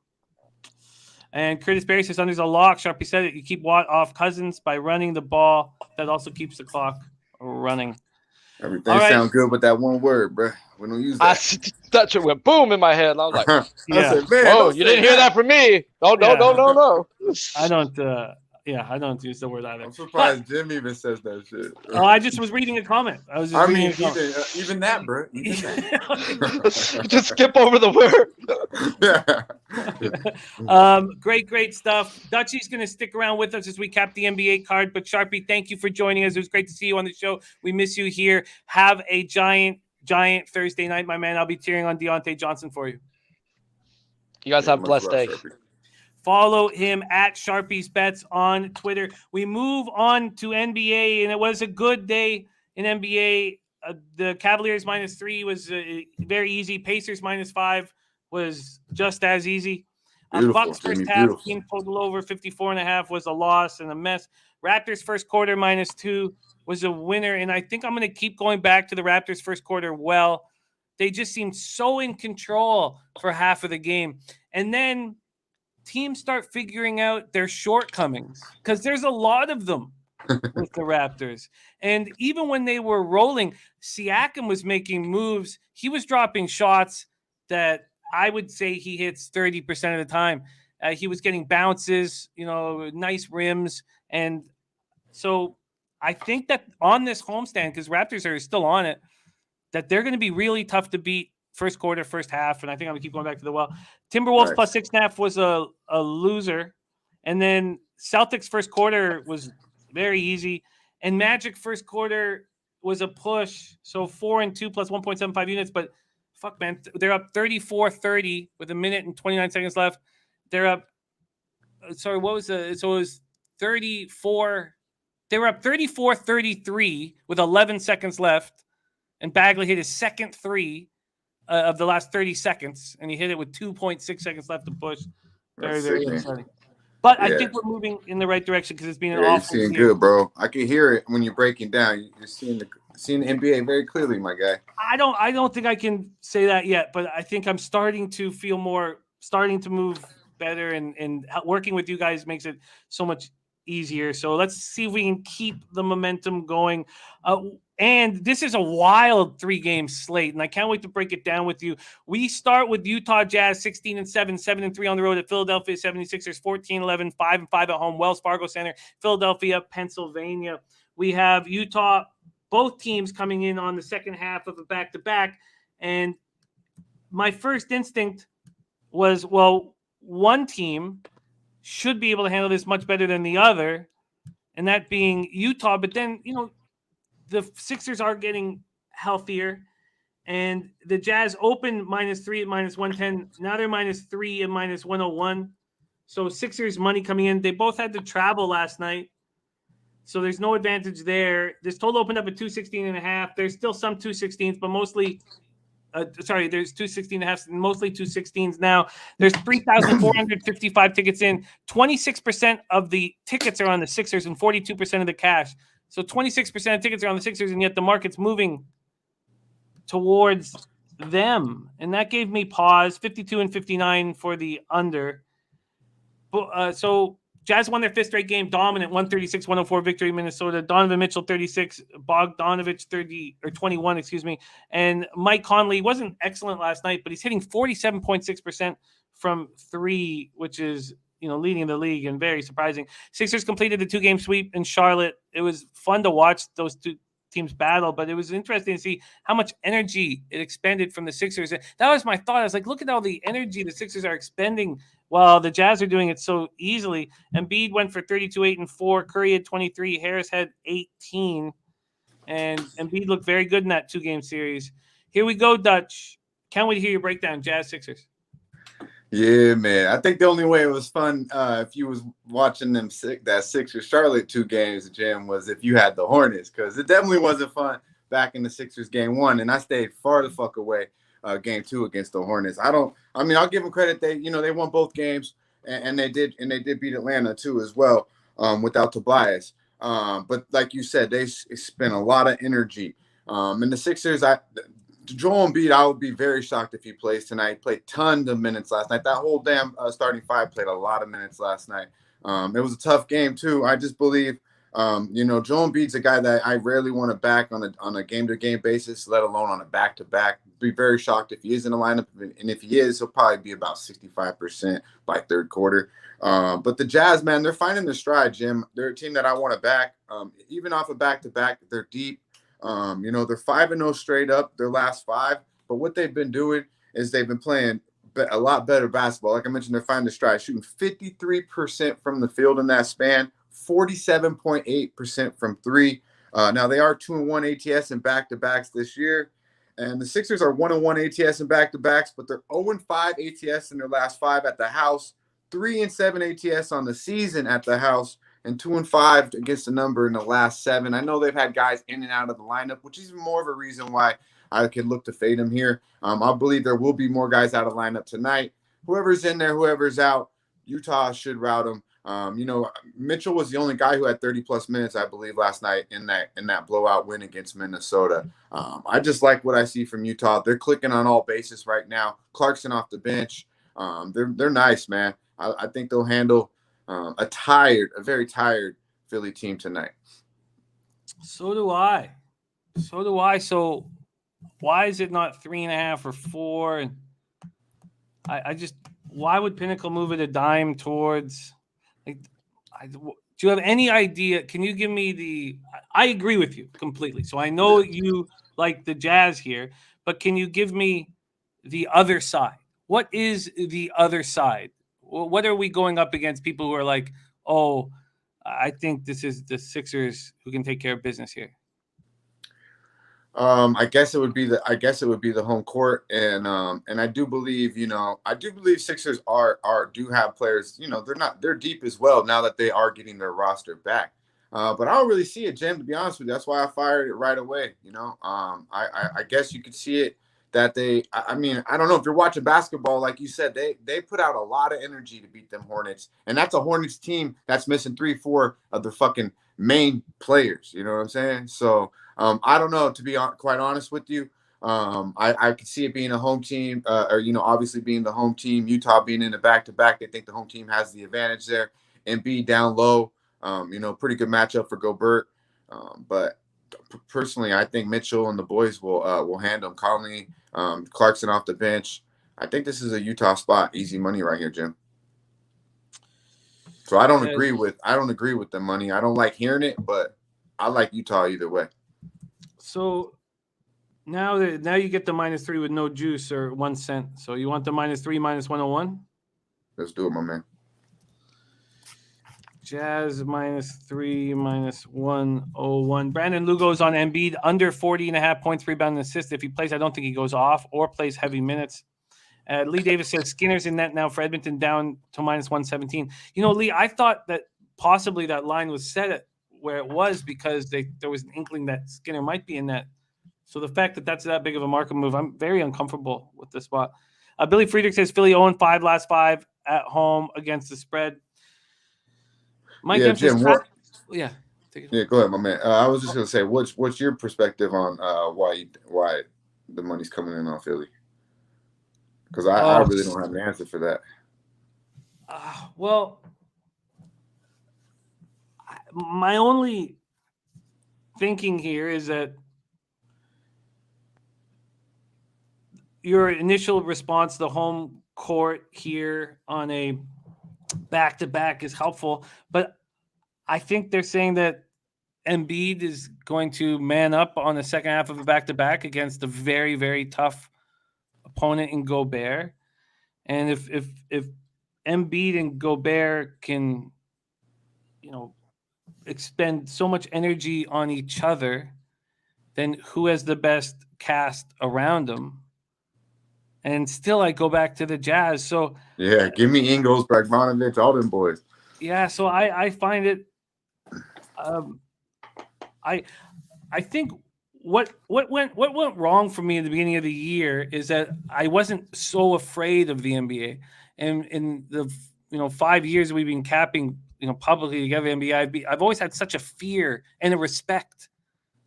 And Curtis Berry says under's a lock. Sharpie said it. You keep Watt off Cousins by running the ball. That also keeps the clock running. Everything sounds good with that one word, bro. We don't use that. That shit went boom in my head. I was like, yeah. I said, man, oh, you didn't hear that from me. No. I don't. I don't use the word either. I'm surprised Jim even says that shit. Oh, I just was reading a comment. Even that, bro. Even that. Just skip over the word. Great stuff. Dutchie's going to stick around with us as we cap the NBA card. But Sharpie, thank you for joining us. It was great to see you on the show. We miss you here. Have a giant Thursday night, my man. I'll be cheering on Deontay Johnson for you. You guys have a blessed day. Follow him at SharpiesBets on Twitter. We move on to NBA, and it was a good day in NBA. The Cavaliers -3 was very easy. Pacers -5 was just as easy. Bucks first half, team total over 54.5 was a loss and a mess. Raptors first quarter -2 was a winner, and I think I'm going to keep going back to the Raptors first quarter. Well, they just seemed so in control for half of the game. And then teams start figuring out their shortcomings because there's a lot of them with the Raptors. And even when they were rolling, Siakam was making moves. He was dropping shots that I would say he hits 30% of the time. He was getting bounces, nice rims. And so I think that on this homestand, because Raptors are still on it, that they're going to be really tough to beat first quarter, first half. And I think I'm going to keep going back to the well. Timberwolves plus 6.5 was a loser. And then Celtics first quarter was very easy. And Magic first quarter was a push. So 4-2 plus 1.75 units. But fuck, man, they're up 34-30 with a minute and 29 seconds left. They're up. Sorry, what was the? So it was 34. They were up 34-33 with 11 seconds left. And Bagley hit his second three of the last 30 seconds. And he hit it with 2.6 seconds left to push. Very, very exciting. But I think we're moving in the right direction because it's been an awful you're seeing year. good, bro. I can hear it when you're breaking down. You're seeing the NBA very clearly, my guy. I don't think I can say that yet, but I think I'm starting to feel starting to move better, and working with you guys makes it so much easier. So let's see if we can keep the momentum going. And this is a wild 3-game slate, and I can't wait to break it down with you. We start with Utah Jazz 16-7, 7-3 on the road at Philadelphia 76ers, 14-11, 5-5 at home, Wells Fargo Center, Philadelphia, Pennsylvania. We have Utah, both teams coming in on the second half of a back-to-back, and my first instinct was, well, one team should be able to handle this much better than the other, and that being Utah. But then, the Sixers are getting healthier, and the Jazz opened -3 at -110. Now they're -3 at -101. So Sixers money coming in. They both had to travel last night, so there's no advantage there. This total opened up at 216.5. There's still some 216s, but mostly there's 216.5, mostly 216s now. There's 3,455 tickets in. 26% of the tickets are on the Sixers and 42% of the cash. So 26% of tickets are on the Sixers, and yet the market's moving towards them. And that gave me pause. 52 and 59 for the under. So Jazz won their fifth straight game, dominant 136-104 victory in Minnesota. Donovan Mitchell 36, Bogdanovich 21, and Mike Conley wasn't excellent last night, but he's hitting 47.6% from three, which is leading the league and very surprising. Sixers completed the 2-game sweep in Charlotte. It was fun to watch those two teams battle, but it was interesting to see how much energy it expended from the Sixers. And that was my thought. I was like, look at all the energy the Sixers are expending while the Jazz are doing it so easily. Embiid went for 32, 8, and 4. Curry had 23. Harris had 18. And Embiid looked very good in that 2-game series. Here we go, Dutch. Can't wait to hear your breakdown, Jazz Sixers. Yeah, man. I think the only way it was fun if you was watching that Sixers Charlotte 2 games, Jim, was if you had the Hornets, because it definitely wasn't fun back in the Sixers game 1, and I stayed far the fuck away game 2 against the Hornets. I'll give them credit. They won both games, and they did beat Atlanta too as well without Tobias. But like you said, they spent a lot of energy. And the Sixers, Joel Embiid, I would be very shocked if he plays tonight. He played tons of minutes last night. That whole damn starting 5 played a lot of minutes last night. It was a tough game too. I just believe, Joel Embiid's a guy that I rarely want to back on a game-to-game basis, let alone on a back-to-back. Be very shocked if he is in the lineup, and if he is, he'll probably be about 65% by third quarter. But the Jazz, man, they're finding their stride, Jim. They're a team that I want to back. Even off a back-to-back, they're deep. They're 5-0 straight up their last 5. But what they've been doing is they've been playing a lot better basketball. Like I mentioned, they're finding their stride, shooting 53% from the field in that span, 47.8% from 3. Now they are 2-1 ATS in back-to-backs this year. And the Sixers are 1-1 ATS in back-to-backs, but they're 0-5 ATS in their last 5 at the house, 3-7 ATS on the season at the house, and 2-5 against the number in the last 7. I know they've had guys in and out of the lineup, which is more of a reason why I could look to fade them here. I believe there will be more guys out of lineup tonight. Whoever's in there, whoever's out, Utah should rout them. Mitchell was the only guy who had 30-plus minutes, I believe, last night in that blowout win against Minnesota. I just like what I see from Utah. They're clicking on all bases right now. Clarkson off the bench. They're nice, man. I think they'll handle a very tired Philly team tonight. So do I. So why is it not 3.5 or 4? And why would Pinnacle move it a dime towards? Do you have any idea? Can you give me I agree with you completely. So I know you like the Jazz here, but can you give me the other side? What is the other side? What are we going up against? People who are like, I think this is the Sixers who can take care of business here. I guess it would be the home court, and I do believe Sixers do have players. They're deep as well now that they are getting their roster back. But I don't really see it, Jim. To be honest with you, that's why I fired it right away. I guess you could see it that I mean, I don't know if you're watching basketball, like you said, they put out a lot of energy to beat them Hornets, and that's a Hornets team that's missing 3-4 of their fucking main players. You know what I'm saying? So. I don't know, to be quite honest with you. I could see it being a home team, obviously being the home team. Utah being in the back-to-back, they think the home team has the advantage there. And be down low, pretty good matchup for Gobert. But personally, I think Mitchell and the boys will handle him. Conley, Clarkson off the bench. I think this is a Utah spot, easy money right here, Jim. So I don't agree with the money. I don't like hearing it, but I like Utah either way. So now you get the -3 with no juice or 1 cent. So you want the -3 -101? Let's do it, my man. Jazz -3 -101. Brandon Lugo's on Embiid under 40.5 points, rebound, and assist. If he plays, I don't think he goes off or plays heavy minutes. Lee Davis says Skinner's in net now for Edmonton down to -117. Lee, I thought that possibly that line was set at where it was because there was an inkling that Skinner might be in that. So the fact that that's that big of a market move, I'm very uncomfortable with this spot. Billy Friedrich says Philly 0-5 last 5 at home against the spread. Mike Jim, go ahead, my man. I was just gonna say, what's your perspective on why the money's coming in on Philly? Because I really don't have an answer for that. My only thinking here is that your initial response to the home court here on a back-to-back is helpful, but I think they're saying that Embiid is going to man up on the second half of a back-to-back against a very, very tough opponent in Gobert. And if Embiid and Gobert can, expend so much energy on each other, then who has the best cast around them? And still, I go back to the Jazz. So yeah, give me Ingles, Bogdanovic, all them boys. Yeah, so I find it. I think what went wrong for me at the beginning of the year is that I wasn't so afraid of the NBA, and in the 5 years we've been capping publicly together the NBA, I've always had such a fear and a respect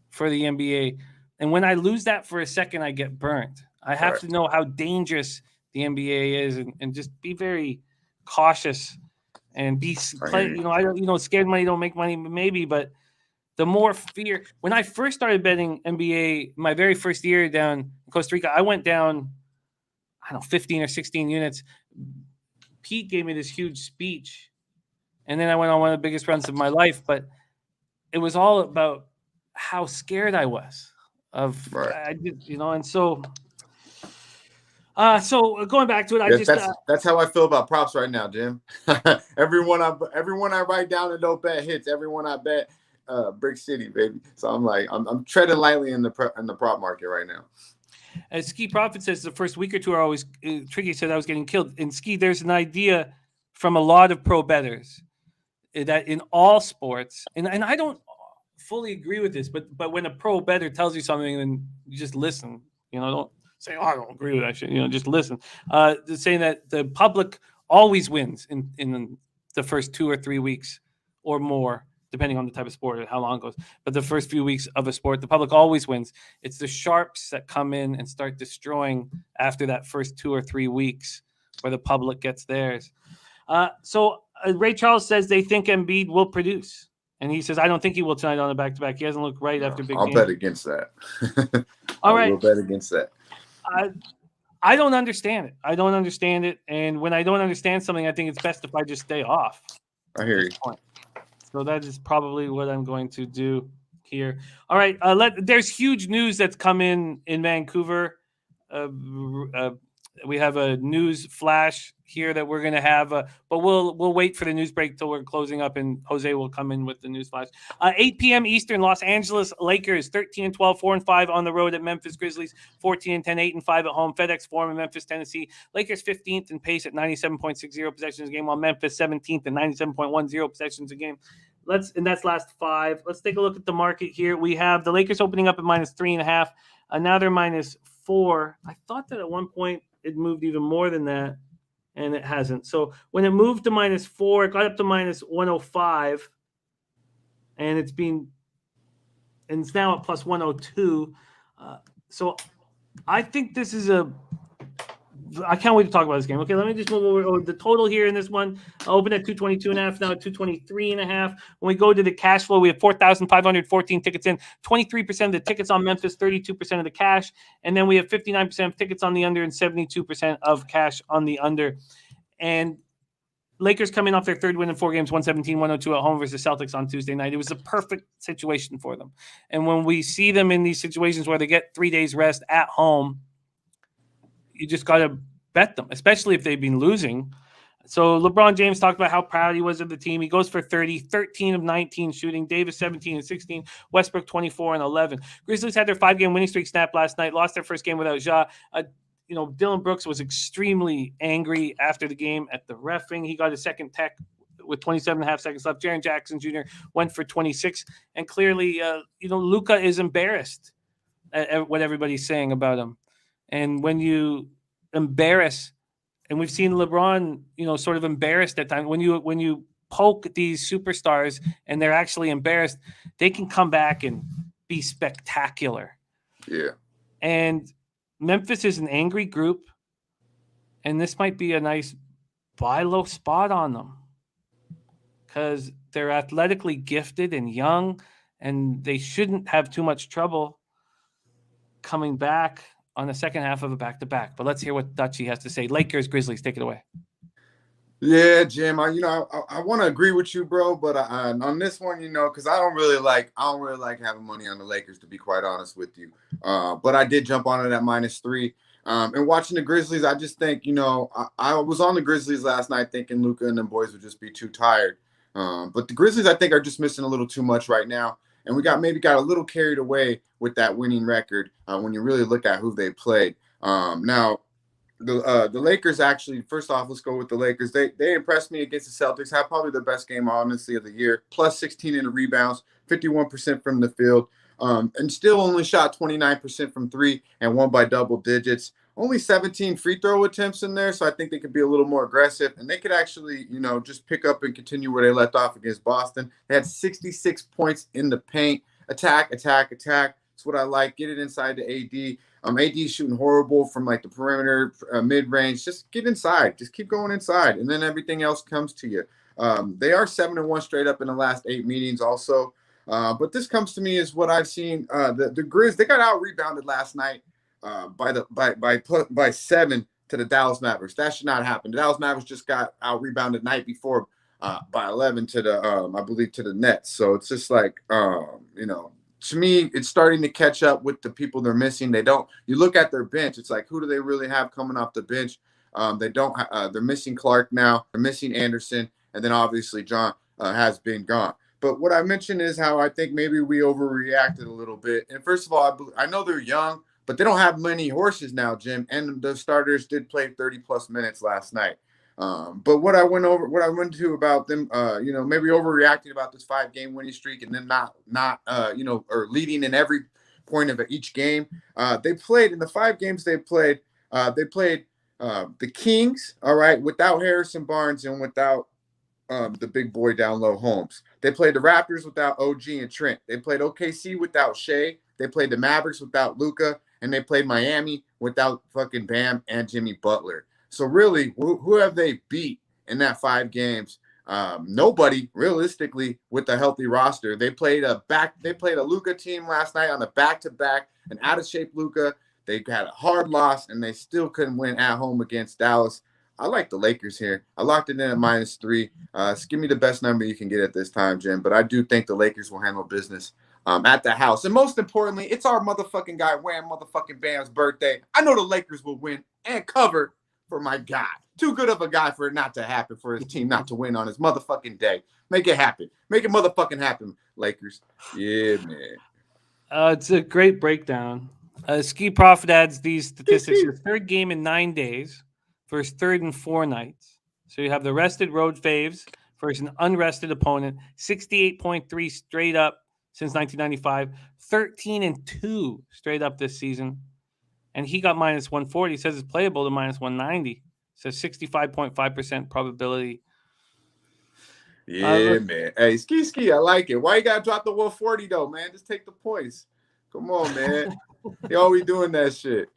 for the NBA, and when I lose that for a second, I get burnt. I have to know how dangerous the NBA is, and just be very cautious and scared money don't make money, maybe, but the more fear. When I first started betting NBA, my very first year down in Costa Rica, I went down, 15 or 16 units. Pete gave me this huge speech, and then I went on one of the biggest runs of my life. But it was all about how scared I was of, and so. So going back to it, that's how I feel about props right now, Jim. everyone I write down and don't bet hits. Everyone I bet. Brick City, baby. So I'm treading lightly in the prop market right now. As Ski Profit says, the first week or two are always tricky. Said I was getting killed. In Ski, there's an idea from a lot of pro bettors that in all sports, and I don't fully agree with this, but when a pro bettor tells you something, then you just listen. Don't say, "Oh, I don't agree with that shit." Just listen. Saying that the public always wins in the first 2 or 3 weeks or more, depending on the type of sport and how long it goes. But the first few weeks of a sport, the public always wins. It's the sharps that come in and start destroying after that first 2 or 3 weeks where the public gets theirs. So Ray Charles says they think Embiid will produce. And he says, I don't think he will tonight on the back-to-back. He hasn't looked right after big games. I'll bet against that. All right. I will bet against that. I don't understand it. And when I don't understand something, I think it's best if I just stay off. I hear you. So that is probably what I'm going to do here. All right. There's huge news that's come in Vancouver. We have a news flash here that we're going to have, but we'll wait for the news break till we're closing up, and Jose will come in with the news flash. 8 p.m. Eastern, Los Angeles Lakers 13-12, 4-5 on the road at Memphis Grizzlies, 14-10, 8-5 at home. FedEx Forum in Memphis, Tennessee. Lakers 15th in pace at 97.60 possessions a game, while Memphis 17th at 97.10 possessions a game. And that's last 5. Let's take a look at the market here. We have the Lakers opening up at -3.5. Now they're -4. I thought that at one point it moved even more than that, and it hasn't. So when it moved to -4, it got up to -105, and it's now at +102. So I think this is I can't wait to talk about this game. Okay, let me just move over the total here in this one. I opened at 222.5, now at 223.5. When we go to the cash flow, we have 4,514 tickets in, 23% of the tickets on Memphis, 32% of the cash. And then we have 59% of tickets on the under and 72% of cash on the under. And Lakers coming off their third win in 4 games, 117-102 at home versus Celtics on Tuesday night. It was a perfect situation for them. And when we see them in these situations where they get 3 days rest at home, you just got to bet them, especially if they've been losing. So LeBron James talked about how proud he was of the team. He goes for 30, 13 of 19 shooting. Davis 17 and 16. Westbrook 24 and 11. Grizzlies had their 5-game winning streak snap last night. Lost their first game without Ja. Dylan Brooks was extremely angry after the game at the reffing. He got a second tech with 27.5 seconds left. Jaren Jackson Jr. went for 26. And clearly, Luka is embarrassed at what everybody's saying about him. And when you embarrass, and we've seen LeBron, sort of embarrassed at times, when you poke these superstars and they're actually embarrassed, they can come back and be spectacular. Yeah. And Memphis is an angry group, and this might be a nice buy low spot on them because they're athletically gifted and young, and they shouldn't have too much trouble coming back on the second half of a back-to-back. But let's hear what Dutchie has to say. Lakers, Grizzlies, take it away. Yeah, Jim. I want to agree with you, bro. But on this one, because I don't really like having money on the Lakers, to be quite honest with you. But I did jump on it at -3. And watching the Grizzlies, I just think, I was on the Grizzlies last night thinking Luka and them boys would just be too tired. But the Grizzlies, I think, are just missing a little too much right now. And we got a little carried away with that winning record when you really look at who they played. Now, the Lakers actually, first off, let's go with the Lakers. They impressed me against the Celtics. Had probably the best game, honestly, of the year. +16 in the rebounds, 51% from the field, and still only shot 29% from 3 and won by double digits. Only 17 free throw attempts in there, so I think they could be a little more aggressive, and they could actually, just pick up and continue where they left off against Boston. They had 66 points in the paint. Attack. That's what I like. Get it inside to AD. AD shooting horrible from like the perimeter, mid-range. Just get inside. Just keep going inside, and then everything else comes to you. They are 7-1 straight up in the last 8 meetings also. But this comes to me as what I've seen. The Grizz, they got out-rebounded last night by 7 to the Dallas Mavericks. That should not happen. The Dallas Mavericks just got out-rebounded night before by 11 to the, I believe, to the Nets. So it's just like, to me, it's starting to catch up with the people they're missing. You look at their bench, it's like, who do they really have coming off the bench? They're missing Clark now. They're missing Anderson. And then obviously John has been gone. But what I mentioned is how I think maybe we overreacted a little bit. And first of all, I know they're young, but they don't have many horses now, Jim. And the starters did play 30+ minutes last night. But what I went to about them, maybe overreacting about this 5-game winning streak and then not or leading in every point of each game. They played in the 5 games they played the Kings, all right, without Harrison Barnes and without the big boy down low Holmes. They played the Raptors without OG and Trent. They played OKC without Shea. They played the Mavericks without Luka, and they played Miami without fucking Bam and Jimmy Butler. So really, who have they beat in that 5 games? Nobody, realistically, with a healthy roster. They played a Luka team last night on a back-to-back, an out-of-shape Luka. They had a hard loss, and they still couldn't win at home against Dallas. I like the Lakers here. I locked it in at -3. Give me the best number you can get at this time, Jim. But I do think the Lakers will handle business at the house. And most importantly, it's our motherfucking guy Wham motherfucking Bam's birthday. I know the Lakers will win and cover for my guy. Too good of a guy for it not to happen, for his team not to win on his motherfucking day. Make it happen. Make it motherfucking happen, Lakers. Yeah, man. It's a great breakdown. Ski Profit adds these statistics. Your third game in 9 days versus third in 4 nights. So you have the rested road faves versus an unrested opponent. 68.3 straight up since 1995. 13-2 straight up this season. And he got minus 140. He says it's playable to minus 190. So 65.5% probability. Yeah, man. Hey, ski, I like it. Why you gotta drop the 140 though, man? Just take the points. Come on, man. You always doing that shit.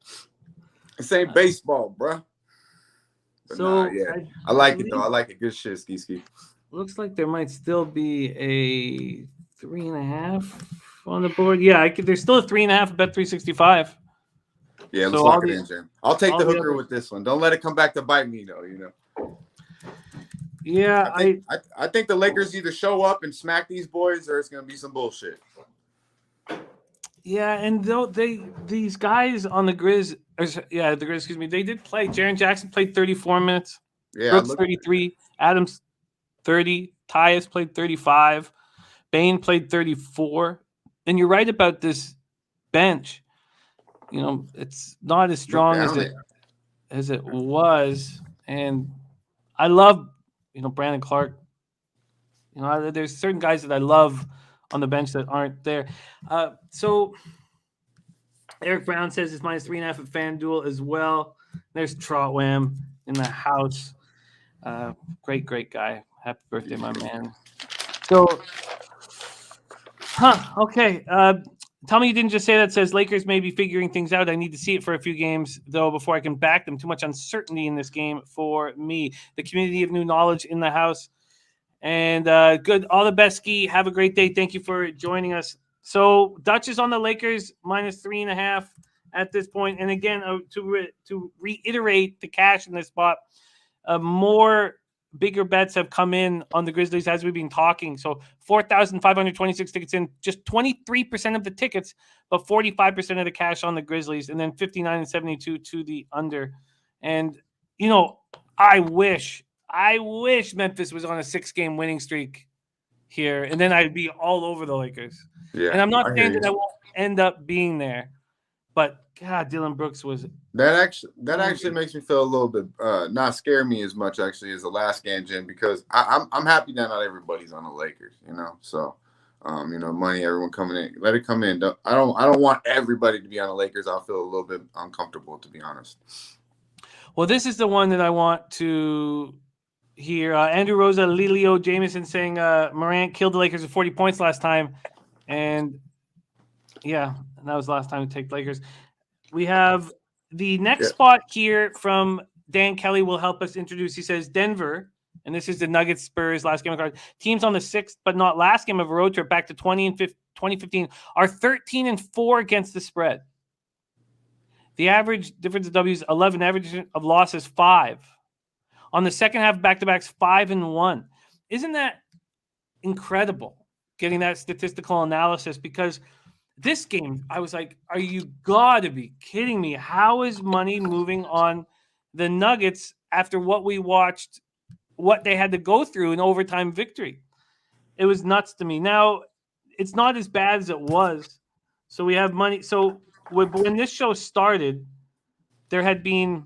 This ain't baseball, bro. But so yeah, I like it though. I like it. Good shit, ski. Looks like there might still be a 3.5 on the board. Yeah, there's still a 3.5 bet 365. Yeah, let's lock it in, Jim. I'll take the hooker with this one. Don't let it come back to bite me, though. Yeah, I think the Lakers either show up and smack these boys, or it's gonna be some bullshit. Yeah, and these guys on the Grizz, excuse me, they did play. Jaren Jackson played 34 minutes. Yeah, Brooks 33, Adams 30, Tyus played 35, Bain played 34. And you're right about this bench. It's not as strong as it was. And I love, Brandon Clark. There's certain guys that I love on the bench that aren't there. So Eric Brown says it's minus 3.5 at FanDuel as well. There's Trotwam in the house. Great guy. Happy birthday, my man. So, okay. Tell me you didn't just say that. Says Lakers may be figuring things out. I need to see it for a few games, though, before I can back them. Too much uncertainty in this game for me. The community of new knowledge in the house. And good. All the best, Ski. Have a great day. Thank you for joining us. So Dutch is on the Lakers minus 3.5 at this point. And again, to reiterate the cash in this spot, more bigger bets have come in on the Grizzlies as we've been talking. So 4,526 tickets in, just 23% of the tickets, but 45% of the cash on the Grizzlies, and then 59 and 72 to the under. And, I wish Memphis was on a 6-game winning streak here, and then I'd be all over the Lakers. Yeah, and I'm not saying that I won't end up being there, but God, Dylan Brooks was that actually makes me feel a little bit not scare me as much actually as the last game, Jim, because I'm happy that not everybody's on the Lakers, So money, everyone coming in, let it come in. I don't want everybody to be on the Lakers. I'll feel a little bit uncomfortable, to be honest. Well, this is the one that I want to hear. Andrew Rosa, Lilio Jameson saying Morant killed the Lakers with 40 points last time. And yeah, that was the last time to take the Lakers. We have the next spot here from Dan Kelly will help us introduce. He says Denver, and this is the Nuggets Spurs last game of cards. Teams on the 6th, but not last game of a road trip back to 2015 are 13-4 against the spread. The average difference of W's 11, average of losses 5. On the second half back-to-backs 5-1. Isn't that incredible? Getting that statistical analysis, because this game, I was like, are you got to be kidding me? How is money moving on the Nuggets after what we watched, what they had to go through in overtime victory? It was nuts to me. Now, it's not as bad as it was. So we have money. So when this show started, there had been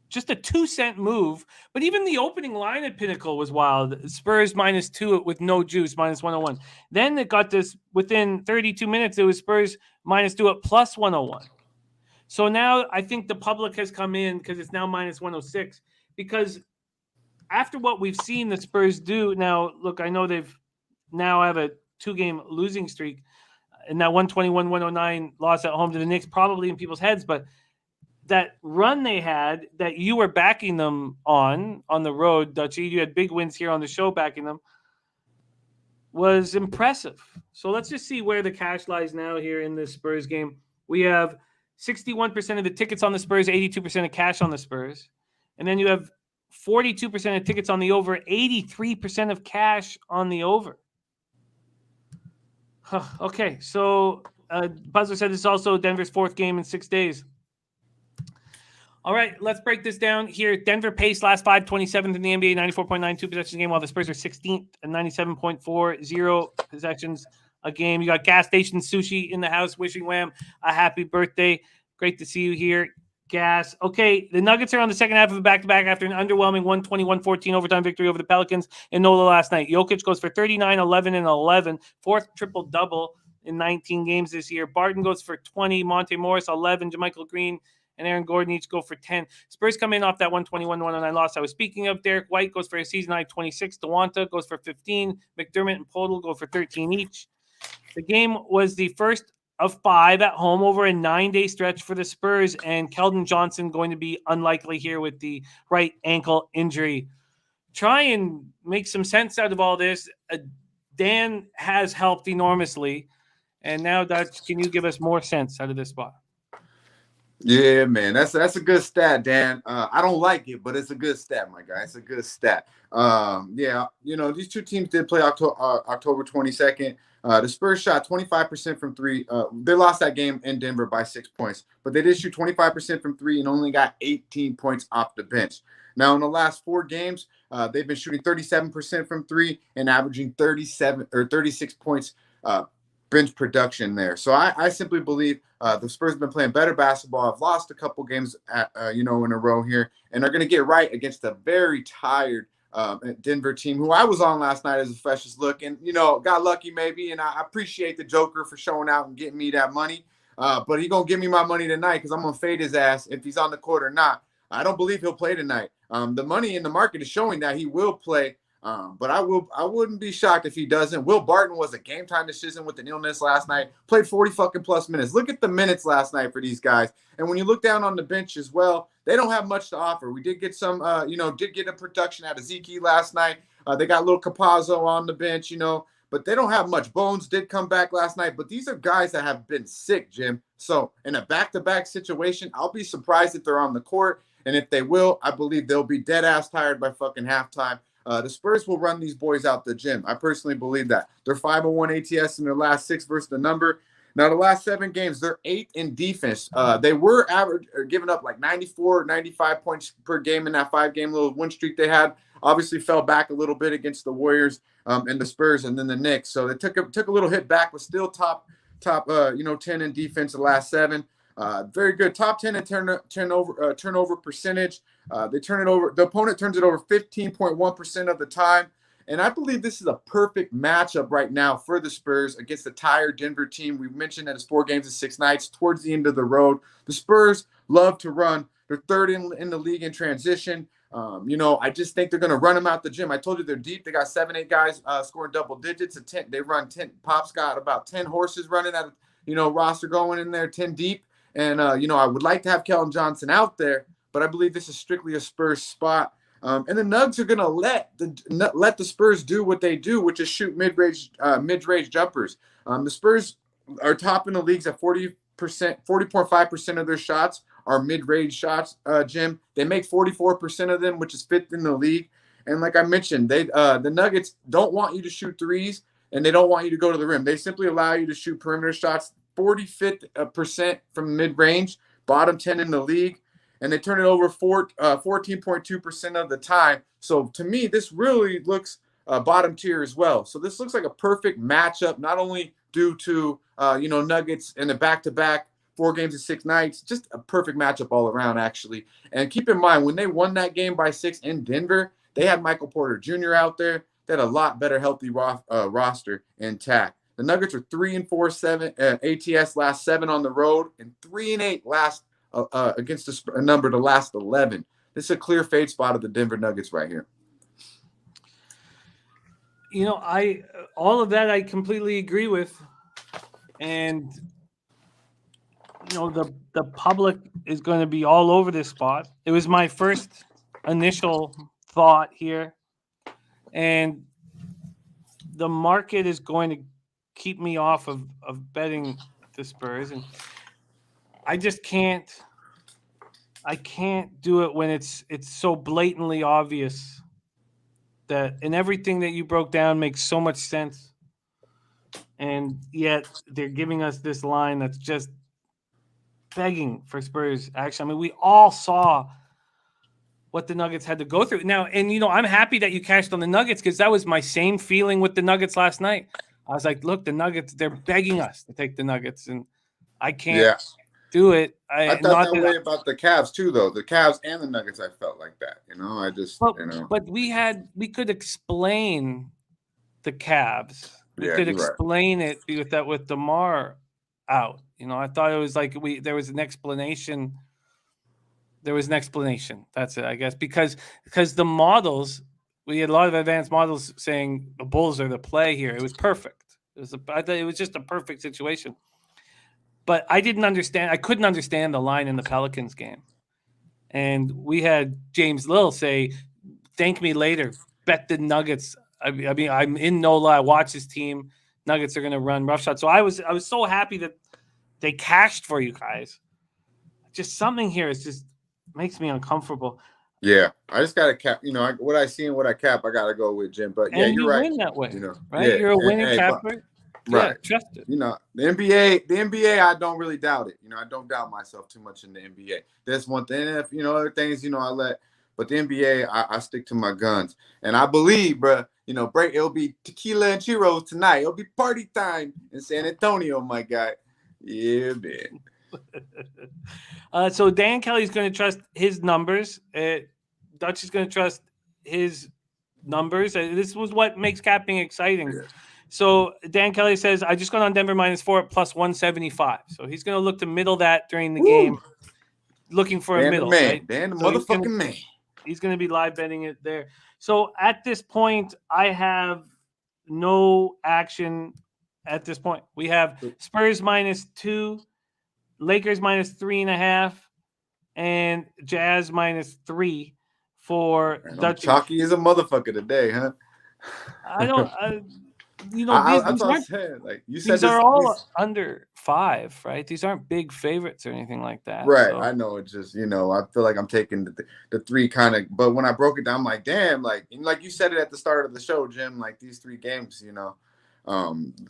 just a 2-cent move, but even the opening line at Pinnacle was wild. Spurs -2 with no juice, -101. Then it got this within 32 minutes. It was Spurs -2 at +101. So now I think the public has come in because it's now -106. Because after what we've seen the Spurs do now, look, I know they've now have a 2-game losing streak, and that 121-109 loss at home to the Knicks probably in people's heads, but that run they had that you were backing them on the road, Dutchie, you had big wins here on the show backing them, was impressive. So let's just see where the cash lies now here in this Spurs game. We have 61% of the tickets on the Spurs, 82% of cash on the Spurs. And then you have 42% of tickets on the over, 83% of cash on the over. Okay, so Buzzer said it's also Denver's 4th game in 6 days. All right, let's break this down here. Denver paced last 5, 27th in the NBA, 94.92 possessions a game, while the Spurs are 16th and 97.40 possessions a game. You got Gas Station Sushi in the house wishing Wham a happy birthday. Great to see you here, Gas. Okay, the Nuggets are on the second half of a back-to-back after an underwhelming 121-14 overtime victory over the Pelicans in NOLA last night. Jokic goes for 39, 11, and 11, 4th triple-double in 19 games this year. Barton goes for 20, Monte Morris 11, JaMychal Green and Aaron Gordon each go for 10. Spurs come in off that 121-109 loss I was speaking of. Derek White goes for a season-high 26. DeWanta goes for 15. McDermott and Podol go for 13 each. The game was the first of 5 at home over a 9-day stretch for the Spurs, and Keldon Johnson going to be unlikely here with the right ankle injury. Try and make some sense out of all this. Dan has helped enormously, and now, Dutch, can you give us more sense out of this spot? Yeah, man, that's a good stat, Dan. I don't like it, but it's a good stat, my guy. It's a good stat. Yeah, these two teams did play October 22nd. The Spurs shot 25% from 3. They lost that game in Denver by 6 points, but they did shoot 25% from 3 and only got 18 points off the bench. Now, in the last 4 games, they've been shooting 37% from 3 and averaging 36 points bench production there. So I simply believe the Spurs have been playing better basketball. I've lost a couple games in a row here, and they're going to get right against a very tired Denver team who I was on last night as a freshest look, and got lucky maybe. And I appreciate the Joker for showing out and getting me that money. But he's gonna give me my money tonight because I'm gonna fade his ass if he's on the court or not. I don't believe he'll play tonight. The money in the market is showing that he will play. But I wouldn't be shocked if he doesn't. Will Barton was a game time decision with an illness last night. Played 40 fucking plus minutes. Look at the minutes last night for these guys. And when you look down on the bench as well, they don't have much to offer. We did get some, did get a production out of Zeke last night. They got little Capazzo on the bench, but they don't have much. Bones did come back last night, but these are guys that have been sick, Jim. So in a back-to-back situation, I'll be surprised if they're on the court. And if they will, I believe they'll be dead ass tired by fucking halftime. The Spurs will run these boys out the gym. I personally believe that. They're 501 ATS in their last 6 versus the number. Now, the last 7 games, they're 8th in defense. They were giving up like 94, 95 points per game in that 5-game little win streak they had. Obviously fell back a little bit against the Warriors and the Spurs and then the Knicks. So they took a little hit back, but still top 10 in defense the last 7. Very good. Top 10 in turnover percentage. They turn it over. The opponent turns it over 15.1% of the time. And I believe this is a perfect matchup right now for the Spurs against the tired Denver team. We've mentioned that it's 4 games in 6 nights towards the end of the road. The Spurs love to run. They're 3rd in the league in transition. I just think they're going to run them out the gym. I told you they're deep. They got 7-8 guys scoring double digits. They run 10. Pop's got about 10 horses running at roster going in there 10 deep. And, I would like to have Keldon Johnson out there, but I believe this is strictly a Spurs spot. And the Nugs are going to let the Spurs do what they do, which is shoot mid-range jumpers. The Spurs are top in the leagues at 40.5% of their shots are mid-range shots, Jim. They make 44% of them, which is 5th in the league. And like I mentioned, the Nuggets don't want you to shoot threes, and they don't want you to go to the rim. They simply allow you to shoot perimeter shots 45% from mid-range, bottom 10 in the league, and they turn it over 14.2% of the time. So to me, this really looks bottom tier as well. So this looks like a perfect matchup, not only due to Nuggets in the back-to-back 4 games in 6 nights, just a perfect matchup all around, actually. And keep in mind, when they won that game by 6 in Denver, they had Michael Porter Jr. out there. They had a lot better healthy roster intact. The Nuggets are 3-4 ATS last 7 on the road, and 3-8 last against a number the last 11. This is a clear fade spot of the Denver Nuggets right here. All of that I completely agree with, and the public is going to be all over this spot. It was my first initial thought here, and the market is going to keep me off of betting the Spurs, and I just can't do it when it's so blatantly obvious that, and everything that you broke down makes so much sense. And yet they're giving us this line that's just begging for Spurs action. I mean, we all saw what the Nuggets had to go through. Now, and I'm happy that you cashed on the Nuggets because that was my same feeling with the Nuggets last night. I was like, look, the Nuggets, they're begging us to take the Nuggets, and I can't do it. I thought that way about the Cavs too, though. The Cavs and the Nuggets, I felt like that. I just, But we could explain the Cavs. We could explain it with DeMar out. I thought it was like there was an explanation. There was an explanation. That's it, I guess, because the models, we had a lot of advanced models saying the Bulls are the play here. It was perfect. I thought it was just a perfect situation. But I didn't understand. I couldn't understand the line in the Pelicans game. And we had James Lill say, "Thank me later. Bet the Nuggets." I mean, I'm in NOLA. I watch his team. Nuggets are going to run roughshod. So I was so happy that they cashed for you guys. Just something here is just makes me uncomfortable. Yeah, I just got to cap. What I see and what I cap, I got to go with Jim. But yeah, you're right. Win that way, right? Yeah, you're a winning capper. Right. Yeah, trust it. The NBA, I don't really doubt it. I don't doubt myself too much in the NBA. That's one thing. If other things, I let. But the NBA, I stick to my guns, and I believe, bro. Break. It'll be tequila and churros tonight. It'll be party time in San Antonio, my guy. Yeah, man. So Dan Kelly's going to trust his numbers. Dutch is going to trust his numbers. This was what makes capping exciting. Yeah. So Dan Kelly says, I just got on Denver -4 at +175. So he's going to look to middle that during the game, looking for a middle. Right? Dan the motherfucking man. He's going to be live betting it there. So at this point, I have no action at this point. We have Spurs -2, Lakers -3.5, and Jazz -3 for Dutch. Chalky is a motherfucker today, huh? I don't. These are all under 5, right? These aren't big favorites or anything like that. Right. So. I know. It's just, I feel like I'm taking the 3 kind of, but when I broke it down, I'm like, damn, like you said it at the start of the show, Jim, like these 3 games,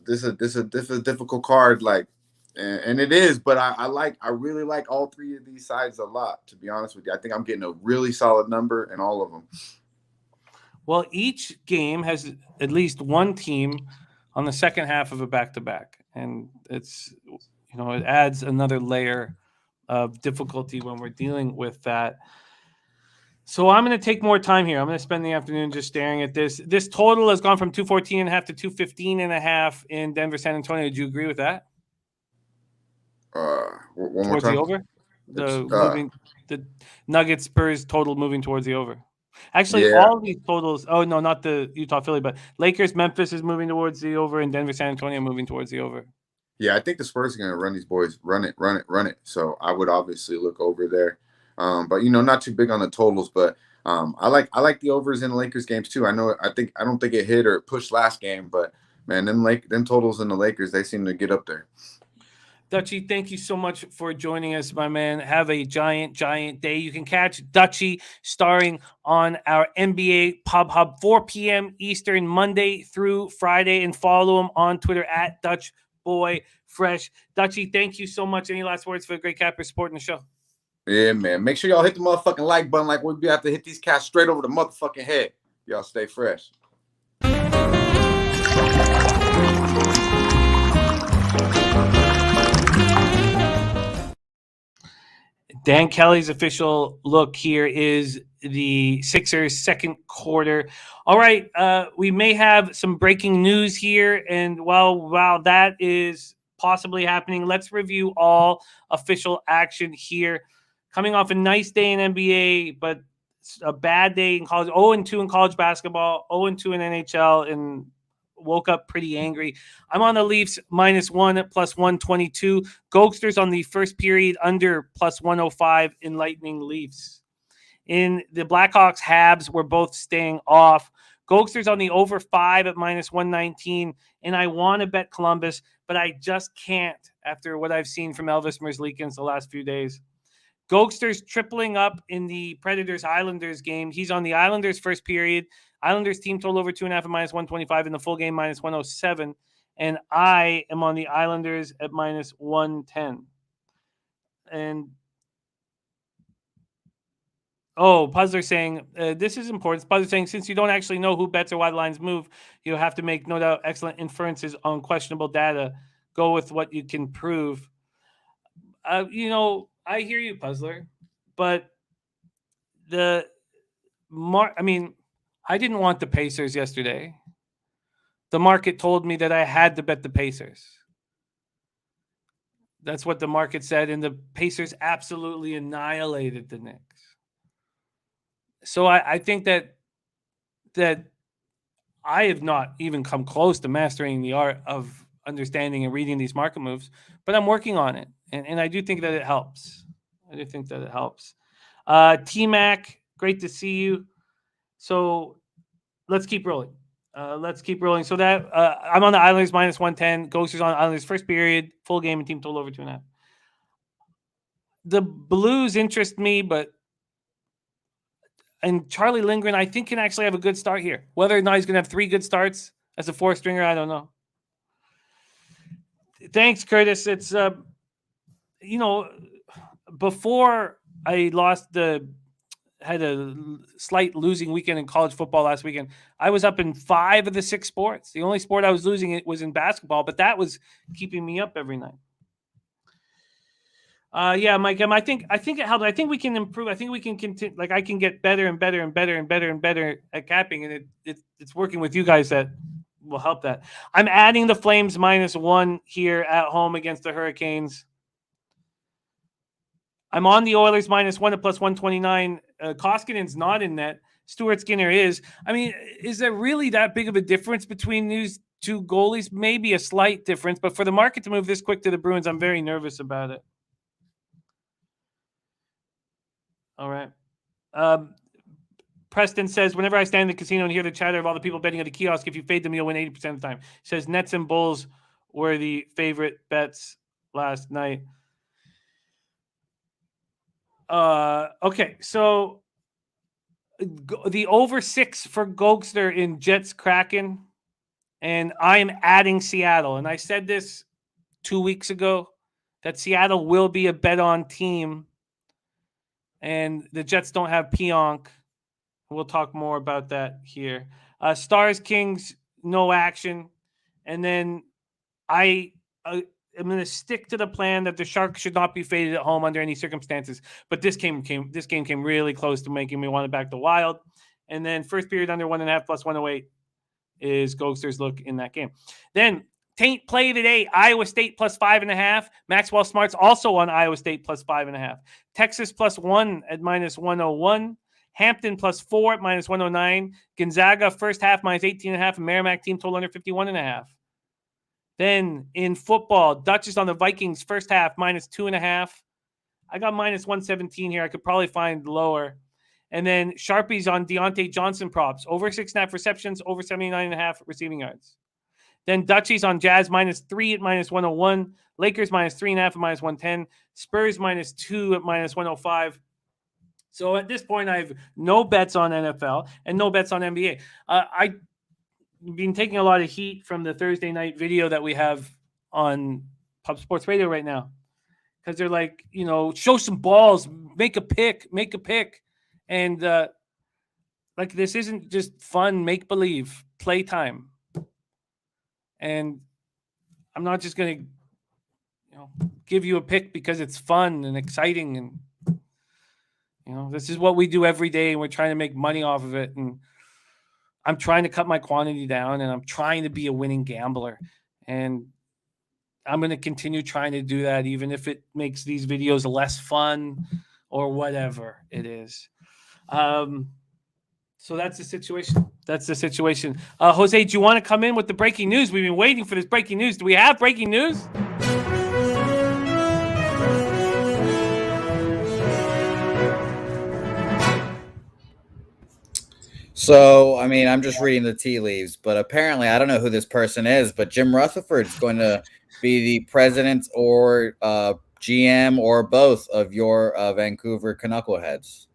this is a difficult card, like, and it is, but I really like all 3 of these sides a lot, to be honest with you. I think I'm getting a really solid number in all of them. Well, each game has at least one team on the second half of a back-to-back, and it's it adds another layer of difficulty when we're dealing with that. So I'm going to take more time here. I'm going to spend the afternoon just staring at this. This total has gone from 214.5 to 215.5 in Denver, San Antonio. Do you agree with that? One towards more time. The over, the Nuggets Spurs total moving towards the over. Actually, all these totals. Oh no, not the Utah Philly, but Lakers Memphis is moving towards the over, and Denver San Antonio moving towards the over. Yeah, I think the Spurs are going to run these boys, run it. So I would obviously look over there, but not too big on the totals. But I like the overs in the Lakers games too. I don't think it hit or pushed last game, but man, them totals in the Lakers, they seem to get up there. Dutchie, thank you so much for joining us, my man. Have a giant day. You can catch Dutchie starring on our NBA Pub Hub, 4 p.m. Eastern, Monday through Friday, and follow him on Twitter at DutchBoyFresh. Dutchie, thank you so much. Any last words for the great capper supporting the show? Yeah, man. Make sure y'all hit the motherfucking like button like we have to hit these cats straight over the motherfucking head. Y'all stay fresh. Dan Kelly's official look here is the Sixers' second quarter. All right, we may have some breaking news here, and while that is possibly happening, let's review all official action here. Coming off a nice day in NBA, but a bad day in college. 0-2 in college basketball, 0-2 in NHL, and woke up pretty angry. I'm on the Leafs -1 at +122. Gogster's on the first period under +105, enlightening Leafs. In the Blackhawks, Habs were both staying off. Gogster's on the over 5 at -119, and I want to bet Columbus, but I just can't after what I've seen from Elvis Merzlikins the last few days. Gogster's tripling up in the Predators-Islanders game. He's on the Islanders' first period. Islanders team total over 2.5 at -125 in the full game -107. and I am on the Islanders at minus 110. And Puzzler saying, this is important. Puzzler saying, since you don't actually know who bets or why the lines move, you have to make, no doubt, excellent inferences on questionable data. Go with what you can prove. I hear you, Puzzler, but I didn't want the Pacers yesterday. The market told me that I had to bet the Pacers. That's what the market said, and the Pacers absolutely annihilated the Knicks. So I think that I have not even come close to mastering the art of understanding and reading these market moves, but I'm working on it, and I do think that it helps. T-Mac, great to see you. So let's keep rolling. So that I'm on the Islanders minus 110. Ghosters on Islanders first period, full game, and team total over 2.5. The Blues interest me, and Charlie Lindgren, I think, can actually have a good start here. Whether or not he's going to have 3 good starts as a 4-stringer, I don't know. Thanks, Curtis. It's, before I had a slight losing weekend in college football last weekend, I was up in 5 of the 6 sports. The only sport I was losing was in basketball, but that was keeping me up every night. Yeah, Mike, I think it helps. I think we can improve. I think we can continue. Like, I can get better and better and better and better and better at capping, and it's working with you guys that will help that. I'm adding the Flames minus 1 here at home against the Hurricanes. I'm on the Oilers minus 1 at plus 129. Koskinen's not in net. Stuart Skinner is. I mean, is there really that big of a difference between these two goalies? Maybe a slight difference, but for the market to move this quick to the Bruins, I'm very nervous about it. All right. Preston says, whenever I stand in the casino and hear the chatter of all the people betting at the kiosk, if you fade them, you'll win 80% of the time. He says Nets and Bulls were the favorite bets last night. Okay, so the over 6 for Gogster in Jets Kraken, and I am adding Seattle. And I said this 2 weeks ago, that Seattle will be a bet-on team, and the Jets don't have Pionk. We'll talk more about that here. Stars, Kings, no action. And then I'm going to stick to the plan that the Sharks should not be faded at home under any circumstances. But this game came really close to making me want to back the Wild. And then first period under 1.5 plus 108 is Gogster's look in that game. Then Taint play today, Iowa State plus 5.5. Maxwell Smart's also on Iowa State plus 5.5. Texas plus 1 at minus 101. Hampton plus 4 at minus 109. Gonzaga first half minus 18.5. And Merrimack team total under 51.5. Then in football, Dutch is on the Vikings first half minus 2.5. I got minus 117 here. I could probably find lower. And then Sharpies on Deontay Johnson props. Over 6.5 receptions, over 79.5 receiving yards. Then Dutchies on Jazz minus 3 at minus 101. Lakers minus 3.5 at minus 110. Spurs minus 2 at minus 105. So at this point, I have no bets on NFL and no bets on NBA. I've been taking a lot of heat from the Thursday night video that we have on Pub Sports Radio right now. Because they're like, show some balls, make a pick. And this isn't just fun, make-believe, playtime. And I'm not just going to, give you a pick because it's fun and exciting. And, this is what we do every day. And we're trying to make money off of it. And I'm trying to cut my quantity down. And I'm trying to be a winning gambler. And I'm going to continue trying to do that, even if it makes these videos less fun or whatever it is. So that's the situation. Jose, do you want to come in with the breaking news? We've been waiting for this breaking news. Do we have breaking news? So, I'm just reading the tea leaves, but apparently, I don't know who this person is, but Jim Rutherford's going to be the president or GM or both of your Vancouver Canuckleheads.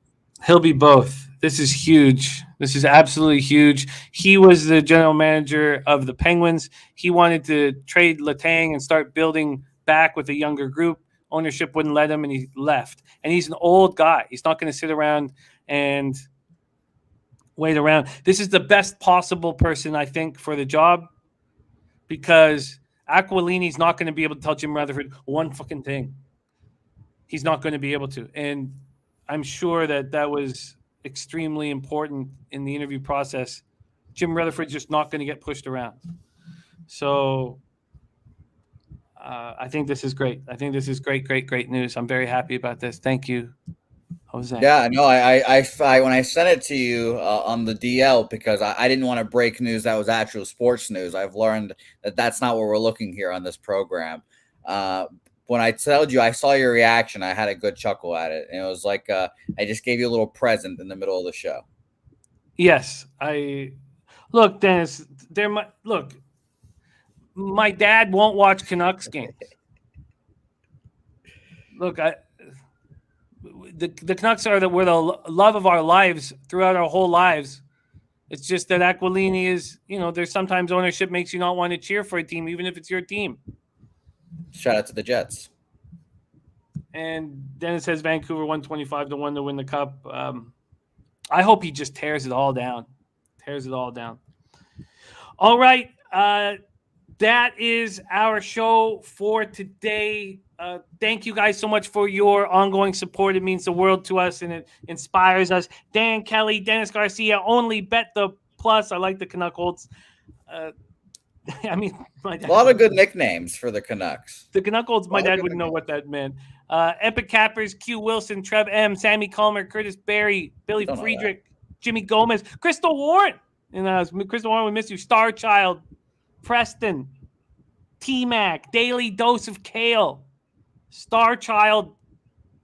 He'll be both. This is huge. This is absolutely huge. He was the general manager of the Penguins. He wanted to trade Letang and start building back with a younger group. Ownership wouldn't let him, and he left. And he's an old guy. He's not going to sit around and wait around. This is the best possible person, I think, for the job, because Aquilini's not going to be able to tell Jim Rutherford one fucking thing. He's not going to be able to. And I'm sure that was extremely important in the interview process. Jim Rutherford's just not going to get pushed around. So I think this is great. I think this is great news. I'm very happy about this. Thank you, Jose. Yeah, no, I when I sent it to you on the DL, because I didn't want to break news that was actual sports news. I've learned that that's not what we're looking here on this program. When I told you, I saw your reaction. I had a good chuckle at it, and it was like I just gave you a little present in the middle of the show. Yes, look, Dennis. My dad won't watch Canucks games. Look, the Canucks were the love of our lives throughout our whole lives. It's just that Aquilini is, there's sometimes ownership makes you not want to cheer for a team, even if it's your team. Shout out to the Jets. And Dennis says Vancouver 125-1 to win the cup. I hope he just tears it all down. All right. That is our show for today. Thank you guys so much for your ongoing support. It means the world to us, and it inspires us. Dan Kelly, Dennis Garcia, only bet the plus. I like the Canucks. I mean, a lot of good nicknames for the Canucks. The Canucks, my dad wouldn't know what that meant. Epic Cappers, Q Wilson, Trev M, Sammy Calmer, Curtis Berry, Billy Friedrich, Jimmy Gomez, Crystal Warren. And Crystal Warren, we miss you. Star Child, Preston, T-Mac, Daily Dose of Kale, Star Child,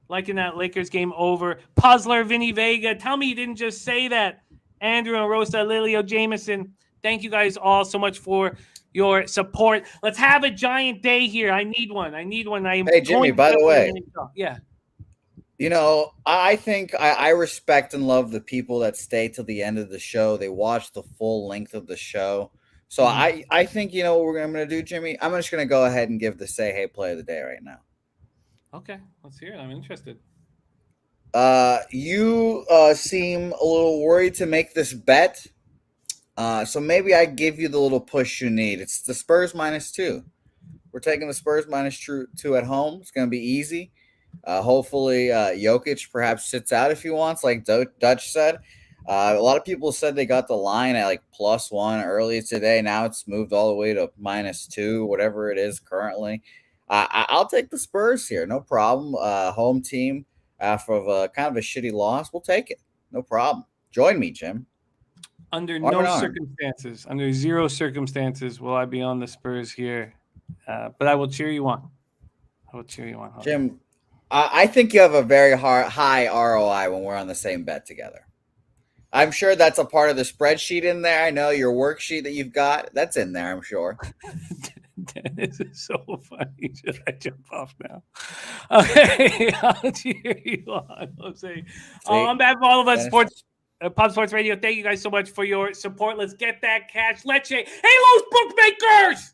liking that Lakers game over. Puzzler, Vinny Vega. Tell me you didn't just say that. Andrew and Rosa, Lilio Jameson. Thank you guys all so much for your support. Let's have a giant day here. I need one. Hey, Jimmy, by the way. Yeah. I think I respect and love the people that stay till the end of the show. They watch the full length of the show. So I think, what I'm going to do, Jimmy? I'm just going to go ahead and give the Say Hey play of the day right now. Okay, let's hear it. I'm interested. You seem a little worried to make this bet. So maybe I give you the little push you need. It's the Spurs -2. We're taking the Spurs -2 at home. It's going to be easy. Hopefully, Jokic perhaps sits out if he wants, like Dutch said. A lot of people said they got the line at like +1 earlier today. Now it's moved all the way to -2, whatever it is currently. I'll take the Spurs here. No problem. Home team after kind of a shitty loss. We'll take it. No problem. Join me, Jim. Under zero circumstances will I be on the Spurs here. But I will cheer you on. Jim, I think you have a very high ROI when we're on the same bet together. I'm sure that's a part of the spreadsheet in there. I know your worksheet that you've got. That's in there, I'm sure. This is so funny. Should I jump off now? Okay, I'll cheer you on. On behalf of all of us, Pub Sports Radio, thank you guys so much for your support. Let's get that cash. Hey, those bookmakers!